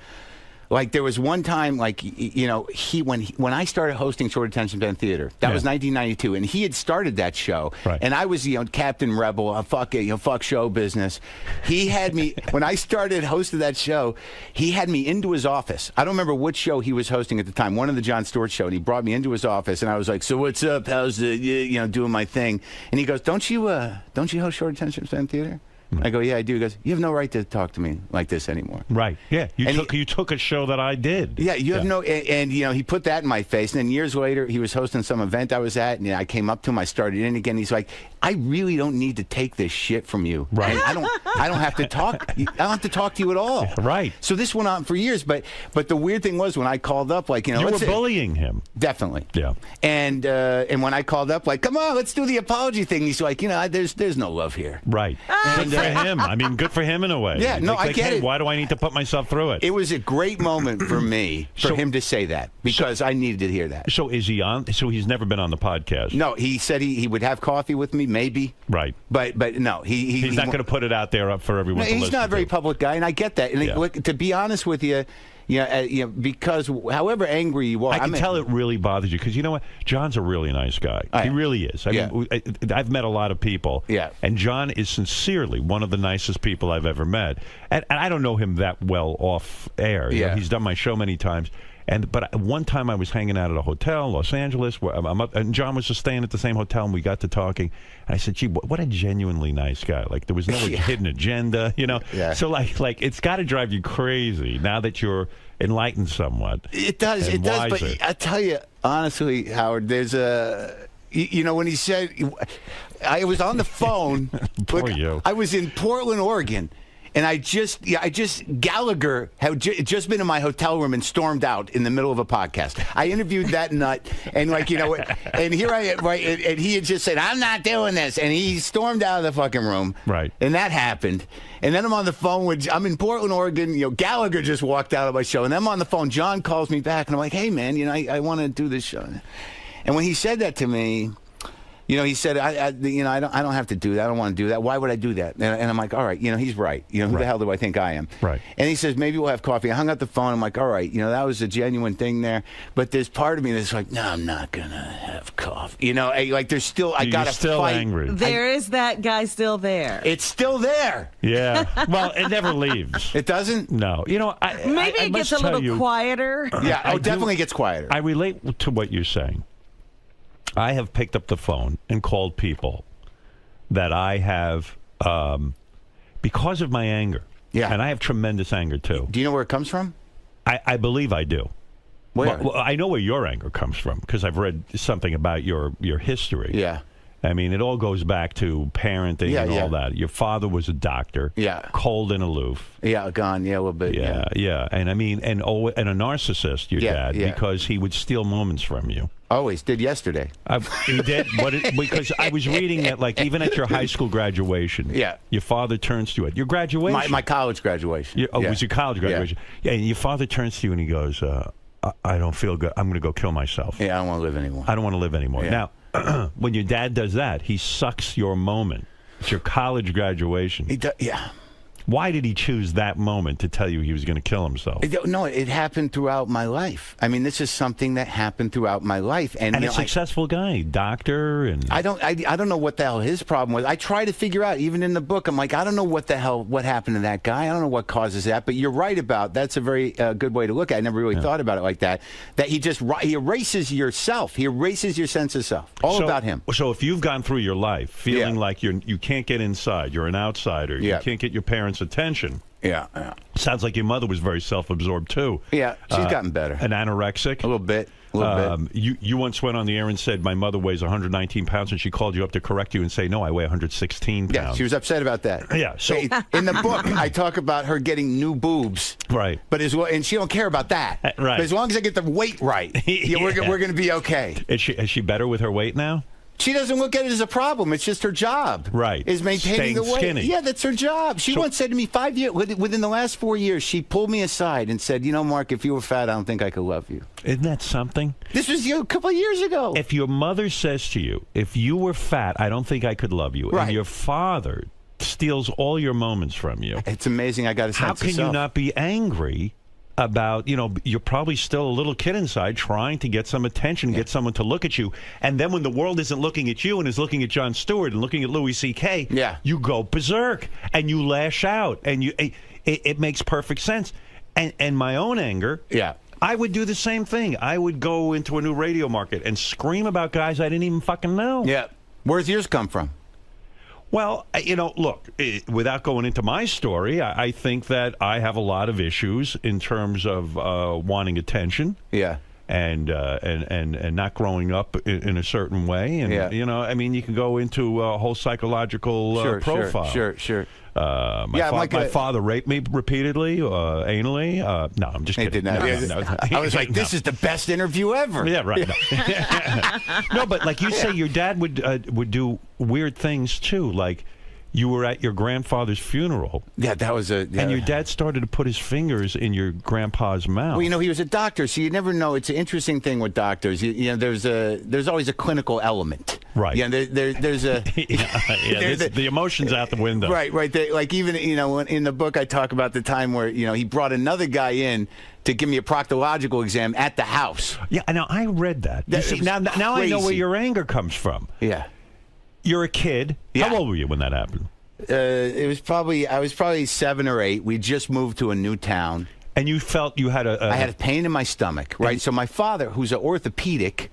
Like, there was one time, like, you know, when I started hosting Short Attention Span Theater, that was 1992, and he had started that show, and I was, you know, Captain Rebel, fuck show business. He had me, when I started hosting that show, he had me into his office. I don't remember which show he was hosting at the time, one of the Jon Stewart show, and he brought me into his office, and I was like, so what's up? How's the, you know, doing my thing? And he goes, don't you host Short Attention Span Theater? I go, yeah, I do. He goes, you have no right to talk to me like this anymore. Right. Yeah. You took a show that I did. Yeah. You have no. And you know, he put that in my face. And then years later, he was hosting some event I was at, and I came up to him. I started in again. He's like, I really don't need to take this shit from you. Right. I don't have to talk. I don't have to talk to you at all. Right. So this went on for years. But the weird thing was when I called up, like, you know, you were bullying him. Definitely. Yeah. And when I called up, like, come on, let's do the apology thing. He's like, you know, there's no love here. Right. Good for him. I mean, good for him in a way. Yeah, no, I get it. Why do I need to put myself through it? It was a great moment for me, for him to say that, because I needed to hear that. So is he on? So he's never been on the podcast? No, he said he would have coffee with me, maybe. Right. But no, he's not going to put it out there for everyone to listen to. He's not a very public guy, and I get that. And look, to be honest with you, because however angry you are, I can tell it really bothers you, because you know what? John's a really nice guy. He really is. I mean, I've met a lot of people, and John is sincerely one of the nicest people I've ever met. And I don't know him that well off air. You know, he's done my show many times. But one time I was hanging out at a hotel in Los Angeles, where I'm up, and John was just staying at the same hotel, and we got to talking. And I said, gee, what a genuinely nice guy. Like, there was no hidden agenda, you know? Yeah. So, like it's got to drive you crazy now that you're enlightened somewhat. It does. It does. But I tell you, honestly, Howard, there's a... You know, when he said... I was on the phone. Poor you. I was in Portland, Oregon. And Gallagher had just been in my hotel room and stormed out in the middle of a podcast. I interviewed that nut, and like, you know, and here I am, right, and he had just said, I'm not doing this, and he stormed out of the fucking room. Right. And that happened. And then I'm on the phone I'm in Portland, Oregon, you know, Gallagher just walked out of my show, and then I'm on the phone, John calls me back, and I'm like, hey, man, you know, I want to do this show. And when he said that to me, you know, he said, I don't have to do that. I don't want to do that. Why would I do that? And I'm like, all right, you know, he's right. You know, who the hell do I think I am? Right. And he says, maybe we'll have coffee. I hung up the phone. I'm like, all right, you know, that was a genuine thing there. But there's part of me that's like, no, I'm not going to have coffee. You know, like there's still, I got to fight. You're still angry. There is that guy still there. It's still there. Yeah. Well, it never leaves. It doesn't? No. You know, maybe it gets a little quieter. Yeah, it definitely gets quieter. I relate to what you're saying. I have picked up the phone and called people that I have because of my anger. Yeah. And I have tremendous anger, too. Do you know where it comes from? I believe I do. Where? Well, I know where your anger comes from, because I've read something about your history. Yeah. I mean, it all goes back to parenting and all that. Your father was a doctor. Yeah. Cold and aloof. Yeah, gone. Yeah, a little bit. Yeah. And I mean, and a narcissist, your dad, because he would steal moments from you. Always did yesterday. He did, because I was reading that, like, even at your high school graduation, your father turns to you at your graduation. My college graduation. It was your college graduation. Yeah, and your father turns to you and he goes, I don't feel good. I'm going to go kill myself. Yeah, I don't want to live anymore. I don't want to live anymore. Yeah. Now, when your dad does that, he sucks your moment. It's your college graduation. Yeah. Why did he choose that moment to tell you he was going to kill himself? No, it happened throughout my life. I mean, this is something that happened throughout my life. And a successful guy, doctor, and I don't know what the hell his problem was. I try to figure out, even in the book, I'm like, I don't know what happened to that guy. I don't know what causes that. But you're right about that's a very good way to look at it. I never really thought about it like that. That he erases yourself. He erases your sense of self. All about him. So if you've gone through your life feeling like you can't get inside, you're an outsider, you can't get your parents' attention. Yeah. Sounds like your mother was very self-absorbed too. Yeah, she's gotten better. An anorexic. A little bit. You once went on the air and said my mother weighs 119 pounds, and she called you up to correct you and say, no, I weigh 116 pounds. Yeah, she was upset about that. Yeah. So in the book, I talk about her getting new boobs. Right. But and she don't care about that. Right. But as long as I get the weight right, we're going to be okay. Is she better with her weight now? She doesn't look at it as a problem. It's just her job. Right. Is maintaining the weight. Skinny. Yeah, that's her job. She once said to me 5 years, within the last 4 years, she pulled me aside and said, you know, Mark, if you were fat, I don't think I could love you. Isn't that something? This was a couple of years ago. If your mother says to you, if you were fat, I don't think I could love you. Right. And your father steals all your moments from you. It's amazing I got a sense of self. How can you not be angry about, you're probably still a little kid inside trying to get some attention, get someone to look at you. And then when the world isn't looking at you and is looking at Jon Stewart and looking at Louis C.K., you go berserk and you lash out. And it makes perfect sense. And my own anger, I would do the same thing. I would go into a new radio market and scream about guys I didn't even fucking know. Yeah. Where's yours come from? Well, look, without going into my story, I think that I have a lot of issues in terms of wanting attention. Yeah. And not growing up in a certain way. And, you can go into a whole psychological profile. Sure. My father raped me repeatedly, anally. No, I'm just kidding. I was like, this is the best interview ever. Yeah, right. No, but like you say, your dad would do weird things too. Like you were at your grandfather's funeral. Yeah, that was and your dad started to put his fingers in your grandpa's mouth. Well, he was a doctor, so you never know. It's an interesting thing with doctors. There's always a clinical element. Right. Yeah, there's a the emotions out the window. Right. Like even in the book I talk about the time where he brought another guy in to give me a proctological exam at the house. Yeah, now I read that. Now I know where your anger comes from. Yeah. You're a kid. Yeah. How old were you when that happened? I was probably 7 or 8. We just moved to a new town. And you felt you had I had a pain in my stomach, right? So my father, who's an orthopedic,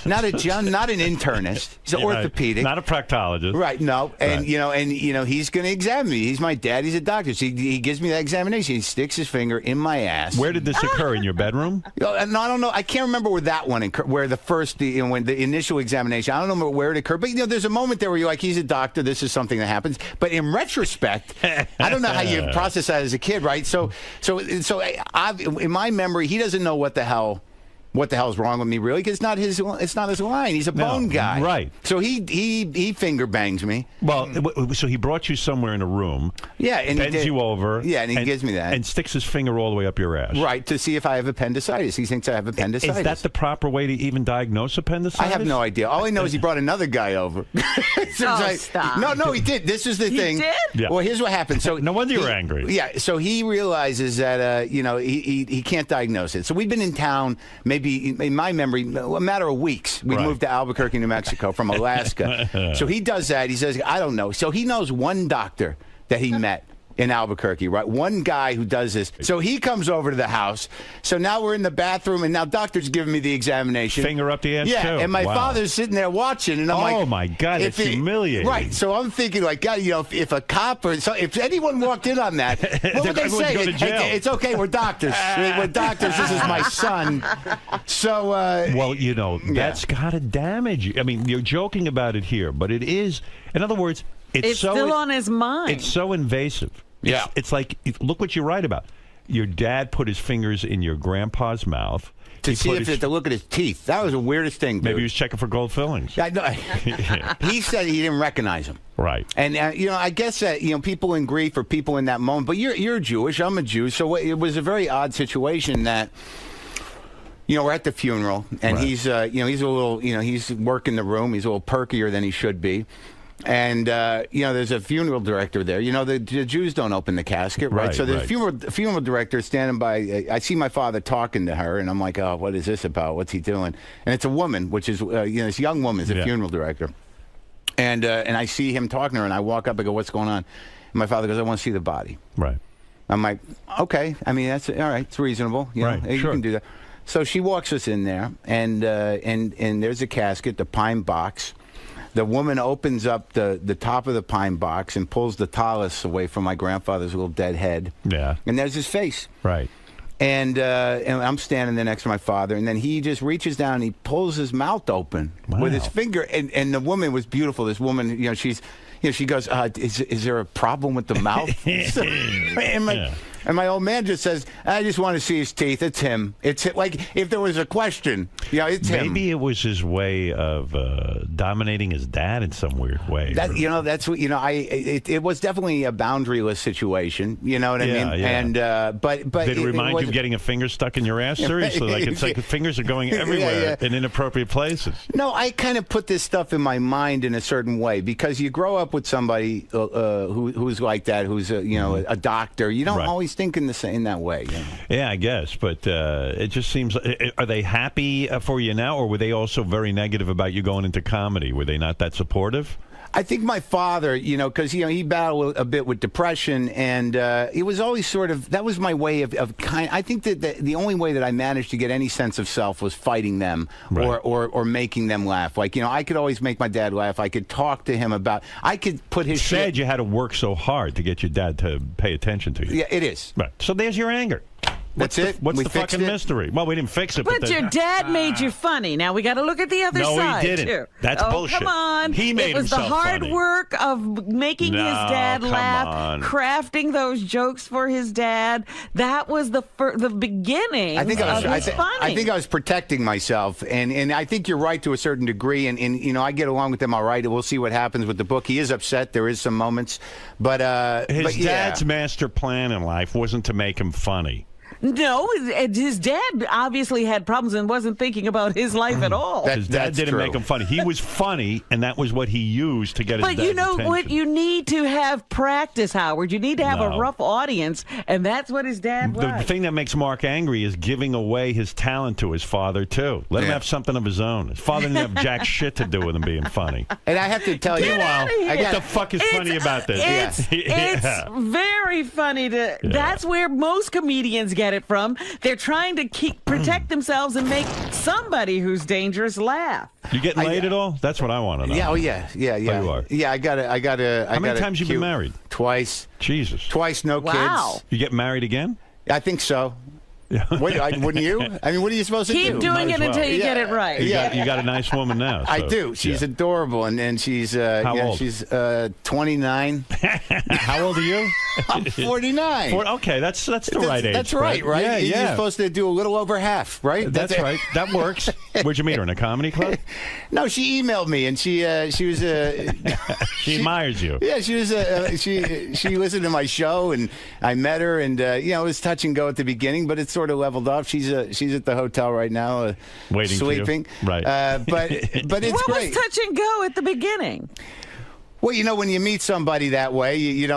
not an internist, he's an orthopedic, not a proctologist, right? No, and he's going to examine me. He's my dad. He's a doctor. So he gives me that examination. He sticks his finger in my ass. Where did this occur? In your bedroom? No, I don't know. I can't remember where that one occurred. Where when the initial examination. I don't know where it occurred. But there's a moment there where you're like, he's a doctor. This is something that happens. But in retrospect, I don't know how you process that as a kid, right? So in my memory, he doesn't know what the hell's wrong with me, really? Because it's not his line. He's a bone guy, right? So he finger bangs me. Well, so he brought you somewhere in a room. Yeah, and bends you over. Yeah, and he gives me that and sticks his finger all the way up your ass. Right, to see if I have appendicitis. He thinks I have appendicitis. Is that the proper way to even diagnose appendicitis? I have no idea. All I know is he brought another guy over. Stop. No, he did. This is the thing. He did? Yeah. Well, here's what happened. So no wonder you're angry. Yeah. So he realizes that he can't diagnose it. So we've been in town maybe in my memory a matter of weeks. We moved to Albuquerque, New Mexico from Alaska. So he does that. He says, I don't know. So he knows one doctor that he met in Albuquerque, right? One guy who does this. So he comes over to the house. So now we're in the bathroom, and now doctor's giving me the examation. Finger up the ass, too. And my father's sitting there watching, and I'm like... Oh, my God, it's humiliating. Right, so I'm thinking, like, God, if a cop or... if anyone walked in on that, what would they say? It's okay, we're doctors. We're doctors, this is my son. So... well, that's got to damage you. I mean, you're joking about it here, but it is... In other words... It's still on his mind. It's so invasive. It's like, look what you write about. Your dad put his fingers in your grandpa's mouth. To look at his teeth. That was the weirdest thing, dude. Maybe he was checking for gold fillings. He said he didn't recognize him. Right. And, I guess that, people in grief or people in that moment, but you're Jewish, I'm a Jew, so it was a very odd situation that... we're at the funeral, and he's a little, he's working the room. He's a little perkier than he should be. And, there's a funeral director there. The Jews don't open the casket, right? So the funeral director standing by. I see my father talking to her, and I'm like, oh, what is this about? What's he doing? And it's a woman, which is, this young woman is a funeral director. And I see him talking to her, and I walk up and go, what's going on? And my father goes, I want to see the body. Right. I'm like, okay. I mean, that's all right. It's reasonable. You can do that. So she walks us in there, and there's a casket, the pine box. The woman opens up the top of the pine box and pulls the talus away from my grandfather's little dead head. Yeah. And there's his face. Right. And I'm standing there next to my father, and then he just reaches down and he pulls his mouth open with his finger. And the woman was beautiful. This woman, she's... she goes, is there a problem with the mouth? And my old man just says, I just want to see his teeth. It's him. It's like if there was a question, it's him. Maybe it was his way of dominating his dad in some weird way. That's what it was definitely a boundaryless situation. You know what I mean? Yeah. And but did it remind you of getting a finger stuck in your ass? Seriously, it's like the fingers are going everywhere in inappropriate places. No, I kind of put this stuff in my mind in a certain way because you grow up with somebody who's like that, who's a doctor. You don't always think in that way. You know? Yeah, I guess. But it just seems. Are they happy for you now, or were they also very negative about you going into comedy? Were they not that supportive? I think my father, because he battled a bit with depression, and it was always sort of, that was my way of I think that the only way that I managed to get any sense of self was fighting them, right, or making them laugh. Like, I could always make my dad laugh. I could talk to him about, I could put his shit. Sad you had to work so hard to get your dad to pay attention to you. Yeah, it is. Right. So there's your anger. What's the fucking mystery? Well, we didn't fix it. But your dad made you funny. Now we got to look at the other side. No, he didn't. Too. That's bullshit. Come on. He made himself funny. It was the hard work of making his dad laugh, crafting those jokes for his dad. That was the beginning. I think I was protecting myself, and I think you're right to a certain degree. And I get along with him all right. We'll see what happens with the book. He is upset. There is some moments, but his dad's master plan in life wasn't to make him funny. No, his dad obviously had problems and wasn't thinking about his life at all. His dad didn't make him funny. He was funny, and that was what he used to get his dad's attention. But you know what? You need to have practice, Howard. You need to have a rough audience, and that's what his dad was. The thing that makes Mark angry is giving away his talent to his father, too. Let him have something of his own. His father didn't have jack shit to do with him being funny. And I have to tell you, what the fuck is funny about this? It's very funny. That's where most comedians get it from. They're trying to protect themselves and make somebody who's dangerous laugh. You getting laid at all? That's what I want to know. Yeah, You are. Yeah, I got a. How many times you been married? Twice. Jesus. Twice, no kids. You get married again? I think so. Wouldn't you? I mean, what are you supposed to do? Keep doing it until you get it right. You got a nice woman now. So, I do. She's adorable, and she's how old? She's 29. How old are you? I'm 49. Okay, that's the right age. That's right? Yeah. You're supposed to do a little over half, right? That's right. That works. Where'd you meet her, in a comedy club? No, she emailed me, and she was she admires you. Yeah, she was she listened to my show, and I met her, and it was touch and go at the beginning, but it's sort of leveled off. She's at the hotel right now, waiting, sleeping. For you. Right. But it's what great. What was touch and go at the beginning? Well, when you meet somebody that way, you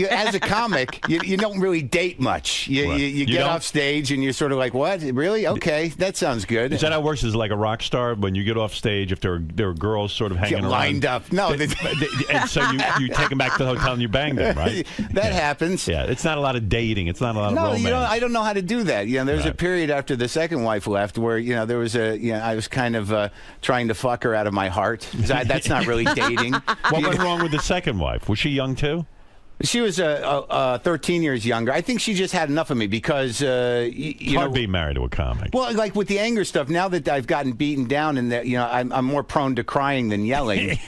as a comic, you don't really date much. You get off stage and you're sort of like, what? Really? Okay, that sounds good. Is that how it works? Is it like a rock star when you get off stage, if there are girls sort of hanging around? Lined up. No. And so you take them back to the hotel and you bang them, right? That happens. Yeah, it's not a lot of dating. It's not a lot of romance. No, I don't know how to do that. There's a period after the second wife left where, there was I was kind of trying to fuck her out of my heart. That's not really dating. What went wrong with the second wife? Was she young too? She was 13 years younger. I think she just had enough of me because it's hard being married to a comic. Well, like with the anger stuff, now that I've gotten beaten down and that I'm more prone to crying than yelling.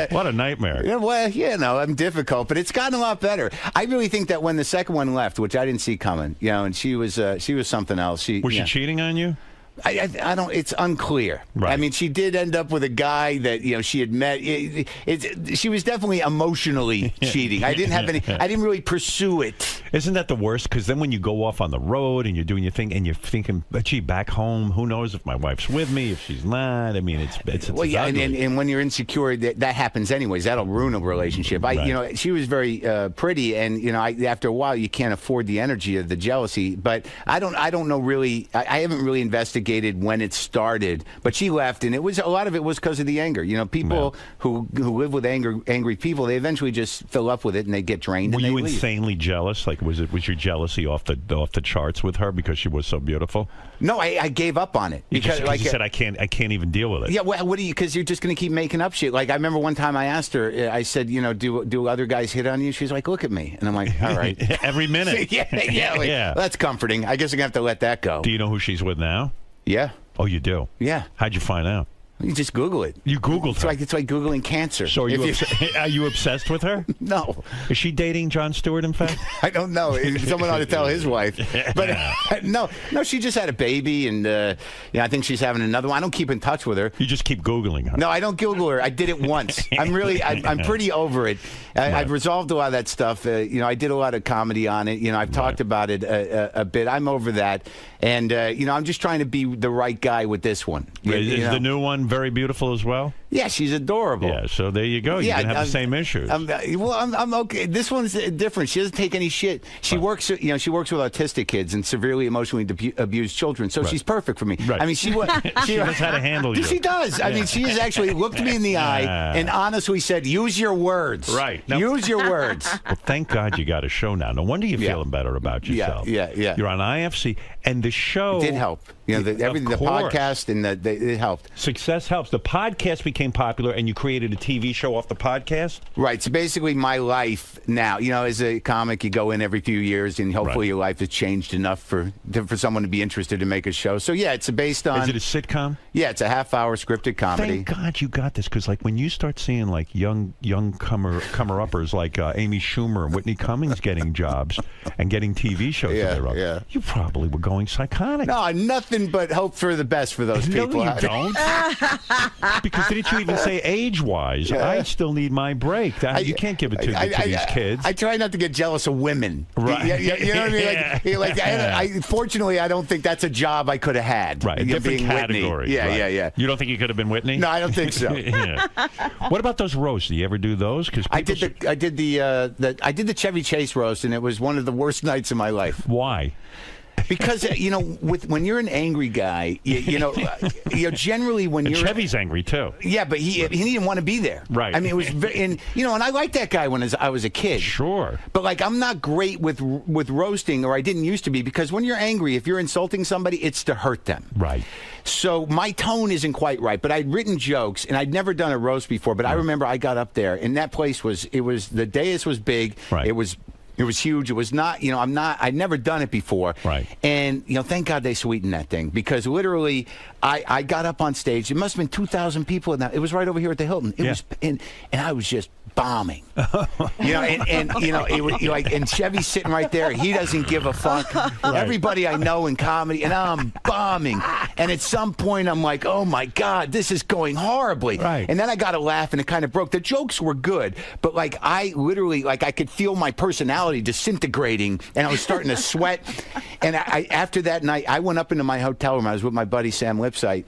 What a nightmare. Well, I'm difficult, but it's gotten a lot better. I really think that when the second one left, which I didn't see coming, and she was something else. Was she cheating on you? I don't. It's unclear. Right. I mean, she did end up with a guy that she had met. She was definitely emotionally cheating. I didn't have any. I didn't really pursue it. Isn't that the worst? Because then when you go off on the road and you're doing your thing and you're thinking, gee, back home, who knows if my wife's with me, if she's not. I mean, it's well, yeah, and when you're insecure, that happens anyways. That'll ruin a relationship. Right. She was very pretty, and after a while, you can't afford the energy of the jealousy. But I don't know really. I haven't really investigated when it started, but she left, and a lot of it was because of the anger. People who live with angry people, they eventually just fill up with it and they get drained. Were and you leave. Insanely jealous? Like was your jealousy off the charts with her because she was so beautiful? No, I gave up on it because you said I can't even deal with it. Yeah, what do you? Because you're just going to keep making up shit. Like I remember one time I asked her, I said, do other guys hit on you? She's like, look at me, and I'm like, all right, every minute. yeah. Well, that's comforting. I guess I'm gonna have to let that go. Do you know who she's with now? Yeah. Oh, you do? Yeah. How'd you find out? You just Google it. You Googled her? It's like Googling cancer. So are you obsessed with her? No. Is she dating Jon Stewart, in fact? I don't know. Someone ought to tell his wife. But no, she just had a baby, and I think she's having another one. I don't keep in touch with her. You just keep Googling her? No, I don't Google her. I did it once. I'm pretty over it. I've resolved a lot of that stuff. I did a lot of comedy on it. I've talked about it a bit. I'm over that. And, I'm just trying to be the right guy with this one. Is the new one very beautiful as well? Yeah, she's adorable. Yeah, so there you go. You can have the same issues. I'm okay. This one's different. She doesn't take any shit. She works, she works with autistic kids and severely emotionally abused children. So she's perfect for me. Right. I mean, she knows how to handle you. She does. I mean, she has actually looked me in the eye and honestly said, "Use your words." Right. Now, use your words. Well, thank God you got a show now. No wonder you're feeling better about yourself. Yeah. You're on IFC, and the show it did help. Everything, the podcast, and it helped. Success helps. The podcast became popular, and you created a TV show off the podcast? Right. So basically my life now, as a comic, you go in every few years, and hopefully your life has changed enough for someone to be interested to make a show. So, yeah, it's based on... Is it a sitcom? Yeah, it's a half-hour scripted comedy. Thank God you got this, because, when you start seeing, young comer-uppers like Amy Schumer and Whitney Cummings getting jobs and getting TV shows you probably were going psychotic. No, nothing but hope for the best for those people. No, you don't. Because didn't you even say age-wise, I still need my break. You can't give it to these kids. I try not to get jealous of women. Right. You know what I mean? Fortunately, I don't think that's a job I could have had. Right, a different category. Whitney. Yeah. You don't think you could have been Whitney? No, I don't think so. What about those roasts? Do you ever do those? Because I did the Chevy Chase roast, and it was one of the worst nights of my life. Why? Because when you're an angry guy, generally when you're Chevy's angry too. Yeah, but he didn't want to be there. Right. I mean, it was and I liked that guy when I was a kid. Sure. But I'm not great with roasting, or I didn't used to be, because when you're angry, if you're insulting somebody, it's to hurt them. Right. So my tone isn't quite right. But I'd written jokes, and I'd never done a roast before. But I remember I got up there, and that place was the dais was big. Right. It was huge. It was not, I'd never done it before. Right. And, thank God they sweetened that thing, because literally I got up on stage. It must have been 2,000 people in that. It was right over here at the Hilton. It was, and I was just bombing. And Chevy's sitting right there. He doesn't give a fuck. Right. Everybody I know in comedy, and I'm bombing. And at some point, I'm like, oh my God, this is going horribly. Right. And then I got to laugh, and it kind of broke. The jokes were good, but I literally, I could feel my personality disintegrating, and I was starting to sweat. And after that night, I went up into my hotel room. I was with my buddy Sam Lipsyte.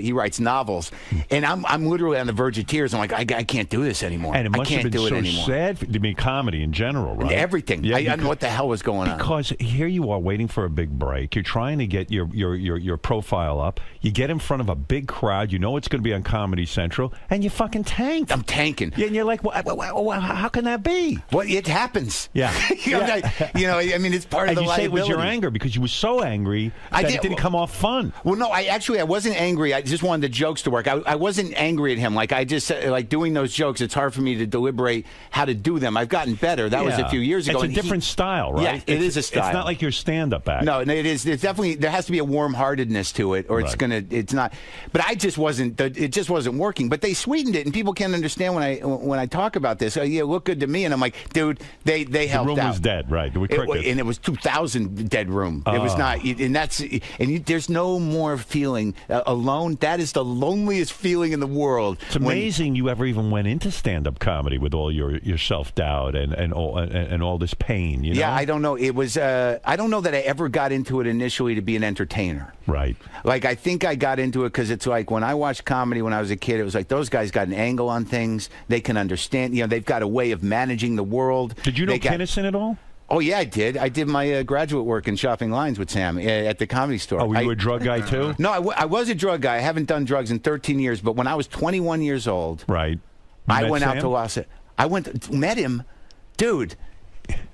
He writes novels, and I'm literally on the verge of tears. I'm like, I can't do this anymore. And it must have been so sad to be comedy in general, right? Everything. Yeah, I don't know what the hell was going on. Because here you are waiting for a big break. You're trying to get your profile up. You get in front of a big crowd. You know it's going to be on Comedy Central, and you fucking tanked. I'm tanking. Yeah, and you're like, how can that be? Well, it happens. Yeah. I mean, it's part of the liability. And you say it was your anger because you were so angry that it didn't come off fun. Well, no, I wasn't angry. I just wanted the jokes to work. I wasn't angry at him. I just doing those jokes, it's hard for me to deliberate how to do them. I've gotten better. That was a few years ago. It's a different style, right? Yeah, it is a style. It's not like your stand-up act. No, it is. It's definitely, there has to be a warm-heartedness to it, or it's not. But I just wasn't. It just wasn't working. But they sweetened it, and people can't understand when I talk about this. Oh, yeah, look good to me, and I'm like, dude, they helped out. The room was dead, right? And it was 2,000 dead room. It was not, and there's no more feeling alone. That is the loneliest feeling in the world. It's amazing you ever even went into stand-up comedy with all your self-doubt and all this pain. Yeah, I don't know. It was. I don't know that I ever got into it initially to be an entertainer. Right. I think I got into it because it's when I watched comedy when I was a kid, it was those guys got an angle on things. They can understand. They've got a way of managing the world. Did you know Kinnison at all? Oh, yeah, I did. I did my graduate work in shopping lines with Sam at the Comedy Store. Oh, were you a drug guy, too? No, I was a drug guy. I haven't done drugs in 13 years, but when I was 21 years old, right, I went out to Los Angeles. I met him. Dude.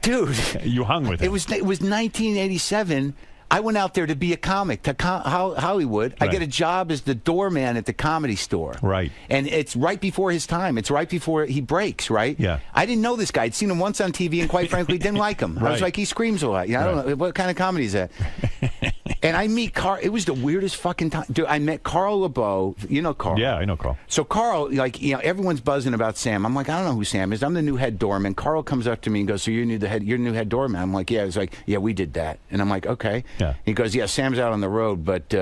You hung with him. It was 1987. I went out there to be a comic to Hollywood. Right. I get a job as the doorman at the Comedy Store. Right. And it's right before his time. It's right before he breaks, right? Yeah. I didn't know this guy. I'd seen him once on TV and quite frankly didn't like him. Right. I was like, he screams a lot. I don't know. What kind of comedy is that? And I meet Carl. It was the weirdest fucking time. Dude, I met Carl LeBeau. You know Carl? Yeah, I know Carl. So Carl, everyone's buzzing about Sam. I'm like, I don't know who Sam is. I'm the new head doorman. Carl comes up to me and goes, so you're the new head doorman? I'm like, yeah. He's like, yeah, we did that. And I'm like, okay. Yeah. He goes, yeah, Sam's out on the road, but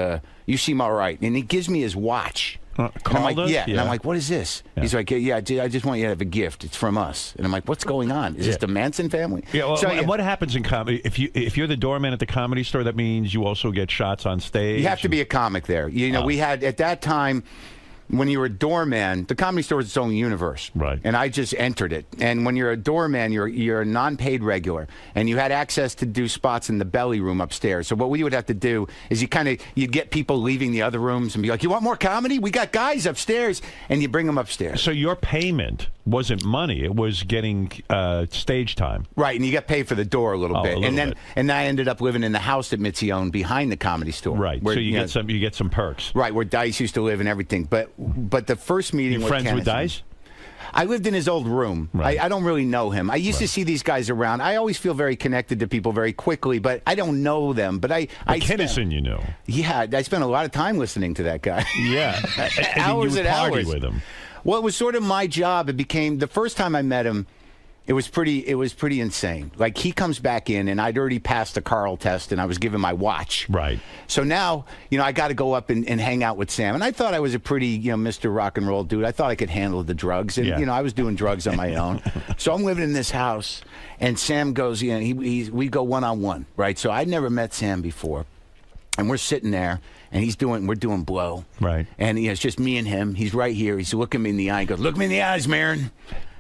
you seem all right. And he gives me his watch. Carl I'm like, does? yeah. And I'm like, what is this? Yeah. He's like, yeah, I just want you to have a gift. It's from us. And I'm like, what's going on? Is this the Manson family? Yeah. Well, and what happens in comedy? If you're the doorman at the Comedy Store, that means you also get shots on stage. You have to be a comic there. We had at that time. when you were a doorman, the Comedy Store is its own universe. Right. And I just entered it. And when you're a doorman, you're a non-paid regular. And you had access to do spots in the belly room upstairs. So what we would have to do is you'd get people leaving the other rooms and be like, you want more comedy? We got guys upstairs. And you bring them upstairs. So your payment wasn't money. It was getting stage time. Right. And you got paid for the door a little bit. And I ended up living in the house that Mitzi owned behind the Comedy Store. Right. Where, so you get some perks. Right. Where Dice used to live and everything. But the first meeting with friends with Dice? I lived in his old room. Right. I don't really know him. I used to see these guys around. I always feel very connected to people very quickly, but I don't know them. But Kinnison, you know. Yeah, I spent a lot of time listening to that guy. Yeah. Hours and hours with him. Well, it was sort of my job. It became, the first time I met him, it was pretty insane. Like, he comes back in, and I'd already passed the Carl test, and I was given my watch. Right. So now, I got to go up and hang out with Sam. And I thought I was a pretty, Mr. Rock and Roll dude. I thought I could handle the drugs. And, I was doing drugs on my own. So I'm living in this house, and Sam goes, we go one-on-one, right? So I'd never met Sam before. And we're sitting there, and we're doing blow. Right. And it's just me and him. He's right here. He's looking me in the eye. He goes, look me in the eyes, Marin.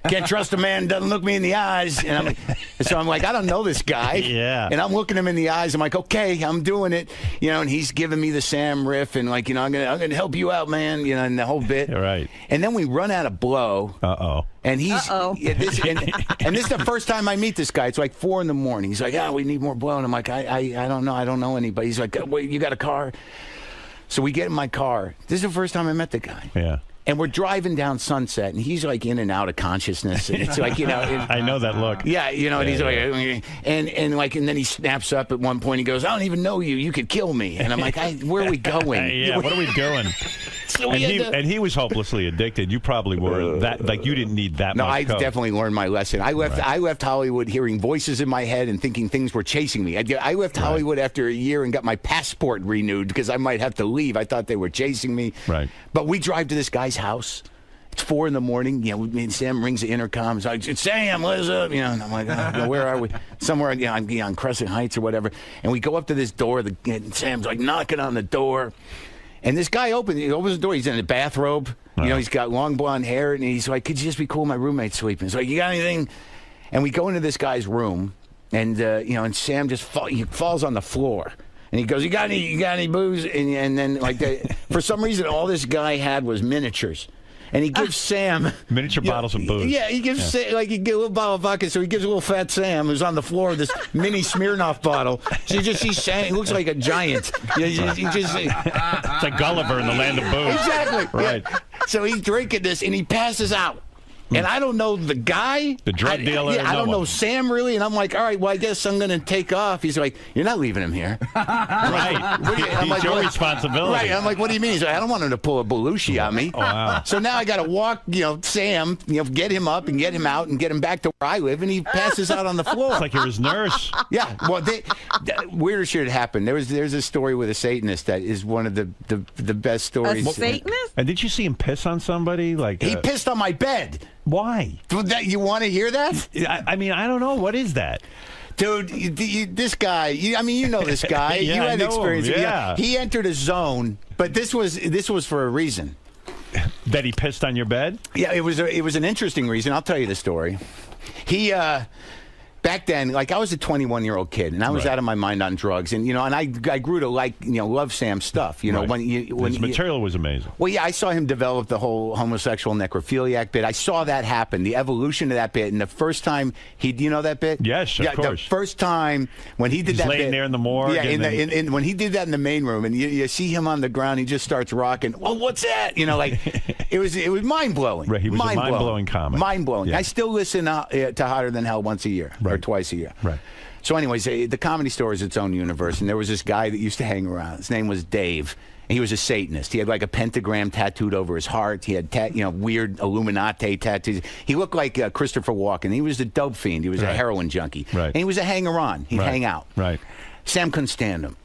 Can't trust a man who doesn't look me in the eyes. And I'm like, I don't know this guy. Yeah. And I'm looking him in the eyes. I'm like, okay, I'm doing it. And he's giving me the Sam riff and like, I'm gonna help you out, man. And the whole bit. Right. And then we run out of blow. And he's and this is the first time I meet this guy. It's like 4 a.m. He's like, we need more blow. And I'm like, I don't know. I don't know anybody. He's like, wait, you got a car? So we get in my car. This is the first time I met the guy. Yeah. And we're driving down Sunset, and he's like in and out of consciousness. And it's like, I know that look. Yeah, and he's like, and then he snaps up at one point. He goes, I don't even know you. You could kill me. And I'm like, where are we going? Yeah, what are we doing? So and he was hopelessly addicted. You probably were that. Like, you didn't need that much. No, I definitely learned my lesson. I left Hollywood hearing voices in my head and thinking things were chasing me. I left Hollywood after a year and got my passport renewed because I might have to leave. I thought they were chasing me. Right. But we drive to this guy's house. It's 4 a.m. Me and Sam rings the intercom. It's like, it's Sam, what's up? And I'm like, where are we? Somewhere on Crescent Heights or whatever. And we go up to this door. And Sam's like knocking on the door. And this guy opens the door. He's in a bathrobe. He's got long blonde hair. And he's like, could you just be cool? My roommate's sleeping. He's like, you got anything? And we go into this guy's room. And, and Sam just falls on the floor. And he goes, you got any booze? And then, for some reason, all this guy had was miniatures. And he gives Sam miniature bottles of booze. Yeah, he gives he gives a little bottle of vodka. So he gives a little fat Sam who's on the floor with this mini Smirnoff bottle. So you just see Sam. He looks like a giant. It's like Gulliver in the land of booze. Exactly. Right. Yeah. So he's drinking this and he passes out. And I don't know the guy. The drug dealer? I don't know Sam, really. And I'm like, all right, well, I guess I'm going to take off. He's like, you're not leaving him here. Right. It's your responsibility. Right. I'm like, what do you mean? He's like, I don't want him to pull a Belushi on me. Oh, wow. So now I got to walk, Sam, get him up and get him out and get him back to where I live. And he passes out on the floor. It's like you're his nurse. Yeah. Well, weirder shit happened. There's a story with a Satanist that is one of the best stories. A Satanist? And did you see him piss on somebody? He pissed on my bed. Why? You want to hear that? I mean, I don't know. What is that? Dude, this guy, you know this guy. Yeah, you had experience. Yeah. He entered a zone, but this was for a reason. That he pissed on your bed? Yeah, it was an interesting reason. I'll tell you the story. He back then, I was a 21-year-old kid, and I was out of my mind on drugs, and and I grew to love Sam's stuff. When his material was amazing. Well, yeah, I saw him develop the whole homosexual necrophiliac bit. I saw that happen, the evolution of that bit, and the first time do you know that bit? Yes, of course. The first time when he did that bit, laying there in the morgue. Yeah, when he did that in the main room, and you see him on the ground, he just starts rocking. Well, what's that? It was mind blowing. Right, he was a mind blowing comic. Mind blowing. Yeah. I still listen to Hotter Than Hell once a year. Right. Or twice a year. Right. So anyways, the Comedy Store is its own universe, and there was this guy that used to hang around. His name was Dave, and he was a Satanist. He had a pentagram tattooed over his heart. He had weird Illuminati tattoos. He looked like Christopher Walken. He was a dope fiend. He was a heroin junkie. Right. And he was a hanger-on. He'd hang out. Right. Sam couldn't stand him.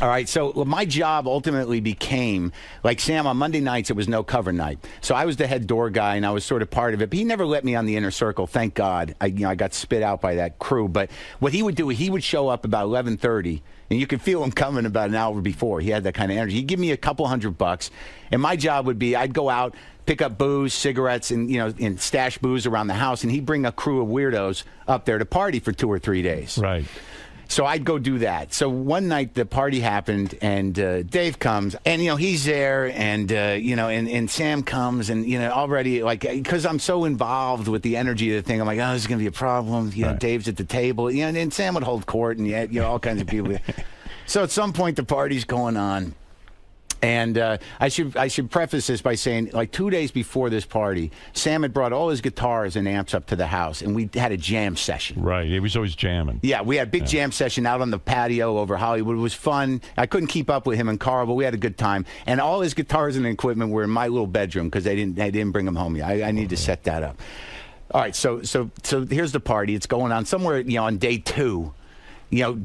All right, so my job ultimately became, Sam, on Monday nights, it was no cover night. So I was the head door guy, and I was sort of part of it. But he never let me on the inner circle, thank God. I got spit out by that crew. But what he would do, he would show up about 11:30. And you could feel him coming about an hour before. He had that kind of energy. He'd give me a couple $100, and my job would be I'd go out, pick up booze, cigarettes, and stash booze around the house, and he'd bring a crew of weirdos up there to party for 2 or 3 days. Right. So I'd go do that. So one night the party happened, and Dave comes, and he's there, and and Sam comes, and already because I'm so involved with the energy of the thing, I'm like, oh, this is gonna be a problem. Right. Dave's at the table, and Sam would hold court, and all kinds of people. So at some point the party's going on. And I should preface this by saying, 2 days before this party, Sam had brought all his guitars and amps up to the house, and we had a jam session. Right, he was always jamming. Yeah, we had a big jam session out on the patio over Hollywood. It was fun. I couldn't keep up with him and Carl, but we had a good time. And all his guitars and equipment were in my little bedroom because they didn't bring them home yet. I need to set that up. All right, so here's the party. It's going on somewhere on day 2.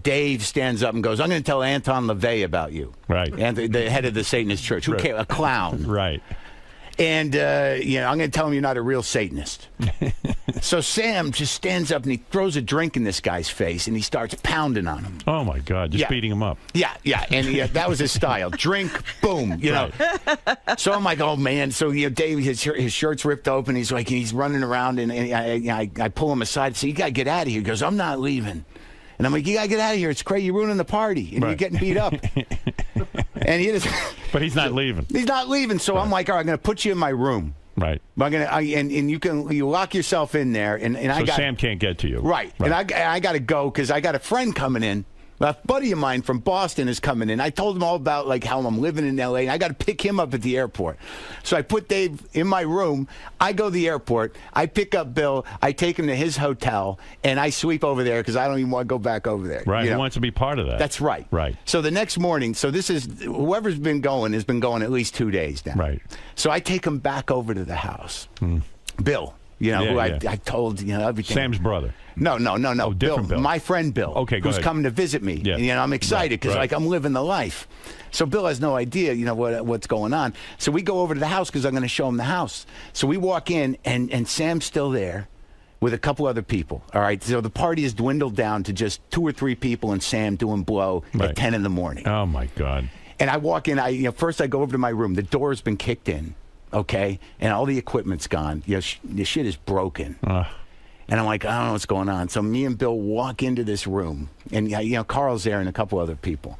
Dave stands up and goes, I'm going to tell Anton LaVey about you. Right. And the head of the Satanist church. Who cares? A clown. Right. And, I'm going to tell him you're not a real Satanist. So Sam just stands up and he throws a drink in this guy's face and he starts pounding on him. Oh, my God. Just beating him up. Yeah. And that was his style. Drink, boom, Right. So I'm like, oh, man. So, Dave, his shirt's ripped open. He's running around and I pull him aside and say, you got to get out of here. He goes, I'm not leaving. And I'm like, you got to get out of here. It's crazy. You're ruining the party. And you're getting beat up. And but he's not leaving. He's not leaving. So I'm like, all right, I'm going to put you in my room. Right. And you lock yourself in there. And Sam can't get to you. Right. And I got to go because I got a friend coming in. A buddy of mine from Boston is coming in. I told him all about how I'm living in L.A. and I got to pick him up at the airport. So I put Dave in my room. I go to the airport. I pick up Bill. I take him to his hotel, and I sweep over there because I don't even want to go back over there. Right. He wants to be part of that. That's right. Right. So the next morning, this is whoever's been going has been going at least 2 days now. Right. So I take him back over to the house. Bill. Who I told everything. Sam's brother. No. Oh, different Bill. My friend Bill. Okay, who's coming to visit me. Yeah. And, I'm excited because I'm living the life. So Bill has no idea, what's going on. So we go over to the house because I'm going to show him the house. So we walk in and Sam's still there with a couple other people. All right. So the party has dwindled down to just 2 or 3 people and Sam doing blow at 10 in the morning. Oh my God. And I walk in. First I go over to my room. The door's been kicked in. Okay, and all the equipment's gone. The shit is broken. And I'm like, I don't know what's going on. So me and Bill walk into this room, and Carl's there and a couple other people.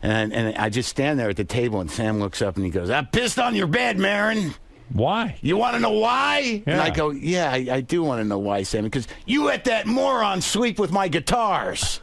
And I just stand there at the table, and Sam looks up and he goes, I pissed on your bed, Marin. Why? You want to know why? Yeah. And I go, yeah, I do want to know why, Sam, because you let that moron sleep with my guitars.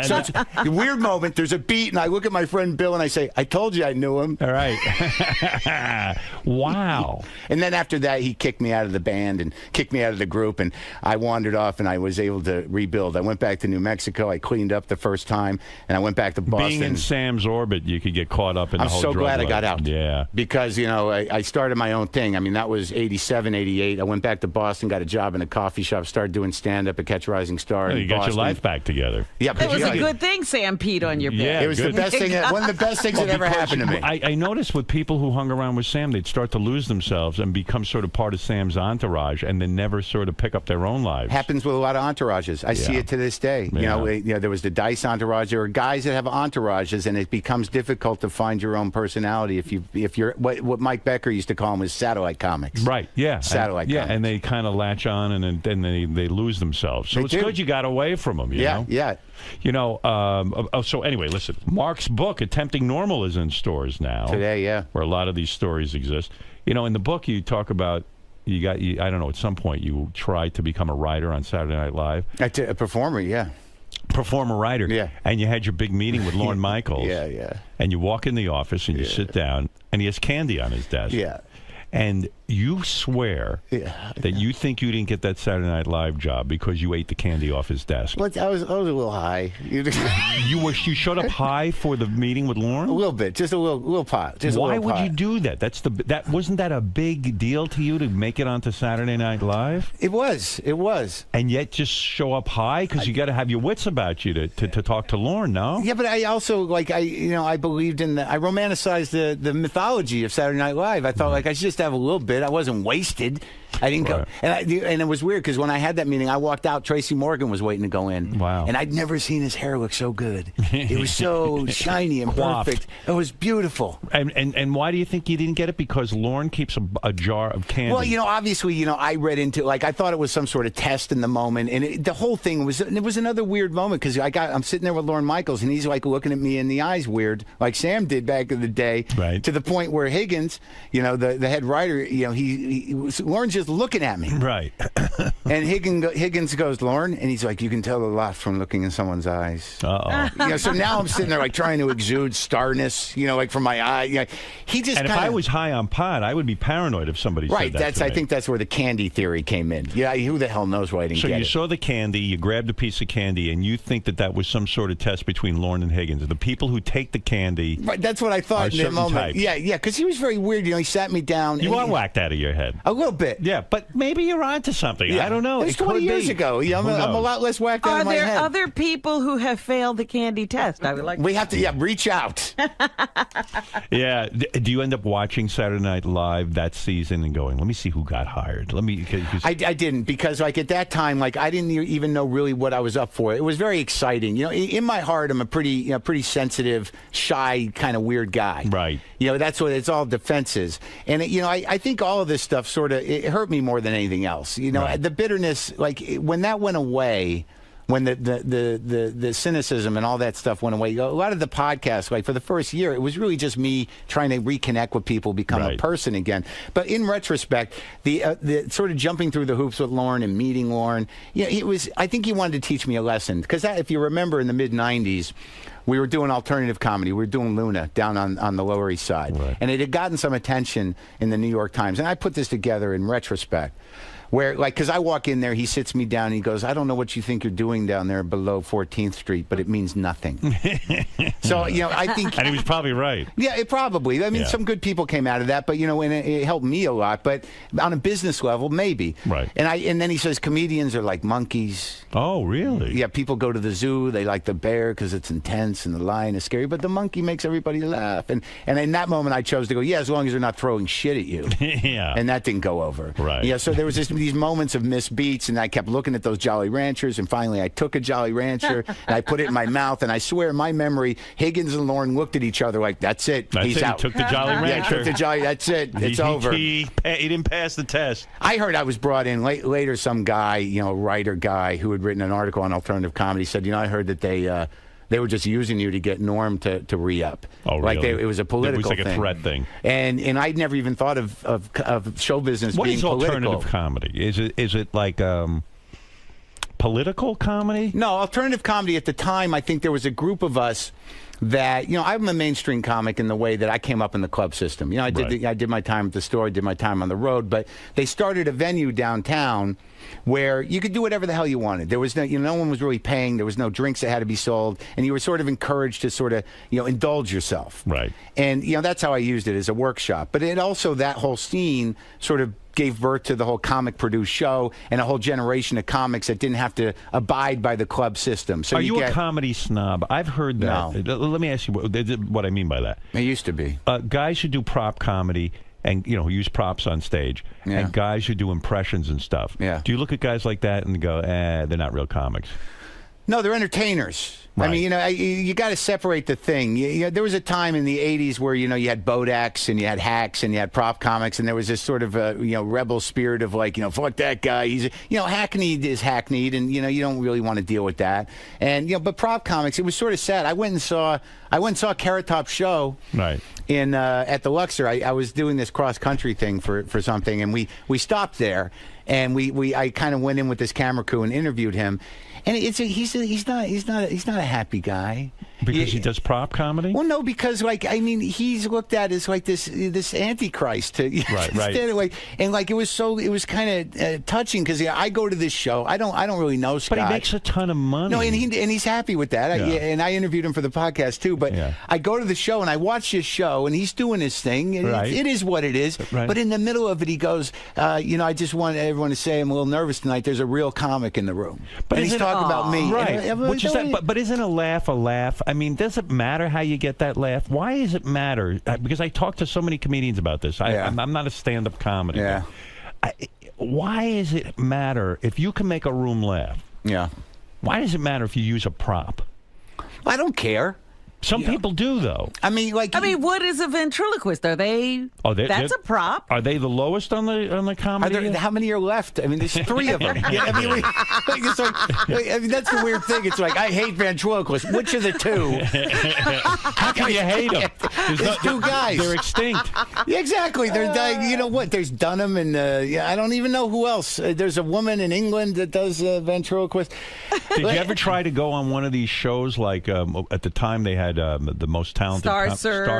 So it's a weird moment. There's a beat, and I look at my friend Bill, and I say, I told you I knew him. All right. Wow. And then after that, he kicked me out of the band and kicked me out of the group, and I wandered off, and I was able to rebuild. I went back to New Mexico. I cleaned up the first time, and I went back to Boston. Being in Sam's orbit, you could get caught up in the whole drug I'm so glad life. I got out. Yeah. Because, I started my own thing. I mean, that was 87, 88. I went back to Boston, got a job in a coffee shop, started doing stand-up at Catch a Rising Star. You got your life back together. Yeah, it was a good thing Sam peed on your bed. Yeah, it was the best thing. One of the best things that ever happened to me. I noticed with people who hung around with Sam, they'd start to lose themselves and become sort of part of Sam's entourage, and then never sort of pick up their own lives. Happens with a lot of entourages. I see it to this day. Yeah. There was the Dice entourage. There are guys that have entourages, and it becomes difficult to find your own personality if you're what Mike Becker used to call them was satellite comics. Right. Yeah. Satellite comics. Yeah, and they kind of latch on, and then they lose themselves. So it's good you got away from them. You know? Yeah. So anyway, listen. Mark's book, Attempting Normal, is in stores now. Today, yeah. Where a lot of these stories exist. In the book, you talk about I don't know, at some point you tried to become a writer on Saturday Night Live. A performer, yeah. Performer writer. Yeah. And you had your big meeting with Lorne Michaels. Yeah. And you walk in the office and you sit down, and he has candy on his desk. Yeah. And you swear that you think you didn't get that Saturday Night Live job because you ate the candy off his desk. But I was a little high. You showed up high for the meeting with Lorne? A little bit, just a little pot. Why would you do that? Wasn't that a big deal to you to make it onto Saturday Night Live? It was. And yet just show up high because you got to have your wits about you to talk to Lorne, no? Yeah, but I also I believed in I romanticized the mythology of Saturday Night Live. I thought I should just have a little bit it. I wasn't wasted. I didn't go. And it was weird because when I had that meeting, I walked out. Tracy Morgan was waiting to go in. Wow. And I'd never seen his hair look so good. It was so shiny and perfect. It was beautiful. And why do you think you didn't get it? Because Lorne keeps a jar of candy. Well, obviously, I read into like I thought it was some sort of test in the moment, and the whole thing was. It was another weird moment because I'm sitting there with Lorne Michaels, and he's like looking at me in the eyes weird, like Sam did back in the day. Right. To the point where Higgins, the head writer, Lorne's just looking at me. Right. And Higgins goes, Lorne, and he's like, you can tell a lot from looking in someone's eyes. Uh-oh. So now I'm sitting there like trying to exude starness, like from my eye. He just. And if I was high on pot, I would be paranoid if somebody said that to me. I think that's where the candy theory came in. Yeah, who the hell knows why I didn't get it? So you saw the candy, you grabbed a piece of candy, and you think that was some sort of test between Lorne and Higgins. The people who take the candy. Right, that's what I thought in that moment. Types. Yeah, because he was very weird. He sat me down. You are whacked out of your head. A little bit. Yeah, but maybe you're onto something. Yeah. I don't know. It was 20 years ago. I'm a lot less whacked out of my head. Are there other people who have failed the candy test? I would like. We have to, reach out. Yeah. Do you end up watching Saturday Night Live that season and going, let me see who got hired? I didn't because at that time, I didn't even know really what I was up for. It was very exciting. In my heart, I'm a pretty sensitive, shy, kind of weird guy. Right. That's what it's all defenses. And I think all of this stuff sort of it hurt me more than anything else. The bitterness, when that went away. When the cynicism and all that stuff went away, a lot of the podcasts, for the first year, it was really just me trying to reconnect with people, become a person again. But in retrospect, the sort of jumping through the hoops with Lorne and meeting Lorne, I think he wanted to teach me a lesson. Because if you remember in the mid-'90s, we were doing alternative comedy. We were doing Luna down on the Lower East Side. Right. And it had gotten some attention in the New York Times. And I put this together in retrospect. Where, because I walk in there, he sits me down, and he goes, I don't know what you think you're doing down there below 14th Street, but it means nothing. So, I think... And he was probably right. Yeah, it probably. I mean, some good people came out of that, but, and it helped me a lot. But on a business level, maybe. Right. And then he says comedians are like monkeys. Oh, really? Yeah, people go to the zoo, they like the bear because it's intense and the lion is scary, but the monkey makes everybody laugh. And in that moment, I chose to go, as long as they're not throwing shit at you. Yeah. And that didn't go over. Right. Yeah, so there was these moments of missed beats, and I kept looking at those Jolly Ranchers, and finally I took a Jolly Rancher, and I put it in my mouth, and I swear in my memory, Higgins and Lorne looked at each other like, that's it. He's out. He took the Jolly Rancher. Yeah, took the Jolly. That's it. It's over. He didn't pass the test. I heard I was brought in later. Some guy, a writer guy who had written an article on alternative comedy said, I heard that they were just using you to get Norm to re-up. Oh, really? It was a political thing. It was like a threat thing. And I'd never even thought of show business being political. What is alternative comedy? Is it like political comedy? No, alternative comedy at the time, I think there was a group of us that, I'm a mainstream comic in the way that I came up in the club system. I did my time at the store, I did my time on the road, but they started a venue downtown where you could do whatever the hell you wanted. There was no one was really paying. There was no drinks that had to be sold, and you were sort of encouraged to sort of, indulge yourself. Right. And, that's how I used it as a workshop. But it also, that whole scene sort of gave birth to the whole comic-produced show and a whole generation of comics that didn't have to abide by the club system. So Are you a comedy snob? I've heard that. No. Let me ask you what I mean by that. It used to be. Guys who do prop comedy and who use props on stage, and guys who do impressions and stuff. Yeah. Do you look at guys like that and go, they're not real comics? No, they're entertainers. Right. I mean, you got to separate the thing. There was a time in the 80s where, you had Bodaks and you had hacks and you had prop comics, and there was this sort of, rebel spirit of fuck that guy. He's, hackneyed is hackneyed, and, you don't really want to deal with that. And, but prop comics, it was sort of sad. I went and saw Carrot Top's show. Right. At the Luxor. I was doing this cross-country thing for something, and we stopped there, and I kind of went in with this camera crew and interviewed him. And he's not a happy guy. Because he does prop comedy? Well, no, because he's looked at as this antichrist. Right. And it was kind of touching because I go to this show. I don't really know Scott. But he makes a ton of money. No, and he's happy with that. And I interviewed him for the podcast too. But I go to the show and I watch his show and he's doing his thing. And it is what it is. Right. But in the middle of it, he goes, I just want everyone to say I'm a little nervous tonight. There's a real comic in the room. But and he's talking about me. Right. And, Which is that? But isn't a laugh a laugh? I mean, does it matter how you get that laugh? Why does it matter? Because I talk to so many comedians about this. I'm not a stand-up comedy. Yeah. Why does it matter if you can make a room laugh? Yeah. Why does it matter if you use a prop? I don't care. Some people do, though. I mean, what is a ventriloquist? Are they? Oh, that's a prop. Are they the lowest on the comedy? How many are left? I mean, there's 3 of them. Yeah, I mean, that's the weird thing. It's like, I hate ventriloquists. Which of the 2? How can you hate them? There's 2 guys. They're extinct. Yeah, exactly. You know what? There's Dunham and I don't even know who else. There's a woman in England that does ventriloquist. Did you ever try to go on one of these shows like at the time they had the most talented Star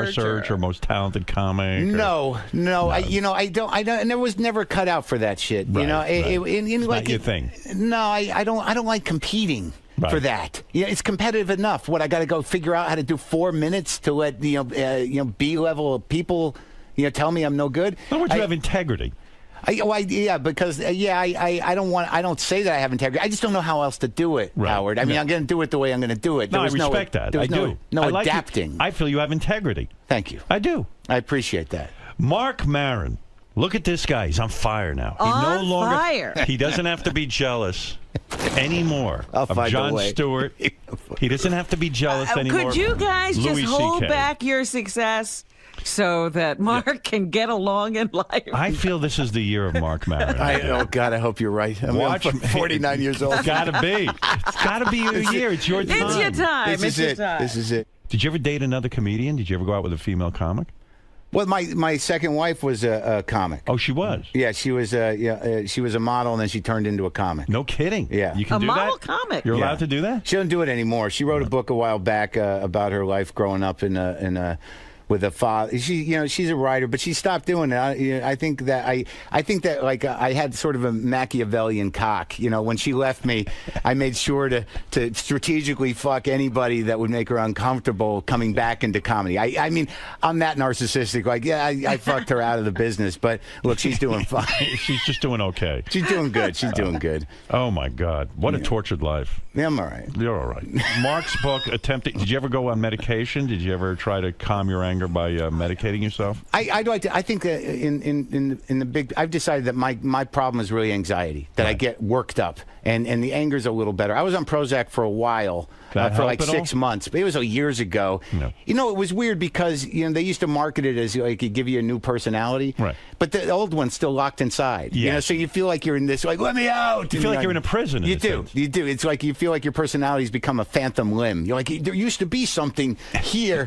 Search or most talented comic? No. I was never cut out for that shit. Right, you know, it's not your thing. No, I don't like competing. Right. For that, it's competitive enough. What I got to go figure out how to do 4 minutes to let B-level people tell me I'm no good. In other words, you have integrity. I don't say that I have integrity. I just don't know how else to do it, right. Howard. I mean, I'm going to do it the way I'm going to do it. I respect that. I do. No adapting. I feel you have integrity. Thank you. I do. I appreciate that. Mark Maron. Look at this guy. He's on fire now. Fire. He doesn't have to be jealous anymore of Jon Stewart. He doesn't have to be jealous anymore. Could you guys just hold back your success so that Mark can get along in life? I feel this is the year of Mark Maron. Oh, God, I hope you're right. I'm 49 years old. It's got to be. It's got to be your year. It's your time. It's your time. This is it. Did you ever date another comedian? Did you ever go out with a female comic? Well, my second wife was a comic. Oh, she was? Yeah, she was she was a model, and then she turned into a comic. No kidding. Yeah. You can do that? A model comic. You're allowed to do that? She doesn't do it anymore. She wrote a book a while back about her life growing up with a father. She's a writer, but she stopped doing it. I think that like I had sort of a Machiavellian cock. When she left me, I made sure to strategically fuck anybody that would make her uncomfortable coming back into comedy. I mean, I'm that narcissistic. Like, I fucked her out of the business, but look, she's doing fine. She's just doing okay. She's doing good. She's doing good. Oh my God, what a tortured life. Yeah, I'm all right. You're all right. Mark's book, Did you ever go on medication? Did you ever try to calm your anger by medicating yourself? I'd like to. I think in the big, I've decided that my problem is really anxiety. That I get worked up, and the anger's a little better. I was on Prozac for a while. For like 6 months, but it was years ago. No. It was weird because they used to market it as like it give you a new personality, right? But the old one's still locked inside. Yes. So you feel like you're in this, like, let me out. You feel like you're in a prison. You do. It's like you feel like your personality's become a phantom limb. You're like, there used to be something here.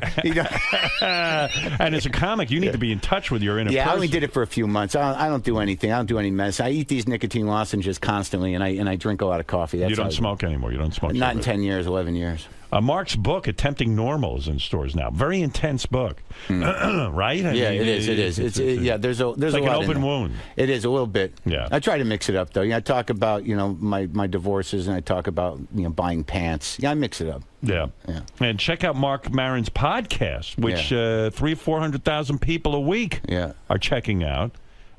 And as a comic, you need to be in touch with your inner person. I only did it for a few months. I don't do anything. I don't do any medicine. I eat these nicotine lozenges constantly, and I drink a lot of coffee. You don't smoke anymore. You don't smoke. Not in 10 years, 11 years. Mark's book, Attempting Normal, is in stores now. Very intense book, right? It is. There's a like lot an open wound. It is a little bit. Yeah. I try to mix it up though. I talk about my divorces, and I talk about buying pants. I mix it up. Yeah. And check out Mark Maron's podcast, which 300,000-400,000 people a week are checking out.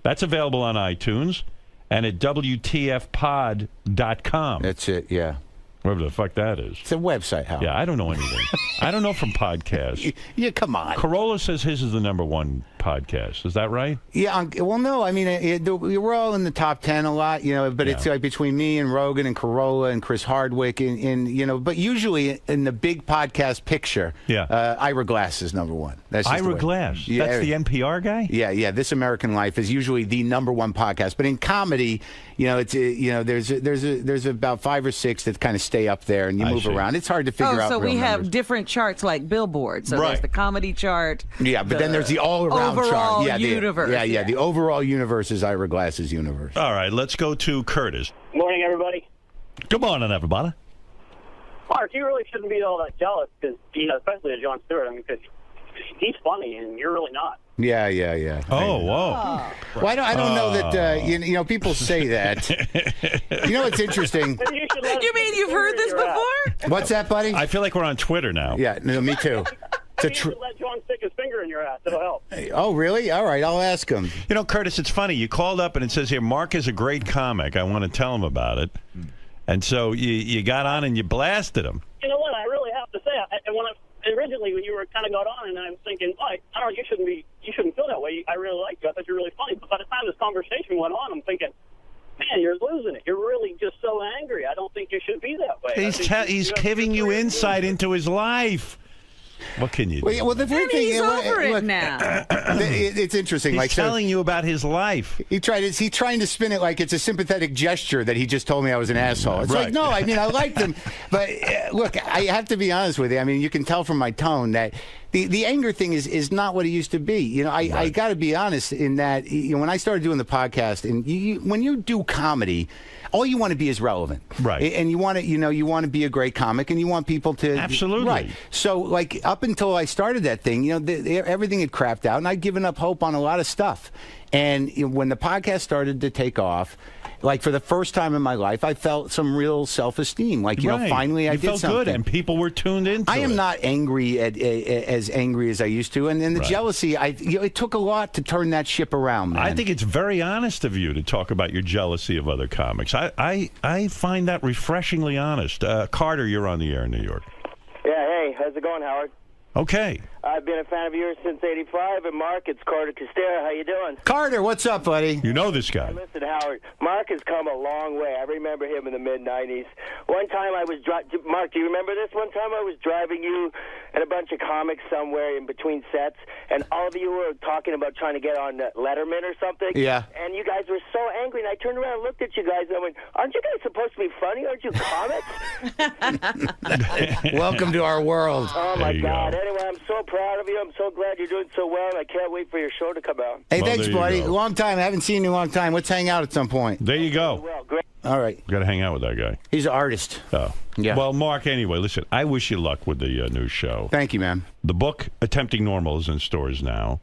That's available on iTunes and at WTFpod.com. That's it. Yeah. Whatever the fuck that is. It's a website, Howard. Yeah, I don't know anything. I don't know from podcasts. Yeah, come on. Corolla says his is the #1 podcast. Is that right? Yeah. Well, no. I mean, we're all in the top 10 a lot, but it's like between me and Rogan and Corolla and Chris Hardwick and but usually in the big podcast picture, Ira Glass is #1. That's Ira Glass. Yeah, that's the NPR guy? Yeah. This American Life is usually the #1 podcast. But in comedy, it's there's about 5 or 6 that kind of stay up there, and you move around. It's hard to figure out. So we have numbers. different charts like Billboard. So there's the comedy chart. Yeah, but then there's the all-around overall chart. universe. The overall universe is Ira Glass's universe. All right, let's go to Curtis. Morning, everybody. Good morning, everybody. Mark, you really shouldn't be all that jealous, because especially of Jon Stewart. I mean, because he's funny, and you're really not. Yeah. Oh, whoa. Well, I don't know that, people say that. What's interesting? You mean you've heard this before? What's that, buddy? I feel like we're on Twitter now. Yeah, no, me too. You should let Jon stick his finger in your ass. It'll help. Oh, really? All right, I'll ask him. Curtis, it's funny. You called up and it says here, Mark is a great comic. I want to tell him about it. And so you got on and you blasted him. You know what? I really have to say, and when I originally when you were kind of got on, and I was thinking, I don't know, you shouldn't feel that way. I really like you. I thought you were really funny. But by the time this conversation went on, I'm thinking, man, you're losing it. You're really just so angry. I don't think you should be that way. He's giving you insight into his life. What can you do? Well, the thing he's over it now. It's interesting. He's telling you about his life. He's trying to spin it like it's a sympathetic gesture that he just told me I was an asshole. It's like, no, I mean, I liked him. But look, I have to be honest with you. I mean, you can tell from my tone that the anger thing is not what it used to be. You know, I got to be honest in that, when I started doing the podcast, and when you do comedy, all you want to be is relevant, right? And you want to be a great comic, and you want people to absolutely right. So, like up until I started that thing, everything had crapped out, and I'd given up hope on a lot of stuff. And when the podcast started to take off, like for the first time in my life, I felt some real self-esteem. Like, finally I did something. Felt good, and people were tuned into it. I am not angry as angry as I used to, and the jealousy. It took a lot to turn that ship around, man. I think it's very honest of you to talk about your jealousy of other comics. I find that refreshingly honest. Carter, you're on the air in New York. Yeah, hey, how's it going, Howard? Okay. I've been a fan of yours since '85, and Mark, it's Carter Costera. How you doing? Carter, what's up, buddy? You know this guy. Listen, Howard, Mark has come a long way. I remember him in the mid-'90s. One time I was Mark, do you remember this? One time I was driving you and a bunch of comics somewhere in between sets, and all of you were talking about trying to get on Letterman or something. Yeah. And you guys were so angry, and I turned around and looked at you guys, and I went, aren't you guys supposed to be funny? Aren't you comics? Welcome to our world. Oh, my God. Anyway, I'm so proud of you. I'm so glad you're doing so well, and I can't wait for your show to come out. Hey, thanks, buddy. Long time. I haven't seen you in a long time. Let's hang out at some point. There you go. Well, great. All right. Got to hang out with that guy. He's an artist. Oh. Yeah. Well, Mark, anyway, listen, I wish you luck with the new show. Thank you, man. The book, Attempting Normal, is in stores now.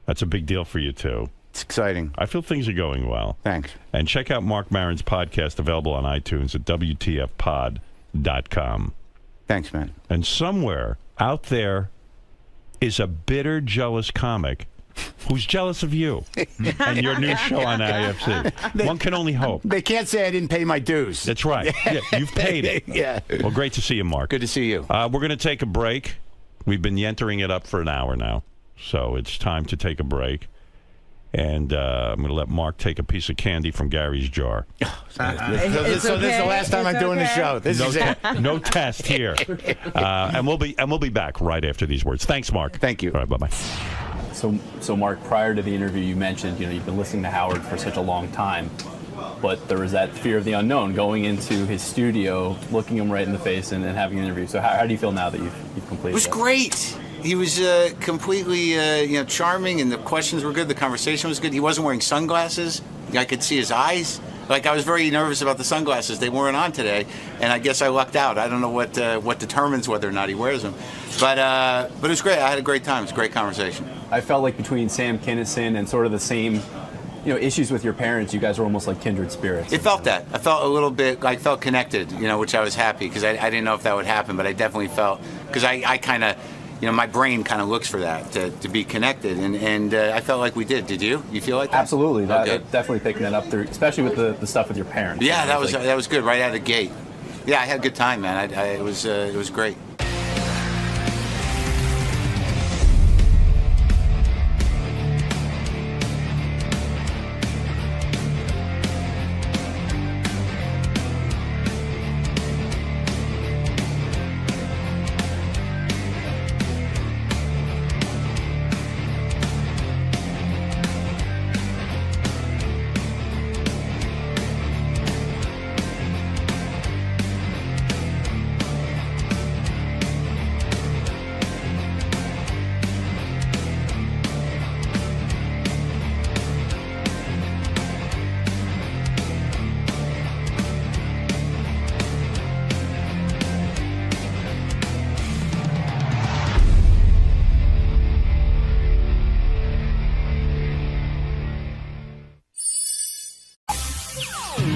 That's a big deal for you, too. It's exciting. I feel things are going well. Thanks. And check out Mark Maron's podcast, available on iTunes at WTFpod.com. Thanks, man. And somewhere out there is a bitter, jealous comic who's jealous of you and your new show on IFC. One can only hope. They can't say I didn't pay my dues. That's right. Yeah, you've paid it. Yeah. Well, great to see you, Mark. Good to see you. We're going to take a break. We've been yentering it up for an hour now, so it's time to take a break. And I'm going to let Mark take a piece of candy from Gary's jar. So this is the last time I'm doing the show. This is it. No test here. And we'll be back right after these words. Thanks, Mark. Thank you. All right, bye-bye. So Mark, prior to the interview, you mentioned you've been listening to Howard for such a long time, but there was that fear of the unknown, going into his studio, looking him right in the face, and having an interview. So how do you feel now that you've completed? It was great. He was completely charming, and the questions were good. The conversation was good. He wasn't wearing sunglasses. I could see his eyes. Like, I was very nervous about the sunglasses. They weren't on today, and I guess I lucked out. I don't know what determines whether or not he wears them. But it was great. I had a great time. It was a great conversation. I felt like between Sam Kinison and sort of the same issues with your parents, you guys were almost like kindred spirits. It felt that. I felt a little bit, I felt connected, which I was happy, because I didn't know if that would happen, but I definitely felt, because I kind of, my brain kind of looks for that, to be connected, and I felt like we did. Did you? You feel like that? Absolutely. Definitely picking that up through, especially with the stuff with your parents. Yeah, that was good right out of the gate. Yeah, I had a good time, man. It was great.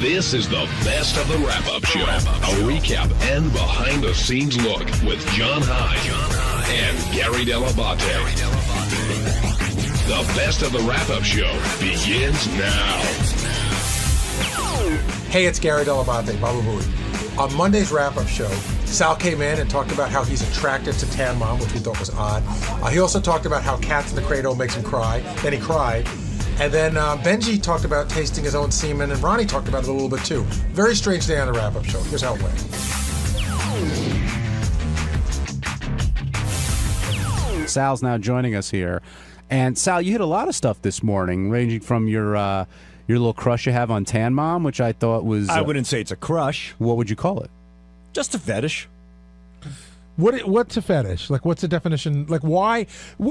This is the best of the wrap-up show. A recap and behind-the-scenes look with John Hyde and Gary Dell'Abate. The best of the wrap-up show begins now. Hey, it's Gary Dell'Abate, Baba Booey. On Monday's wrap-up show, Sal came in and talked about how he's attracted to Tan Mom, which we thought was odd. He also talked about how Cats in the Cradle makes him cry. Then he cried. And then Benji talked about tasting his own semen, and Ronnie talked about it a little bit too. Very strange day on the wrap-up show. Here's how it went. Sal's now joining us here. And Sal, you hit a lot of stuff this morning, ranging from your little crush you have on Tan Mom, which I thought was... I wouldn't say it's a crush. What would you call it? Just a fetish. What's a fetish? Like, what's the definition? Like, why?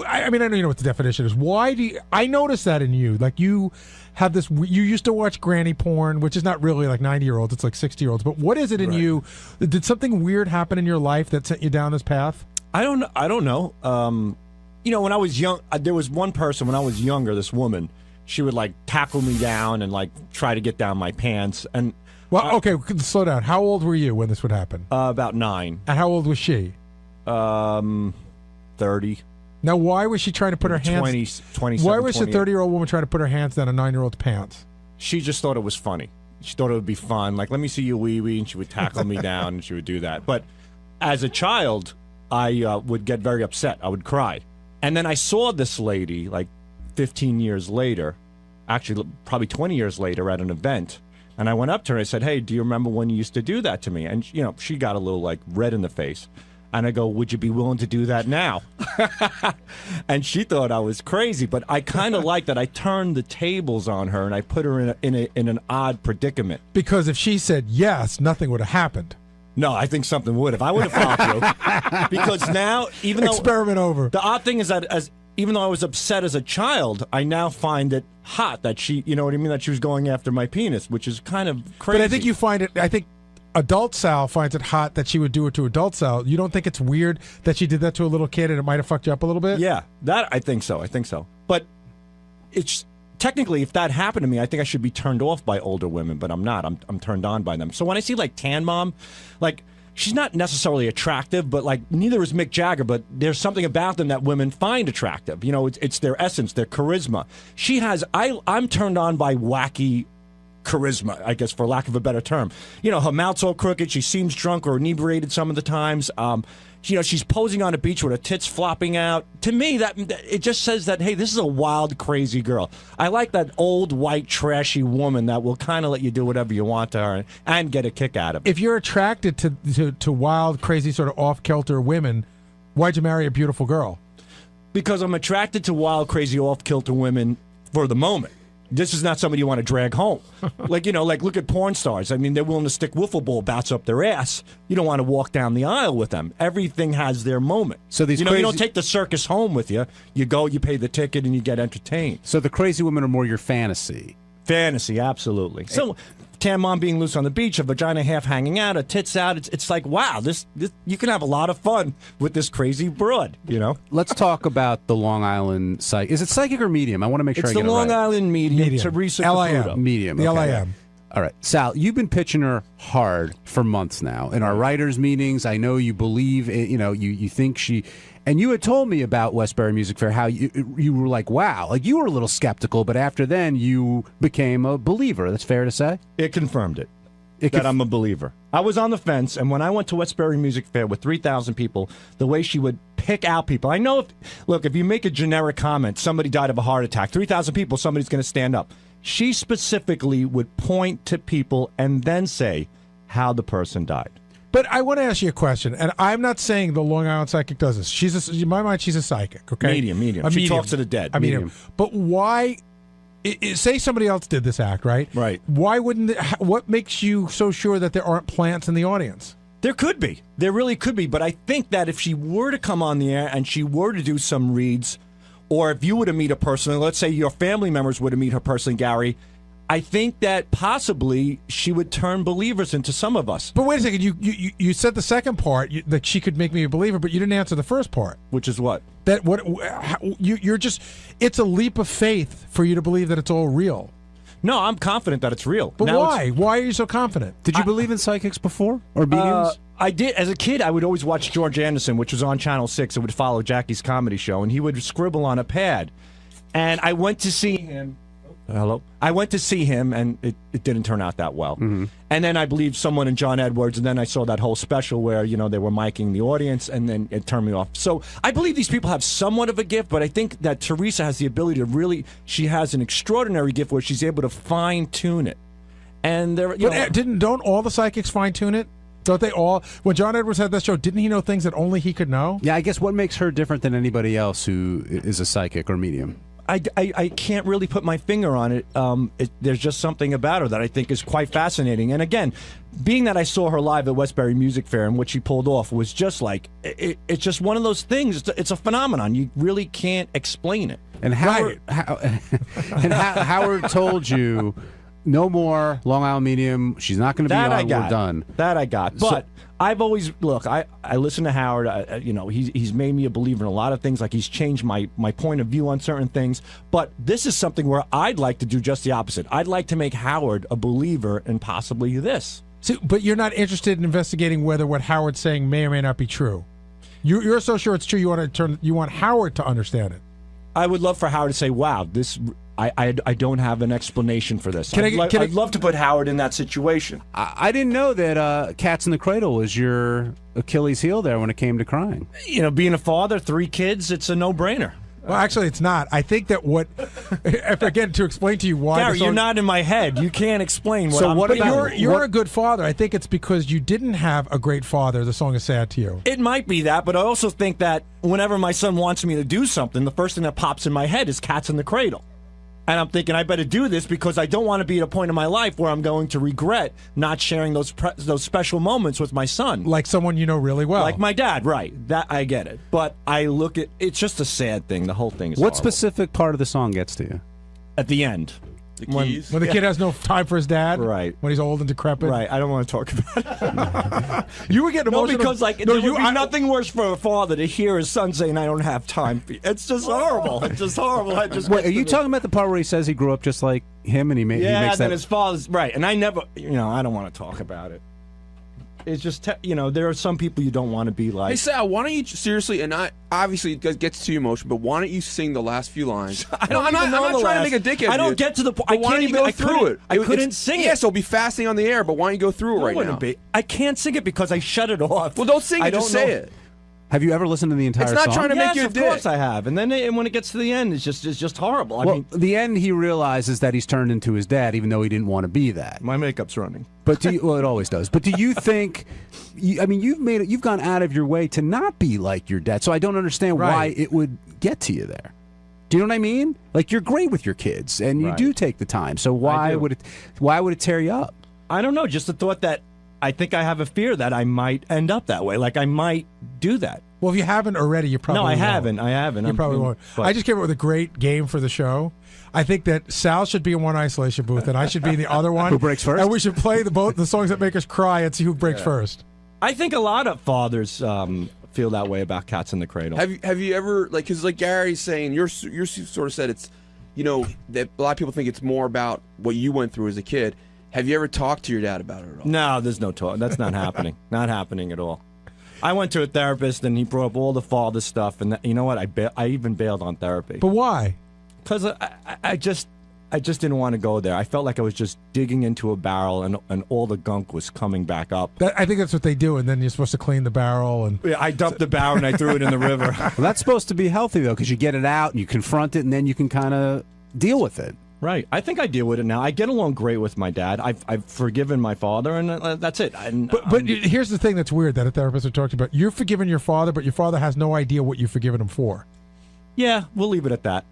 I mean, I know you know what the definition is. Why do you... I noticed that in you. Like, you have this... You used to watch granny porn, which is not really like 90-year-olds. It's like 60-year-olds. But what is it in you? Did something weird happen in your life that sent you down this path? I don't know. You know, when I was young, there was one person when I was younger, this woman, she would like tackle me down and like try to get down my pants. And well, okay, slow down. How old were you when this would happen? About 9. And how old was she? 30. Now, why was she trying to put her hands... 27, why was 28. a 30-year-old woman trying to put her hands down a 9-year-old's pants? She just thought it was funny. She thought it would be fun. Like, let me see your wee-wee, and she would tackle me down, and she would do that. But as a child, I would get very upset. I would cry. And then I saw this lady, like 15 years later, actually probably 20 years later at an event. And I went up to her and I said, hey, do you remember when you used to do that to me? And, you know, she got a little, like, red in the face. And I go, would you be willing to do that now? And she thought I was crazy. But I kind of like that. I turned the tables on her and I put her in an odd predicament. Because if she said yes, nothing would have happened. No, I think something would have. I would have followed you. Because now, even though... Experiment over. The odd thing is that even though I was upset as a child, I now find it hot that she, you know what I mean, that she was going after my penis, which is kind of crazy. But I think you find it, I think adult Sal finds it hot that she would do it to adult Sal. You don't think it's weird that she did that to a little kid and it might have fucked you up a little bit? Yeah, that I think so. But it's... Technically, if that happened to me, I think I should be turned off by older women, but I'm not. I'm turned on by them. So when I see, like, Tan Mom, like, she's not necessarily attractive, but, like, neither is Mick Jagger, but there's something about them that women find attractive. You know, it's their essence, their charisma. She has, I'm turned on by wacky charisma, I guess, for lack of a better term. You know, her mouth's all crooked, she seems drunk or inebriated some of the times. You know, she's posing on a beach with her tits flopping out. To me, that it just says that, hey, this is a wild, crazy girl. I like that old, white, trashy woman that will kind of let you do whatever you want to her and get a kick out of it. If you're attracted to wild, crazy, sort of off-kilter women, why'd you marry a beautiful girl? Because I'm attracted to wild, crazy, off-kilter women for the moment. This is not somebody you want to drag home. Like, you know, like look at porn stars. I mean, they're willing to stick wiffle ball bats up their ass. You don't want to walk down the aisle with them. Everything has their moment. So these, you know, you don't take the circus home with you. You go, you pay the ticket, and you get entertained. So the crazy women are more your fantasy. Fantasy, absolutely. So Tan Mom being loose on the beach, a vagina half hanging out, a tits out. It's like, wow, this you can have a lot of fun with this crazy broad, you know? Let's talk about the Long Island psychic. Is it psychic or medium? I want to make sure I get it right. It's the Long Island medium. Teresa Caputo. Medium. The okay. LIM. All right. Sal, you've been pitching her hard for months now. In our writers' meetings, I know you believe, you know, you think she... And you had told me about Westbury Music Fair, how you were like, wow, like you were a little skeptical, but after then you became a believer. That's fair to say? It confirmed it. That I'm a believer. I was on the fence, and when I went to Westbury Music Fair with 3,000 people, the way she would pick out people. I know, if you make a generic comment, somebody died of a heart attack, 3,000 people, somebody's going to stand up. She specifically would point to people and then say how the person died. But I want to ask you a question, and I'm not saying the Long Island psychic does this. In my mind, she's a psychic, okay? Medium. She talks to the dead. Medium. But why... say somebody else did this act, right? Right. Why wouldn't... what makes you so sure that there aren't plants in the audience? There could be. There really could be. But I think that if she were to come on the air and she were to do some reads, or if you were to meet her personally, let's say your family members were to meet her personally, Gary... I think that possibly she would turn believers into some of us. But wait a second, you said the second part that she could make me a believer, but you didn't answer the first part. Which is what? That you're just, it's a leap of faith for you to believe that it's all real. No, I'm confident that it's real. But now why? Why are you so confident? Did you believe in psychics before or mediums? I did. As a kid, I would always watch George Anderson, which was on Channel 6. It would follow Jackie's comedy show, and he would scribble on a pad. And I went to see him. Hello? I went to see him, and it didn't turn out that well. And then I believe someone in John Edwards, and then I saw that whole special where, they were miking the audience, and then it turned me off. So I believe these people have somewhat of a gift, but I think that Teresa has the ability to really, she has an extraordinary gift where she's able to fine-tune it. And don't all the psychics fine-tune it? Don't they all? When John Edwards had that show, didn't he know things that only he could know? Yeah, I guess what makes her different than anybody else who is a psychic or medium? I can't really put my finger on it. There's just something about her that I think is quite fascinating. And again, being that I saw her live at Westbury Music Fair and what she pulled off was just like, it's just one of those things. It's a phenomenon. You really can't explain it. And Howard, Howard told you, no more Long Island Medium. She's not going to be on. We're done. That I got. But I've always I listen to Howard. He's made me a believer in a lot of things. Like he's changed my point of view on certain things. But this is something where I'd like to do just the opposite. I'd like to make Howard a believer in possibly this. See, but you're not interested in investigating whether what Howard's saying may or may not be true. You're so sure it's true. You want Howard to understand it. I would love for Howard to say, "Wow, this." I don't have an explanation for this. I'd love to put Howard in that situation. I didn't know that Cats in the Cradle was your Achilles heel there when it came to crying. Being a father, 3 kids, it's a no-brainer. Well, actually, it's not. I think that again, to explain to you why... Gary, you're not in my head. You can't explain You're a good father. I think it's because you didn't have a great father. The song is sad to you. It might be that, but I also think that whenever my son wants me to do something, the first thing that pops in my head is Cats in the Cradle. And I'm thinking I better do this because I don't want to be at a point in my life where I'm going to regret not sharing those special moments with my son. Like someone you know really well. Like my dad, right. That I get it. But I look at it's just a sad thing. The whole thing is What horrible. specific part of the song gets to you? At the end. The keys. When the kid has no time for his dad? Right. When he's old and decrepit? Right. I don't want to talk about it. You were getting emotional. No, because there would be nothing worse for a father to hear his son saying, I don't have time for you. It's just horrible. It's just horrible. Wait, are you talking about the part where he says he grew up just like him and he makes that... Yeah, his father's... Right. And I never... I don't want to talk about it. It's just, there are some people you don't want to be like. Hey, Sal, why don't you, seriously, and obviously it gets too emotional, but why don't you sing the last few lines? I'm not trying to make a dickhead. I don't get to the point. Why don't you go through it? I couldn't sing it. Yes, it'll be fasting on the air, but why don't you go through it right now? I can't sing it because I shut it off. Well, don't sing it, just say it. Have you ever listened to the entire song? It's not trying to make you a dick. Of course I have. And then when it gets to the end, it's just horrible. I mean, the end, he realizes that he's turned into his dad, even though he didn't want to be that. My makeup's running. But it always does. But do you think? You've gone out of your way to not be like your dad. So I don't understand why it would get to you there. Do you know what I mean? Like you're great with your kids, and you do take the time. So why would it tear you up? I don't know. Just the thought that. I think I have a fear that I might end up that way. Like I might do that. Well, if you haven't already, you probably won't. I haven't. You probably won't. I just came up with a great game for the show. I think that Sal should be in one isolation booth, and I should be in the other one. Who breaks first? And we should play the songs that make us cry and see who breaks first. I think a lot of fathers feel that way about Cats in the Cradle. Have you ever because like Gary's saying, you sort of said it's that a lot of people think it's more about what you went through as a kid. Have you ever talked to your dad about it at all? No, there's no talk. That's not happening. Not happening at all. I went to a therapist, and he brought up all the father stuff, and you know what? I even bailed on therapy. But why? Because I just didn't want to go there. I felt like I was just digging into a barrel, and all the gunk was coming back up. I think that's what they do, and then you're supposed to clean the barrel. And I dumped the barrel, and I threw it in the river. Well, that's supposed to be healthy, though, because you get it out, and you confront it, and then you can kind of deal with it. Right. I think I deal with it now. I get along great with my dad. I've forgiven my father, and that's it. But here's the thing that's weird that a therapist are talking about. You're forgiving your father, but your father has no idea what you've forgiven him for. Yeah, we'll leave it at that.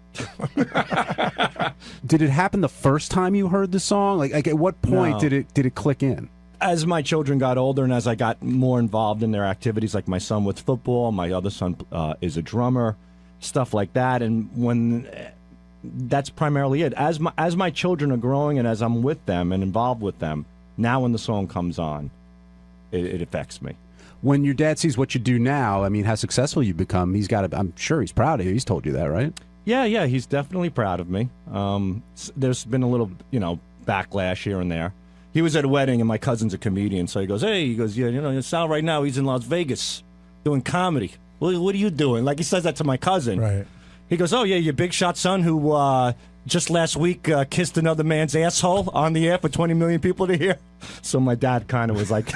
Did it happen the first time you heard the song? Like at what point did it click in? As my children got older and as I got more involved in their activities, like my son with football, my other son is a drummer, stuff like that, and when... That's primarily it. As my children are growing and as I'm with them and involved with them, now when the song comes on, it affects me. When your dad sees what you do now, I mean, how successful you've become, I'm sure he's proud of you. He's told you that, right? Yeah, he's definitely proud of me. There's been a little, backlash here and there. He was at a wedding and my cousin's a comedian, so he goes, Sal right now, he's in Las Vegas doing comedy. What are you doing? Like he says that to my cousin. Right. He goes, oh, yeah, your big shot son who just last week kissed another man's asshole on the air for 20 million people to hear. So my dad kind of was like,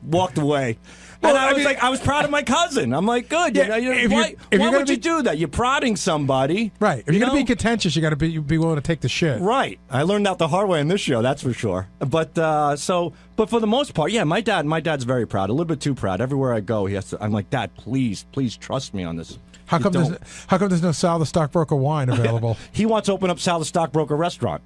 walked away. Well, and I was proud of my cousin. I'm like, good. Yeah, why would you do that? You're prodding somebody. Right. If you're going to be contentious, you got to be willing to take the shit. Right. I learned that the hard way in this show, that's for sure. But but for the most part, yeah, my dad's very proud. A little bit too proud. Everywhere I go, I'm like, Dad, please trust me on this. How come there's no Sal the Stockbroker wine available? He wants to open up Sal the Stockbroker restaurant.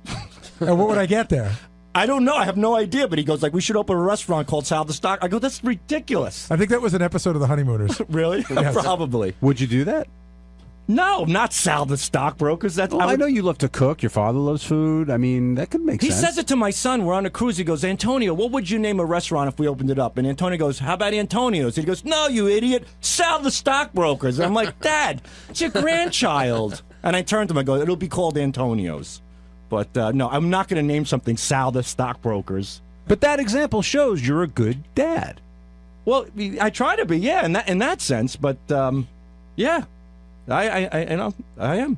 And what would I get there? I don't know. I have no idea. But he goes like, we should open a restaurant called Sal the Stock. I go, that's ridiculous. I think that was an episode of The Honeymooners. Really? Yes. Probably. Would you do that? No, not Sal the Stockbrokers. I know you love to cook. Your father loves food. I mean, that could make sense. He says it to my son. We're on a cruise. He goes, Antonio, what would you name a restaurant if we opened it up? And Antonio goes, how about Antonio's? He goes, no, you idiot. Sal the Stockbrokers. And I'm like, Dad, it's your grandchild. And I turned to him. I go, it'll be called Antonio's. But no, I'm not going to name something Sal the Stockbrokers. But that example shows you're a good dad. Well, I try to be, yeah, in that sense. But yeah, I am.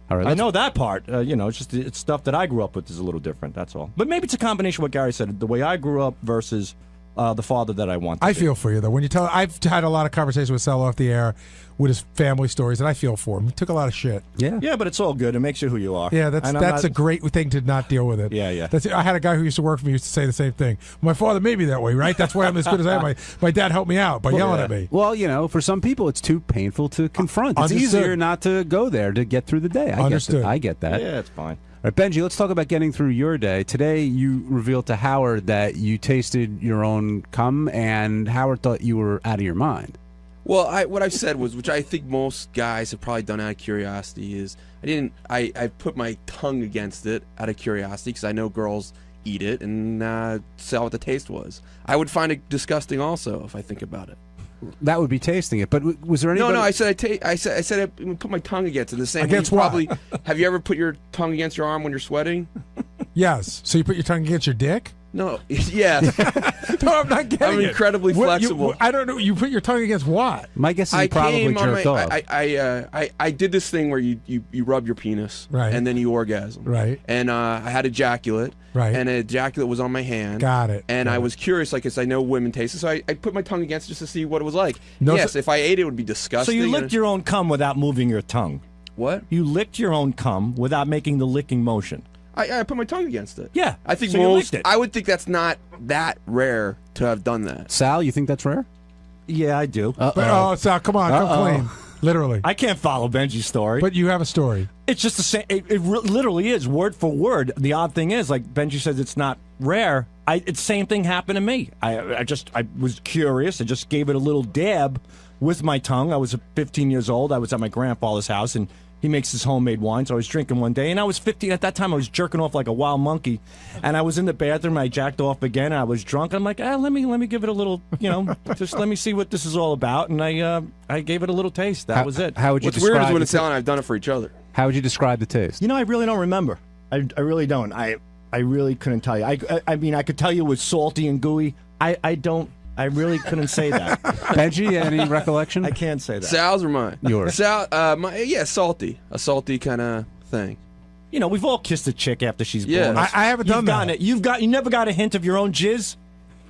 All right, I know that part. It's stuff that I grew up with is a little different. That's all. But maybe it's a combination of what Gary said, the way I grew up versus the father that I want. I feel for you though. When you tell, I've had a lot of conversations with Sal off the air with his family stories, and I feel for him. He took a lot of shit. Yeah, but it's all good. It makes you who you are. Yeah, that's a great thing to not deal with it. Yeah. I had a guy who used to work for me used to say the same thing. My father made me that way, right? That's why I'm as good as I am. My dad helped me out by yelling at me. Well, for some people, it's too painful to confront. It's easier not to go there to get through the day. I get that. Yeah, it's fine. All right, Benji, let's talk about getting through your day. Today, you revealed to Howard that you tasted your own cum, and Howard thought you were out of your mind. Well, what I said was, which I think most guys have probably done out of curiosity, is I put my tongue against it out of curiosity because I know girls eat it and saw what the taste was. I would find it disgusting also if I think about it. That would be tasting it, but was there anybody? No. I said I put my tongue against it. The same. Against way what? Probably. Have you ever put your tongue against your arm when you're sweating? Yes. So you put your tongue against your dick? No. Yes. No, I'm not getting it. I'm incredibly flexible. I don't know. You put your tongue against what? My guess is you probably jerked off. I did this thing where you rub your penis, right, and then you orgasm, right, and I had ejaculate, right, and an ejaculate was on my hand. Got it. And I was curious, because I know women taste it, so I put my tongue against it just to see what it was like. Yes, if I ate it, it would be disgusting. So you licked your own cum without moving your tongue. What? You licked your own cum without making the licking motion. I put my tongue against it. Yeah, I think so you licked it. I would think that's not that rare to have done that. Sal, you think that's rare? Yeah, I do. Sal, come on, come clean. Literally. I can't follow Benji's story. But you have a story. It's just the same. It literally is, word for word. The odd thing is, like Benji says, it's not rare. It's same thing happened to me. I was curious. I just gave it a little dab with my tongue. I was 15 years old. I was at my grandfather's house, and he makes his homemade wine, so I was drinking one day, and I was 15. At that time, I was jerking off like a wild monkey, and I was in the bathroom, I jacked off again, and I was drunk. I'm like, let me give it a little, just let me see what this is all about, and I gave it a little taste. That was it. How would you What's describe weird is when it's Sal and I've done it for each other. How would you describe the taste? I really don't remember. I really don't. I really couldn't tell you. I mean, I could tell you it was salty and gooey. I really couldn't say that. Benji, any recollection? I can't say that. Sal's or mine? Yours. Sal, salty. A salty kind of thing. We've all kissed a chick after she's Yeah. born. I haven't done that. You never got a hint of your own jizz?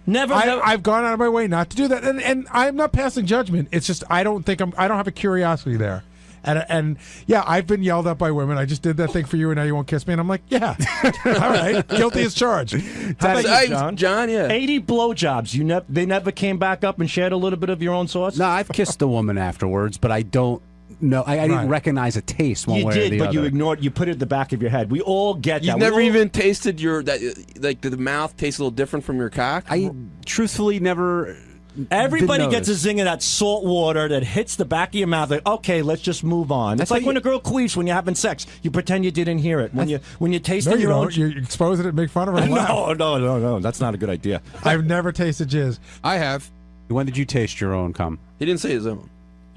Never. I've gone out of my way not to do that, and I'm not passing judgment. It's just I don't have a curiosity there. And yeah, I've been yelled at by women. I just did that thing for you, and now you won't kiss me. And I'm like, yeah, all right, guilty as charged. How about you, John? John, yeah. 80 blowjobs. They never came back up and shared a little bit of your own sauce? No, I've kissed a woman afterwards, but I don't know. I didn't recognize a taste one way or the other. You did, but you ignored. You put it at the back of your head. We all get that. You've never even tasted did the mouth taste a little different from your cock? I truthfully never. Everybody gets a zing of that salt water that hits the back of your mouth. Like, okay, let's just move on. It's like when a girl queefs when you're having sex. You pretend you didn't hear it. When you taste your own. You expose it and make fun of her. And laugh. No. That's not a good idea. I've never tasted jizz. I have. When did you taste your own cum? He didn't say his own.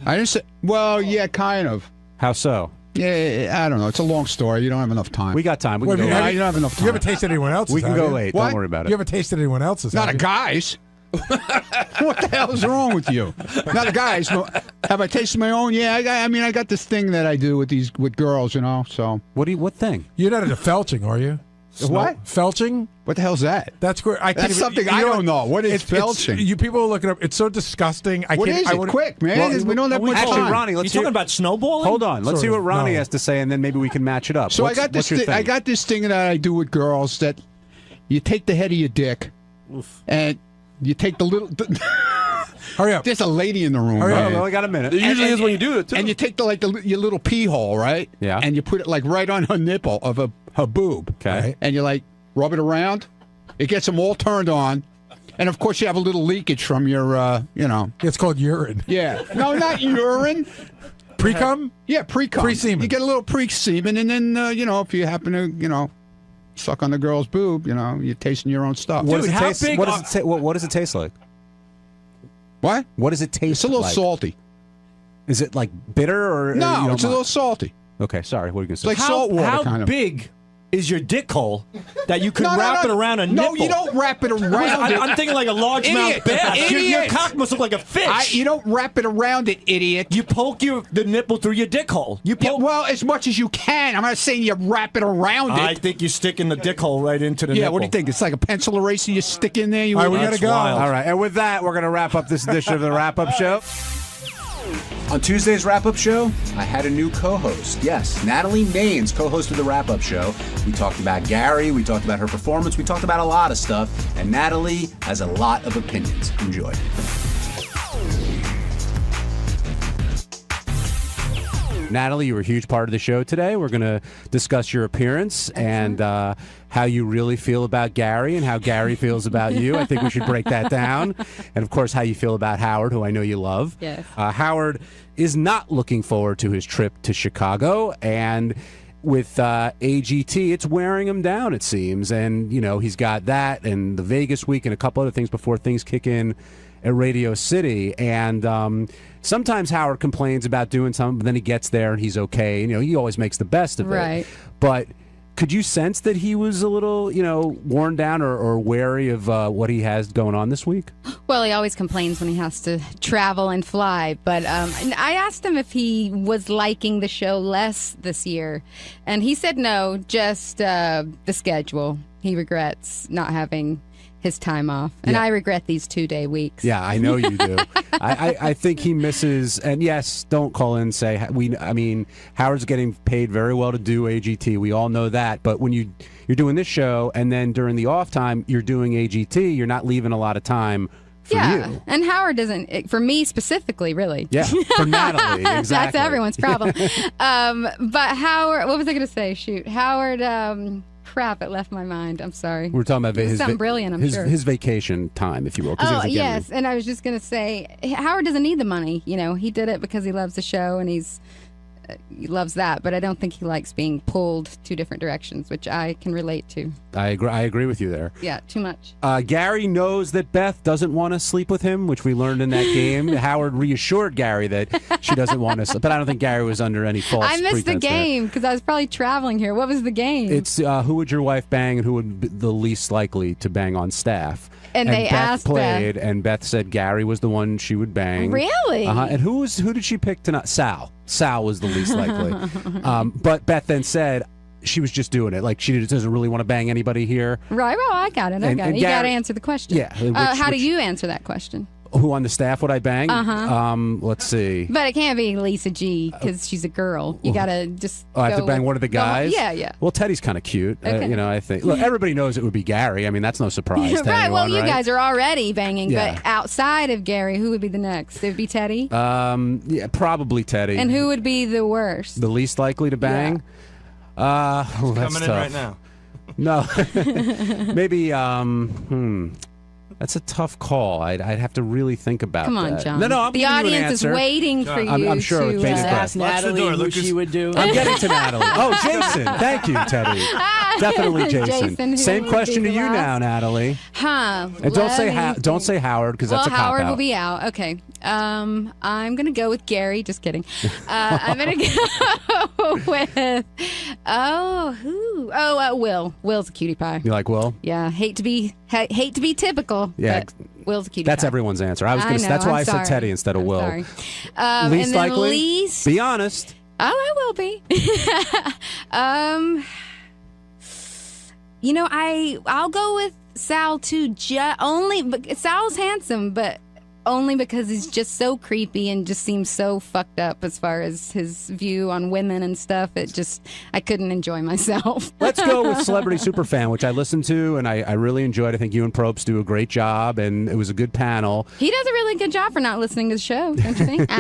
I didn't say. Well, yeah, kind of. How so? Yeah, I don't know. It's a long story. You don't have enough time. We got time. We can go late. You don't have enough time. You haven't tasted anyone else's. We can go late. What? Don't worry about it. You haven't tasted anyone else's. Not a guy's. What the hell is wrong with you? Now the guys, have I tasted my own? Yeah, I got this thing that I do with girls, So what thing? You're not into felching, are you? What? Felching? What the hell's that? That's where That's something I don't know. What is felching? You people are looking up. It's so disgusting. What is it? Quick, man. We don't have much Actually, time. Ronnie, let's You talking about snowballing? Hold on. Let's see what Ronnie No. has to say, and then maybe we can match it up. So What's your thing? I got this thing that I do with girls that you take the head of your dick and you take the little. Hurry up! There's a lady in the room. Hurry up! Right? I only got a minute. It usually is when you do it too. And you take your little pee hole, right? Yeah. And you put it right on her nipple of her boob. Okay. Right? And you rub it around. It gets them all turned on. And of course you have a little leakage from your, It's called urine. Yeah. No, not urine. Pre-cum? Yeah, pre-cum. Pre-semen. You get a little pre-semen, and then, if you happen to, suck on the girl's boob, you're tasting your own stuff. What does it how taste? big What are- does it what does it taste like? What? What does it taste? It's a little like? salty. Is it like bitter or you No, don't it's a mind? little salty. Okay, sorry. What are you gonna say? It's like salt water, How kind of. big is your dick hole that you could No, wrap it around a nipple? No, you don't wrap it around it. I'm thinking like a largemouth Idiot. bass. Your Idiot. cock must look like a fish. You don't wrap it around it, idiot. You poke the nipple through your dick hole. You Yeah, poke. well, as much as you can. I'm not saying you wrap it around it. I think you stick in the dick hole right into the nipple. What do you think? It's like a pencil eraser you stick in there? All right, we gotta go. wild. All right, and with that, we're going to wrap up this edition of the Wrap Up Show. On Tuesday's Wrap Up Show, I had a new co-host. Yes, Natalie Maines co-hosted the Wrap Up Show. We talked about Gary, we talked about her performance, we talked about a lot of stuff, and Natalie has a lot of opinions. Enjoy. Natalie, you were a huge part of the show today. We're going to discuss your appearance and how you really feel about Gary and how Gary feels about you. I think we should break that down. And, of course, how you feel about Howard, who I know you love. Yes. Howard is not looking forward to his trip to Chicago. And with AGT, it's wearing him down, it seems. And, he's got that and the Vegas week and a couple other things before things kick in at Radio City. And sometimes Howard complains about doing something, but then he gets there and he's okay. He always makes the best of it. Right. But could you sense that he was a little, worn down or wary of what he has going on this week? Well, he always complains when he has to travel and fly. But I asked him if he was liking the show less this year. And he said no, just the schedule. He regrets not having his time off. And I regret these 2-day weeks. Yeah, I know you do. I think he misses, and yes, don't call in and say, Howard's getting paid very well to do AGT. We all know that. But when you're doing this show, and then during the off time, you're doing AGT, you're not leaving a lot of time for you. And Howard doesn't, for me specifically, really. Yeah, for Natalie, exactly. That's everyone's problem. But Howard, what was I going to say? Shoot. Howard, crap, it left my mind. I'm sorry. We're talking about something brilliant, I'm sure. His vacation time, if you will. Oh, yes. And I was just going to say, Howard doesn't need the money. He did it because he loves the show and he loves that. But I don't think he likes being pulled two different directions, which I can relate to. I agree with you there. Yeah, too much. Gary knows that Beth doesn't want to sleep with him, which we learned in that game. Howard reassured Gary that she doesn't want to sleep. But I don't think Gary was under any false I missed the pretense there. game because I was probably traveling here. What was the game? It's who would your wife bang and who would be the least likely to bang on staff. And they Beth asked played, and Beth said Gary was the one she would bang. Really? And who did she pick tonight? Sal. Sal was the least likely. But Beth then said she was just doing it. Like she doesn't really want to bang anybody here. Right. Well, I got it. And You got to answer the question. Yeah. How do you answer that question? Who on the staff would I bang? Uh-huh. Let's see. But it can't be Lisa G because she's a girl. You got to just I have to bang one of the guys? Yeah. Well, Teddy's kind of cute. Okay. I think. Look, everybody knows it would be Gary. I mean, that's no surprise to right. anyone, Well, you right? guys are already banging. Yeah. But outside of Gary, who would be the next? It would be Teddy? Yeah, probably Teddy. And who would be the worst? The least likely to bang? That's coming in tough. right now. No. Maybe, that's a tough call. I'd have to really think about Come on, that. John. No, I'm the giving you an audience is answer. waiting for you I'm sure to with bated breath. Ask Natalie who she would do. I'm getting to Natalie. Oh, Jason. Thank you, Teddy. Definitely Jason. Jason, who Same would question be to the you last? now, Natalie. Huh. And don't say Howard because that's a cop Howard out. will be out. Okay. I'm going to go with Gary. Just kidding. I'm going to go with, Will. Will's a cutie pie. You like Will? Yeah. Hate to be typical. Yeah. but Will's a cutie That's pie. everyone's answer. I was going to. know, That's why I'm I said sorry. Teddy instead of I'm Will. sorry. Least and then likely. least. Be honest. Oh, I will be. I'll go with Sal too. Sal's handsome, but only because he's just so creepy and just seems so fucked up as far as his view on women and stuff. I couldn't enjoy myself. Let's go with Celebrity Superfan, which I listened to and I really enjoyed. I think you and Probst do a great job, and it was a good panel. He does a really good job for not listening to the show, don't you think?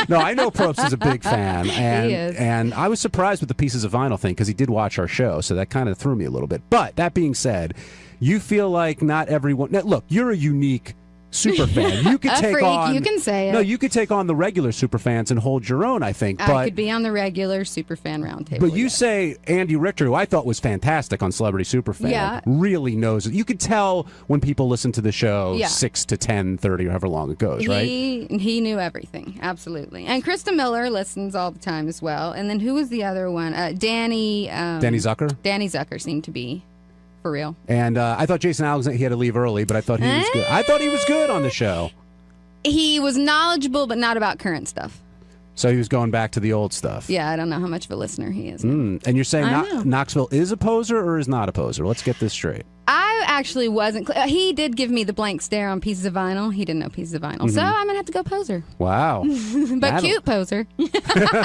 No, I know Probst is a big fan, and He is. and I was surprised with the Pieces of Vinyl thing because he did watch our show, so that kind of threw me a little bit. But that being said, you feel like not everyone. Now, look, you're a unique super fan. You could A take freak, on. you can say it. No, you could take on the regular super fans and hold your own. I think, I could be on the regular Superfan roundtable. But you say Andy Richter, who I thought was fantastic on Celebrity Superfan, Yeah. really knows it. You could tell when people listen to the show Yeah. 6 to 10, 30, or however long it goes, right? He knew everything, absolutely. And Krista Miller listens all the time as well. And then who was the other one? Danny Zucker? Danny Zucker seemed to be for real. And I thought Jason Alexander, he had to leave early, but I thought he was good. I thought he was good on the show. He was knowledgeable, but not about current stuff. So he was going back to the old stuff. Yeah, I don't know how much of a listener he is. And you're saying I know. Knoxville is a poser or is not a poser? Let's get this straight. I actually wasn't. He did give me the blank stare on Pieces of Vinyl. He didn't know Pieces of Vinyl. So Mhm. I'm going to have to go poser. Wow. But That'll- cute poser.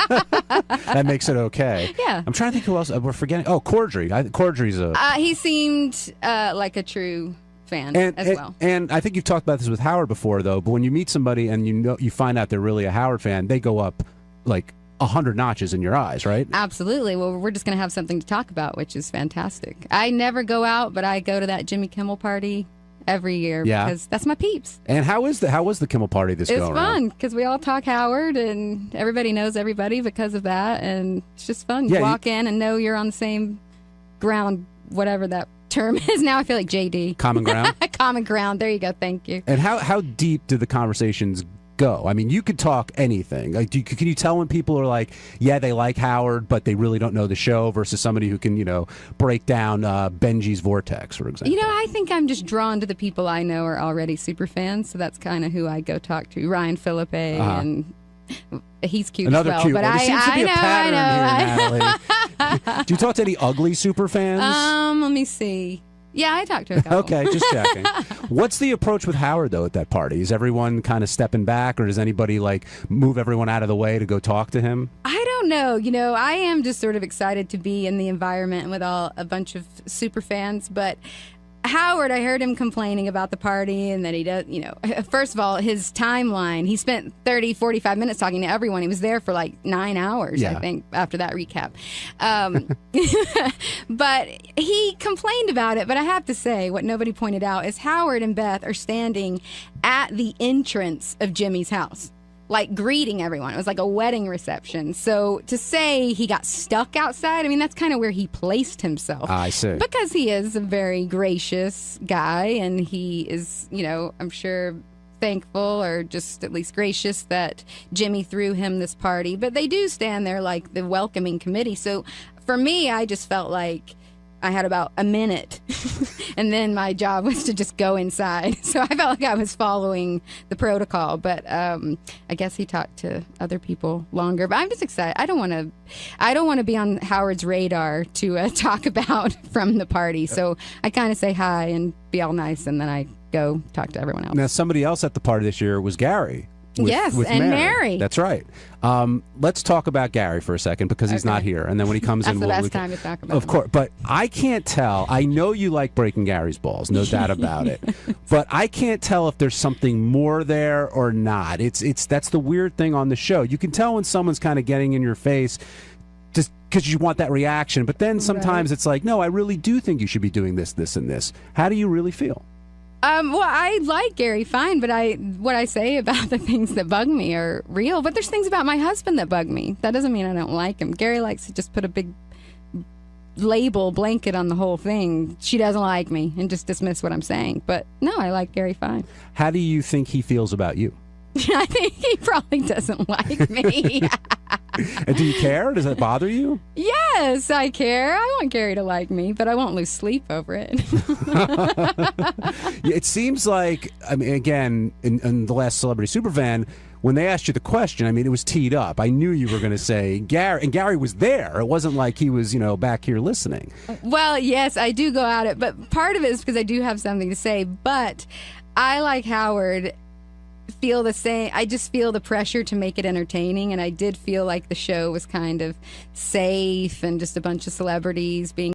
That makes it okay. Yeah. I'm trying to think who else. We're forgetting. Oh, Cordry. Cordry's a... He seemed like a true fan as well. And I think you've talked about this with Howard before, though. But when you meet somebody and you find out they're really a Howard fan, they go up like 100 notches in your eyes, right? Absolutely. Well, we're just going to have something to talk about, which is fantastic. I never go out, but I go to that Jimmy Kimmel party every year Yeah. because that's my peeps. And how was the Kimmel party this It's go around? fun because we all talk Howard and everybody knows everybody because of that. And it's just fun. Yeah, You walk in and know you're on the same ground, whatever that term is. Now I feel like JD. Common ground? Common ground. There you go. Thank you. And how deep do the conversations go? I mean, you could talk anything. Like, can you tell when people are like, yeah, they like Howard, but they really don't know the show, versus somebody who can, break down Benji's Vortex, for example? I think I'm just drawn to the people I know are already super fans, so that's kind of who I go talk to. Ryan Philippe, and he's cute Another as well. cute But one. There seems to be a pattern here, Natalie. Do you talk to any ugly super fans? Let me see. Yeah, I talked to a couple. Okay, just checking. What's the approach with Howard, though, at that party? Is everyone kind of stepping back, or does anybody, move everyone out of the way to go talk to him? I don't know. I am just sort of excited to be in the environment with a bunch of super fans, but Howard, I heard him complaining about the party and that he does, first of all, his timeline, he spent 30, 45 minutes talking to everyone. He was there for 9 hours, Yeah. I think, after that recap. But he complained about it. But I have to say, what nobody pointed out is Howard and Beth are standing at the entrance of Jimmy's house, greeting everyone. It was like a wedding reception. So to say he got stuck outside, I mean, that's kind of where he placed himself. I see. Because he is a very gracious guy, and he is, I'm sure thankful or just at least gracious that Jimmy threw him this party. But they do stand there like the welcoming committee. So for me, I just felt like I had about a minute, and then my job was to just go inside. So I felt like I was following the protocol. But I guess he talked to other people longer. But I'm just excited. I don't want to be on Howard's radar to talk about from the party. So I kind of say hi and be all nice, and then I go talk to everyone else. Now, somebody else at the party this year was Gary. Yes, and Mary. That's right. Let's talk about Gary for a second, because he's not here. And then when he comes That's in, the we best can- time to talk about Of him. course. But I can't tell. I know you like breaking Gary's balls, no doubt about it. But I can't tell if there's something more there or not. That's the weird thing on the show. You can tell when someone's kind of getting in your face just because you want that reaction. But then sometimes it's like, no, I really do think you should be doing this, this, and this. How do you really feel? Well, I like Gary fine, but what I say about the things that bug me are real. But there's things about my husband that bug me. That doesn't mean I don't like him. Gary likes to just put a big blanket on the whole thing. She doesn't like me, and just dismiss what I'm saying. But no, I like Gary fine. How do you think he feels about you? I think he probably doesn't like me. And do you care? Does that bother you? Yeah, Yes, I care. I want Gary to like me, but I won't lose sleep over it. It seems like, I mean, again, in the last Celebrity Superfan, when they asked you the question, I mean, it was teed up. I knew you were going to say Gary, and Gary was there. It wasn't like he was, back here listening. Well, yes, I do go at it, but part of it is because I do have something to say. But I, like Howard, feel the same. I just feel the pressure to make it entertaining, and I did feel like the show was kind of safe and just a bunch of celebrities being